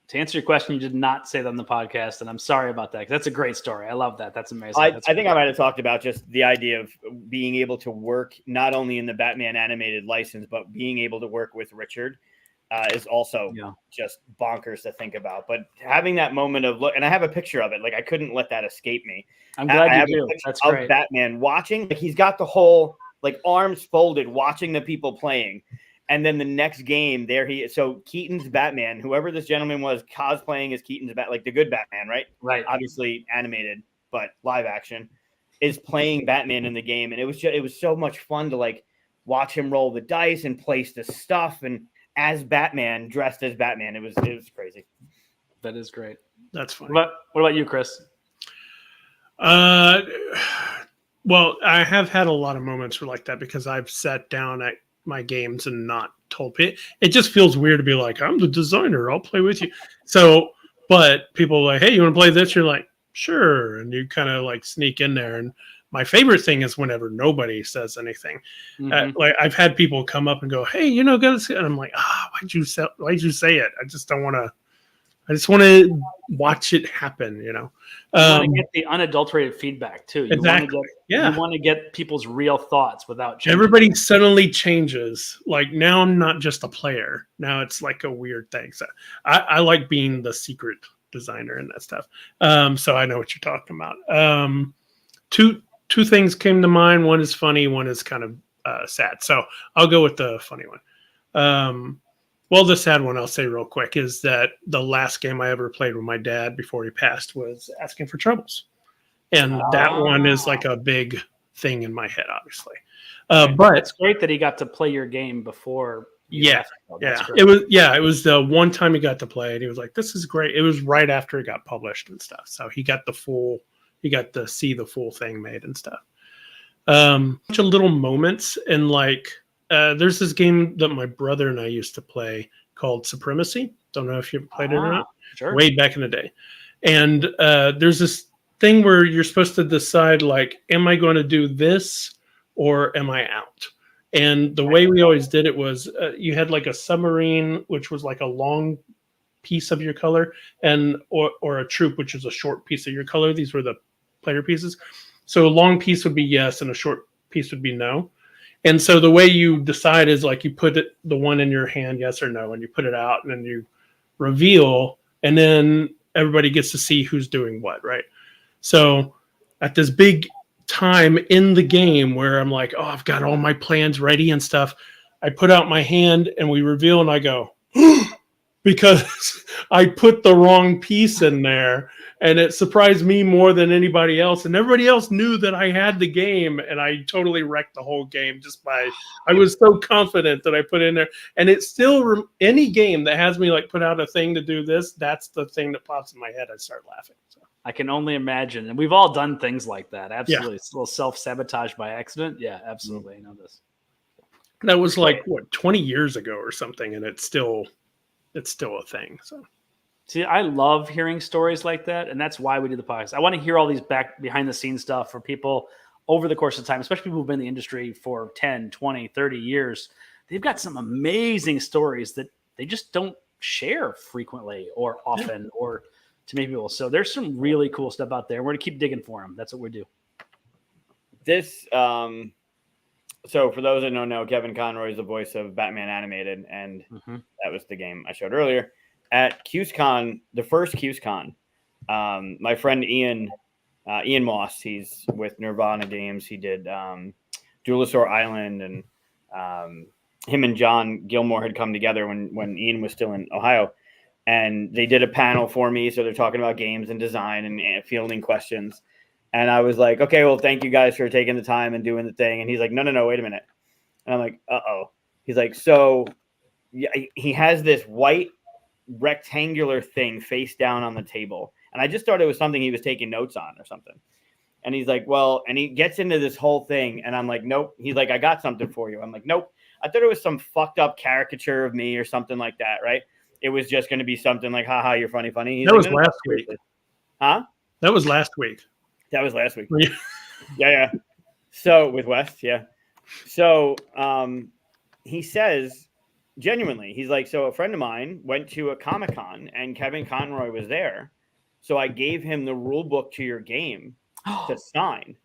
To answer your question, you did not say that on the podcast, and I'm sorry about that. That's a great story. I love that. That's amazing. I think I might have talked about just the idea of being able to work not only in the Batman animated license, but being able to work with Richard is also just bonkers to think about. But having that moment of look, and I have a picture of it. Like, I couldn't let that escape me. I'm glad you do. That's great. Of Batman watching, like, he's got the whole, like, arms folded, watching the people playing. And then the next game, so Keaton's Batman, whoever this gentleman was, cosplaying as Keaton's like the good Batman, right? Right. Obviously animated, but live action, is playing Batman in the game, and it was so much fun to, like, watch him roll the dice and place the stuff, and as Batman, dressed as Batman, it was crazy. That is great. That's funny. What about you, Chris? Well, I have had a lot of moments like that because I've sat down at my games and not told people. It just feels weird to be like, I'm the designer, I'll play with you. So, but people are like, hey, you want to play this? You're like, sure. And you kind of like sneak in there. And my favorite thing is whenever nobody says anything. Like, I've had people come up and go, hey, guys, and I'm like, why'd you say it? I just don't want to. I just want to watch it happen, You want to get the unadulterated feedback too. You exactly. You want to get people's real thoughts without changing. Everybody suddenly changes. Like, now I'm not just a player. Now it's like a weird thing. So I like being the secret designer and that stuff. So I know what you're talking about. Two things came to mind. One is funny. One is kind of sad. So I'll go with the funny one. Well, the sad one I'll say real quick is that the last game I ever played with my dad before he passed was Asking for Troubles. And that one is like a big thing in my head, obviously. But it's great that he got to play your game before. It was the one time he got to play it. He was like, this is great. It was right after it got published and stuff. So he got to see the full thing made and stuff. Bunch of little moments, and like, there's this game that my brother and I used to play called Supremacy. Don't know if you've played it or not. Sure. Way back in the day. And there's this thing where you're supposed to decide, like, am I going to do this or am I out? And the way we always did it was you had like a submarine, which was like a long piece of your color, and or a troop, which is a short piece of your color. These were the player pieces. So a long piece would be yes, and a short piece would be no. And so the way you decide is, like, you put the one in your hand, yes or no, and you put it out, and then you reveal, and then everybody gets to see who's doing what, right? So at this big time in the game where I'm like, oh, I've got all my plans ready and stuff, I put out my hand and we reveal, and I go, because I put the wrong piece in there, and it surprised me more than anybody else. And everybody else knew that I had the game, and I totally wrecked the whole game I was so confident that I put in there. And it's still, any game that has me like put out a thing to do this, that's the thing that pops in my head. I start laughing. So I can only imagine. And we've all done things like that. Absolutely. It's a little self-sabotage by accident. Yeah, absolutely. I know this. That was like, 20 years ago or something, and it's still a thing. So See, I love hearing stories like that, and that's why we do the podcast. I want to hear all these behind the scenes stuff for people over the course of time, especially people who've been in the industry for 10, 20, 30 years. They've got some amazing stories that they just don't share frequently or often or to many people. So there's some really cool stuff out there. We're going to keep digging for them. That's what we do. This, so for those that don't know, Kevin Conroy is the voice of Batman Animated, and that was the game I showed earlier. At QSCon, the first QSCon, my friend Ian Moss, he's with Nirvana Games. He did Duelosaur Island, and him and John Gilmore had come together when Ian was still in Ohio, and they did a panel for me. So they're talking about games and design and fielding questions. And I was like, okay, well, thank you guys for taking the time and doing the thing. And he's like, no, wait a minute. And I'm like, uh-oh. He's like, so yeah, he has this white rectangular thing face down on the table, and I just thought it was something he was taking notes on or something. And he's like, well, and he gets into this whole thing, and I'm like, nope. He's like, I got something for you. I'm like, nope. I thought it was some fucked up caricature of me or something like that, right? It was just going to be something like, haha, you're funny. He's that like, was last week. Huh? That was last week. That was last week. Yeah. So with West, yeah. So he says, genuinely, he's like, so a friend of mine went to a Comic-Con and Kevin Conroy was there. So I gave him the rule book to your game to sign.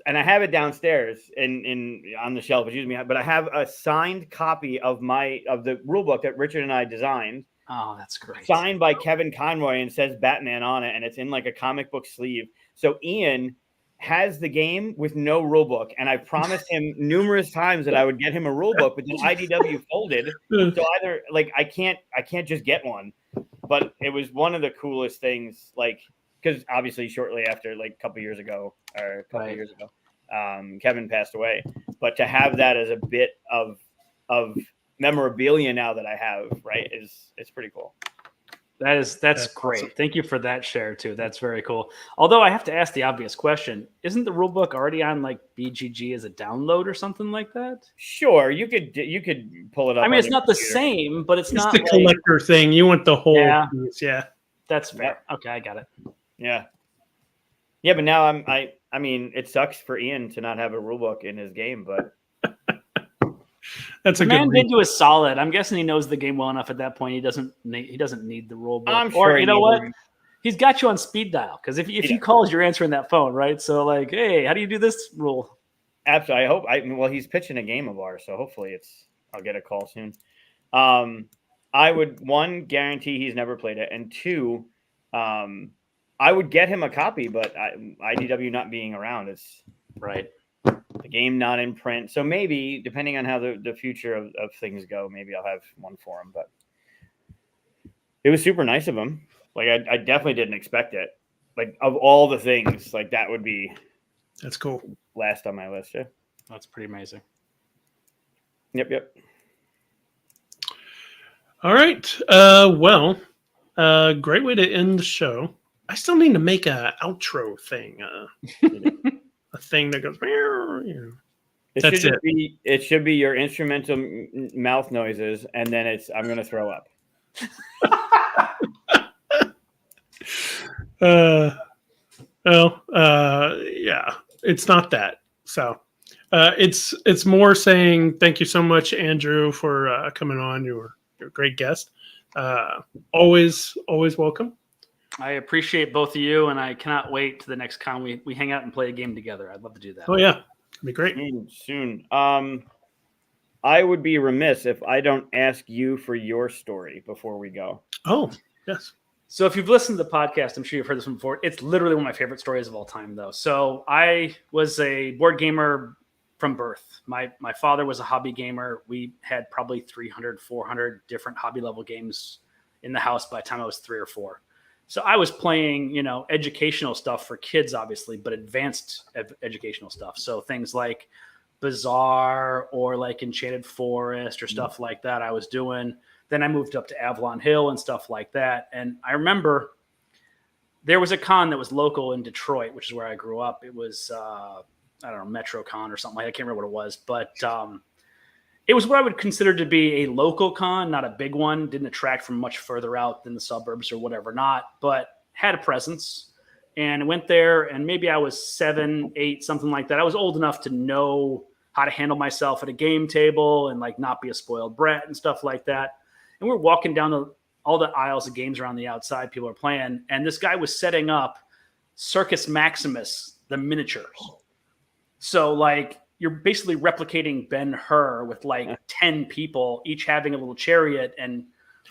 And I have it downstairs in on the shelf, excuse me, but I have a signed copy of the rule book that Richard and I designed. Oh, that's great. Signed by Kevin Conroy, and says Batman on it, and it's in like a comic book sleeve. So Ian has the game with no rule book, and I promised him numerous times that I would get him a rule book, but then IDW folded. So either like I can't just get one. But it was one of the coolest things, like, because obviously shortly after, like a couple years ago, Kevin passed away. But to have that as a bit of memorabilia now that I have, right, it's pretty cool. That's great. Awesome. Thank you for that share too. That's very cool. Although I have to ask the obvious question: isn't the rule book already on like BGG as a download or something like that? Sure, you could pull it up. I mean, it's not the same, but it's not the collector thing. You want the whole piece, yeah. That's fair. Yeah. Okay, I got it. Yeah, but now I mean, it sucks for Ian to not have a rule book in his game, but. That's the man did do a solid. I'm guessing he knows the game well enough at that point. He doesn't need the rule book. I'm sure. Or you know what? He's got you on speed dial, because if he calls, you're answering that phone, right? So like, hey, how do you do this rule? Absolutely. Well, he's pitching a game of ours, so hopefully I'll get a call soon. I would, one, guarantee he's never played it, and two, I would get him a copy, but IDW not being around is right. The game not in print, so maybe depending on how the future of things go, maybe I'll have one for him. But it was super nice of him. Like I definitely didn't expect it. Like of all the things, like that would be. That's cool. Last on my list, yeah. That's pretty amazing. Yep. All right. Great way to end the show. I still need to make a outro thing. A thing that goes. It should be your instrumental mouth noises, and then I'm going to throw up. Yeah, it's not that. So, it's more saying thank you so much, Andrew, for coming on. You're a great guest. Always welcome. I appreciate both of you, and I cannot wait to the next con we hang out and play a game together. I'd love to do that. Oh yeah, it'd be great. Soon. I would be remiss if I don't ask you for your story before we go. Oh, yes. So if you've listened to the podcast, I'm sure you've heard this one before. It's literally one of my favorite stories of all time, though. So I was a board gamer from birth. My father was a hobby gamer. We had probably 300, 400 different hobby level games in the house by the time I was 3 or 4. So I was playing, educational stuff for kids, obviously, but advanced educational stuff. So things like Bazaar or like Enchanted Forest or stuff like that I was doing. Then I moved up to Avalon Hill and stuff like that. And I remember there was a con that was local in Detroit, which is where I grew up. It was, MetroCon or something like that. I can't remember what it was, but it was what I would consider to be a local con, not a big one. Didn't attract from much further out than the suburbs or whatever not, but had a presence. And went there, and maybe I was 7, 8, something like that. I was old enough to know how to handle myself at a game table and like not be a spoiled brat and stuff like that. And we're walking down all the aisles of games around the outside. People are playing, and this guy was setting up Circus Maximus, the miniatures. So like you're basically replicating Ben-Hur with like 10 people, each having a little chariot and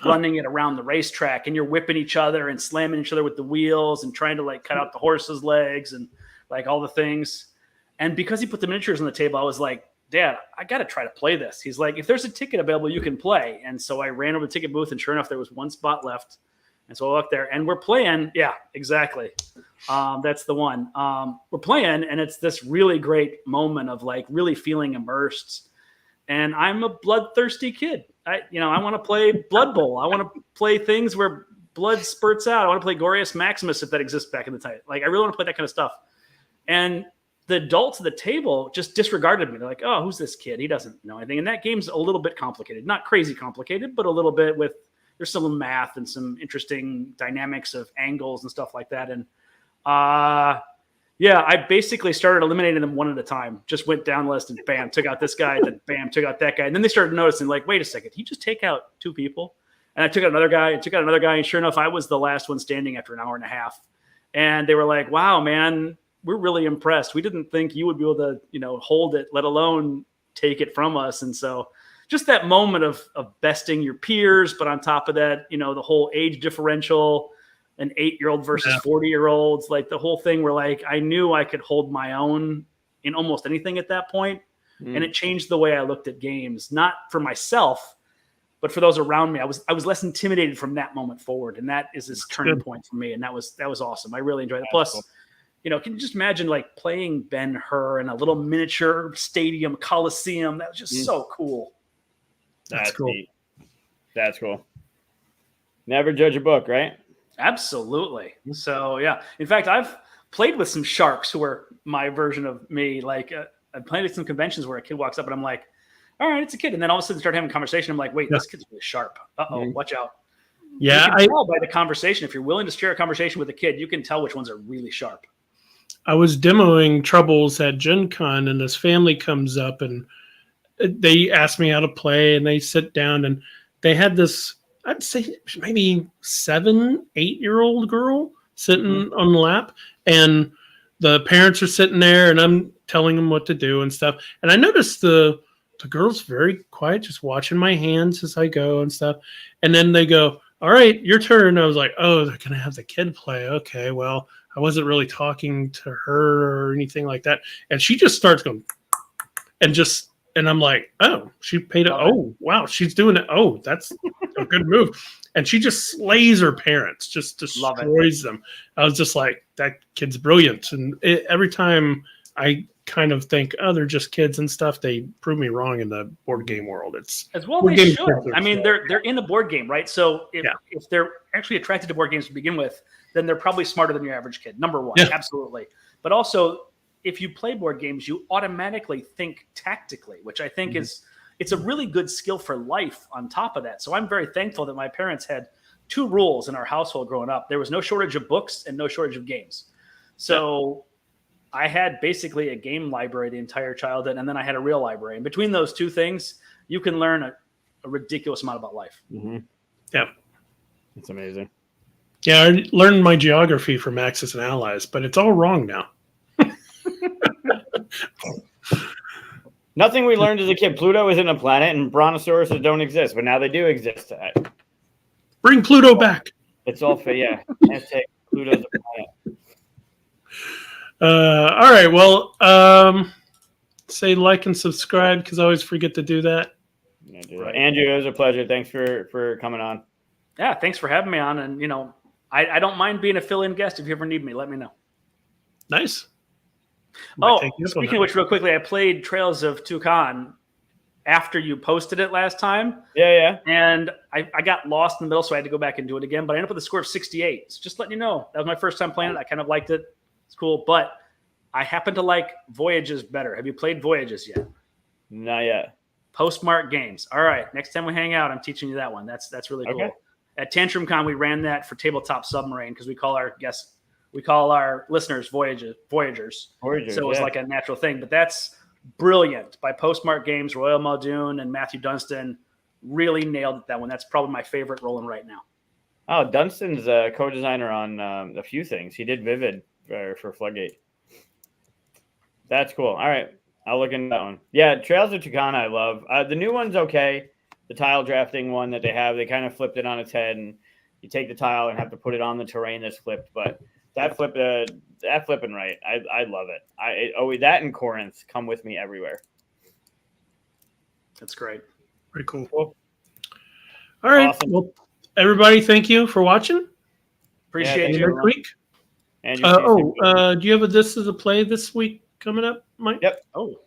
running it around the racetrack, and you're whipping each other and slamming each other with the wheels and trying to like cut out the horse's legs and like all the things. And because he put the miniatures on the table, I was like, Dad, I got to try to play this. He's like, if there's a ticket available, you can play. And so I ran over the ticket booth, and sure enough, there was one spot left. And so I walked there, and we're playing. Yeah, exactly. That's the one. We're playing, and it's this really great moment of like really feeling immersed. And I'm a bloodthirsty kid. I want to play Blood Bowl. I want to play things where blood spurts out. I want to play Glorious Maximus if that exists back in the time. Like I really want to play that kind of stuff. And the adults at the table just disregarded me. They're like, oh, who's this kid? He doesn't know anything. And that game's a little bit complicated. Not crazy complicated, but a little bit there's some math and some interesting dynamics of angles and stuff like that. And I basically started eliminating them one at a time. Just went down the list and bam, took out this guy, then bam, took out that guy. And then they started noticing, like, wait a second, he just take out 2 people? And I took out another guy and took out another guy. And sure enough, I was the last one standing after an hour and a half. And they were like, wow, man, we're really impressed. We didn't think you would be able to, hold it, let alone take it from us. And so just that moment of besting your peers, but on top of that, the whole age differential, an 8-year-old versus 40-year-olds, like the whole thing where like I knew I could hold my own in almost anything at that point. And it changed the way I looked at games, not for myself, but for those around me. I was less intimidated from that moment forward. And that is this turning point for me. And that was awesome. I really enjoyed it. Plus, cool. Can you just imagine like playing Ben-Hur in a little miniature stadium coliseum? That was just so cool. That's cool. Neat. That's cool. Never judge a book, right? Absolutely. So, yeah. In fact, I've played with some sharks who are my version of me. Like, I've played at some conventions where a kid walks up and I'm like, all right, it's a kid. And then all of a sudden start having a conversation. I'm like, wait, this kid's really sharp. Uh-oh, watch out. Yeah. You can tell by the conversation. If you're willing to share a conversation with a kid, you can tell which ones are really sharp. I was demoing Troubles at Gen Con, and this family comes up and they ask me how to play, and they sit down, and they had this, I'd say maybe 7, 8-year-old girl sitting on the lap, and the parents are sitting there, and I'm telling them what to do and stuff. And I noticed the girl's very quiet, just watching my hands as I go and stuff. And then they go, all right, your turn. I was like, oh, they're going to have the kid play. Okay, well, I wasn't really talking to her or anything like that. And she just starts going, and I'm like, oh, she paid it. Oh, wow, she's doing it. Oh, that's a good move. And she just slays her parents, just destroys them. I was just like, that kid's brilliant. And every time I kind of think, oh, they're just kids and stuff, they prove me wrong in the board game world. It's as well they should. I mean, they're in a board game, right? So if they're actually attracted to board games to begin with, then they're probably smarter than your average kid. Number one, absolutely. But also, if you play board games, you automatically think tactically, which I think it's a really good skill for life on top of that. So I'm very thankful that my parents had 2 rules in our household growing up. There was no shortage of books and no shortage of games. So I had basically a game library the entire childhood, and then I had a real library. And between those 2 things, you can learn a ridiculous amount about life. Yeah. It's amazing. Yeah, I learned my geography from Axis and Allies, but it's all wrong now. Nothing we learned as a kid. Pluto isn't a planet, and brontosauruses don't exist, but now they do exist. Bring Pluto back. It's all for Pluto's a planet. All right. Well, say like and subscribe, because I always forget to do that. Right. Andrew, it was a pleasure. Thanks for coming on. Yeah, thanks for having me on. And I don't mind being a fill-in guest. If you ever need me, let me know. Nice. Speaking of which, real quickly, I played Trails of Tucson after you posted it last time. Yeah. And I got lost in the middle, so I had to go back and do it again. But I ended up with a score of 68. So just letting you know, that was my first time playing it. I kind of liked it. It's cool. But I happen to like Voyages better. Have you played Voyages yet? Not yet. Postmark Games. All right, next time we hang out, I'm teaching you that one. That's really cool. Okay. At TantrumCon, we ran that for Tabletop Submarine because we call our listeners Voyagers. So it was like a natural thing. But that's brilliant by Postmark Games. Royal Muldoon and Matthew Dunstan really nailed that one. That's probably my favorite rolling right now. Oh, Dunstan's a co-designer on a few things. He did Vivid for Floodgate. That's cool. All right. I'll look into that one. Yeah, Trails of Tucana I love. The new one's okay. The tile drafting one that they kind of flipped it on its head, and you take the tile and have to put it on the terrain that's flipped. But that flipping right, I love it. That and Corinth come with me everywhere. That's great. Very cool. All right. Awesome. Well, everybody, thank you for watching. Appreciate See you. you next week. And Do you have a This Is a Play this week coming up, Mike? Yep. Oh,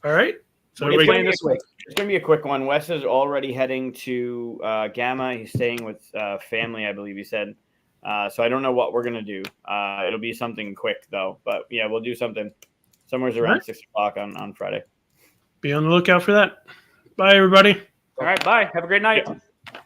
all right. So what are you playing this week? It's going to be a quick one. Wes is already heading to Gamma. He's staying with family, I believe he said. So I don't know what we're going to do. It'll be something quick, though. But, yeah, we'll do something somewhere around 6 o'clock on Friday. Be on the lookout for that. Bye, everybody. All right, bye. Have a great night. Yeah.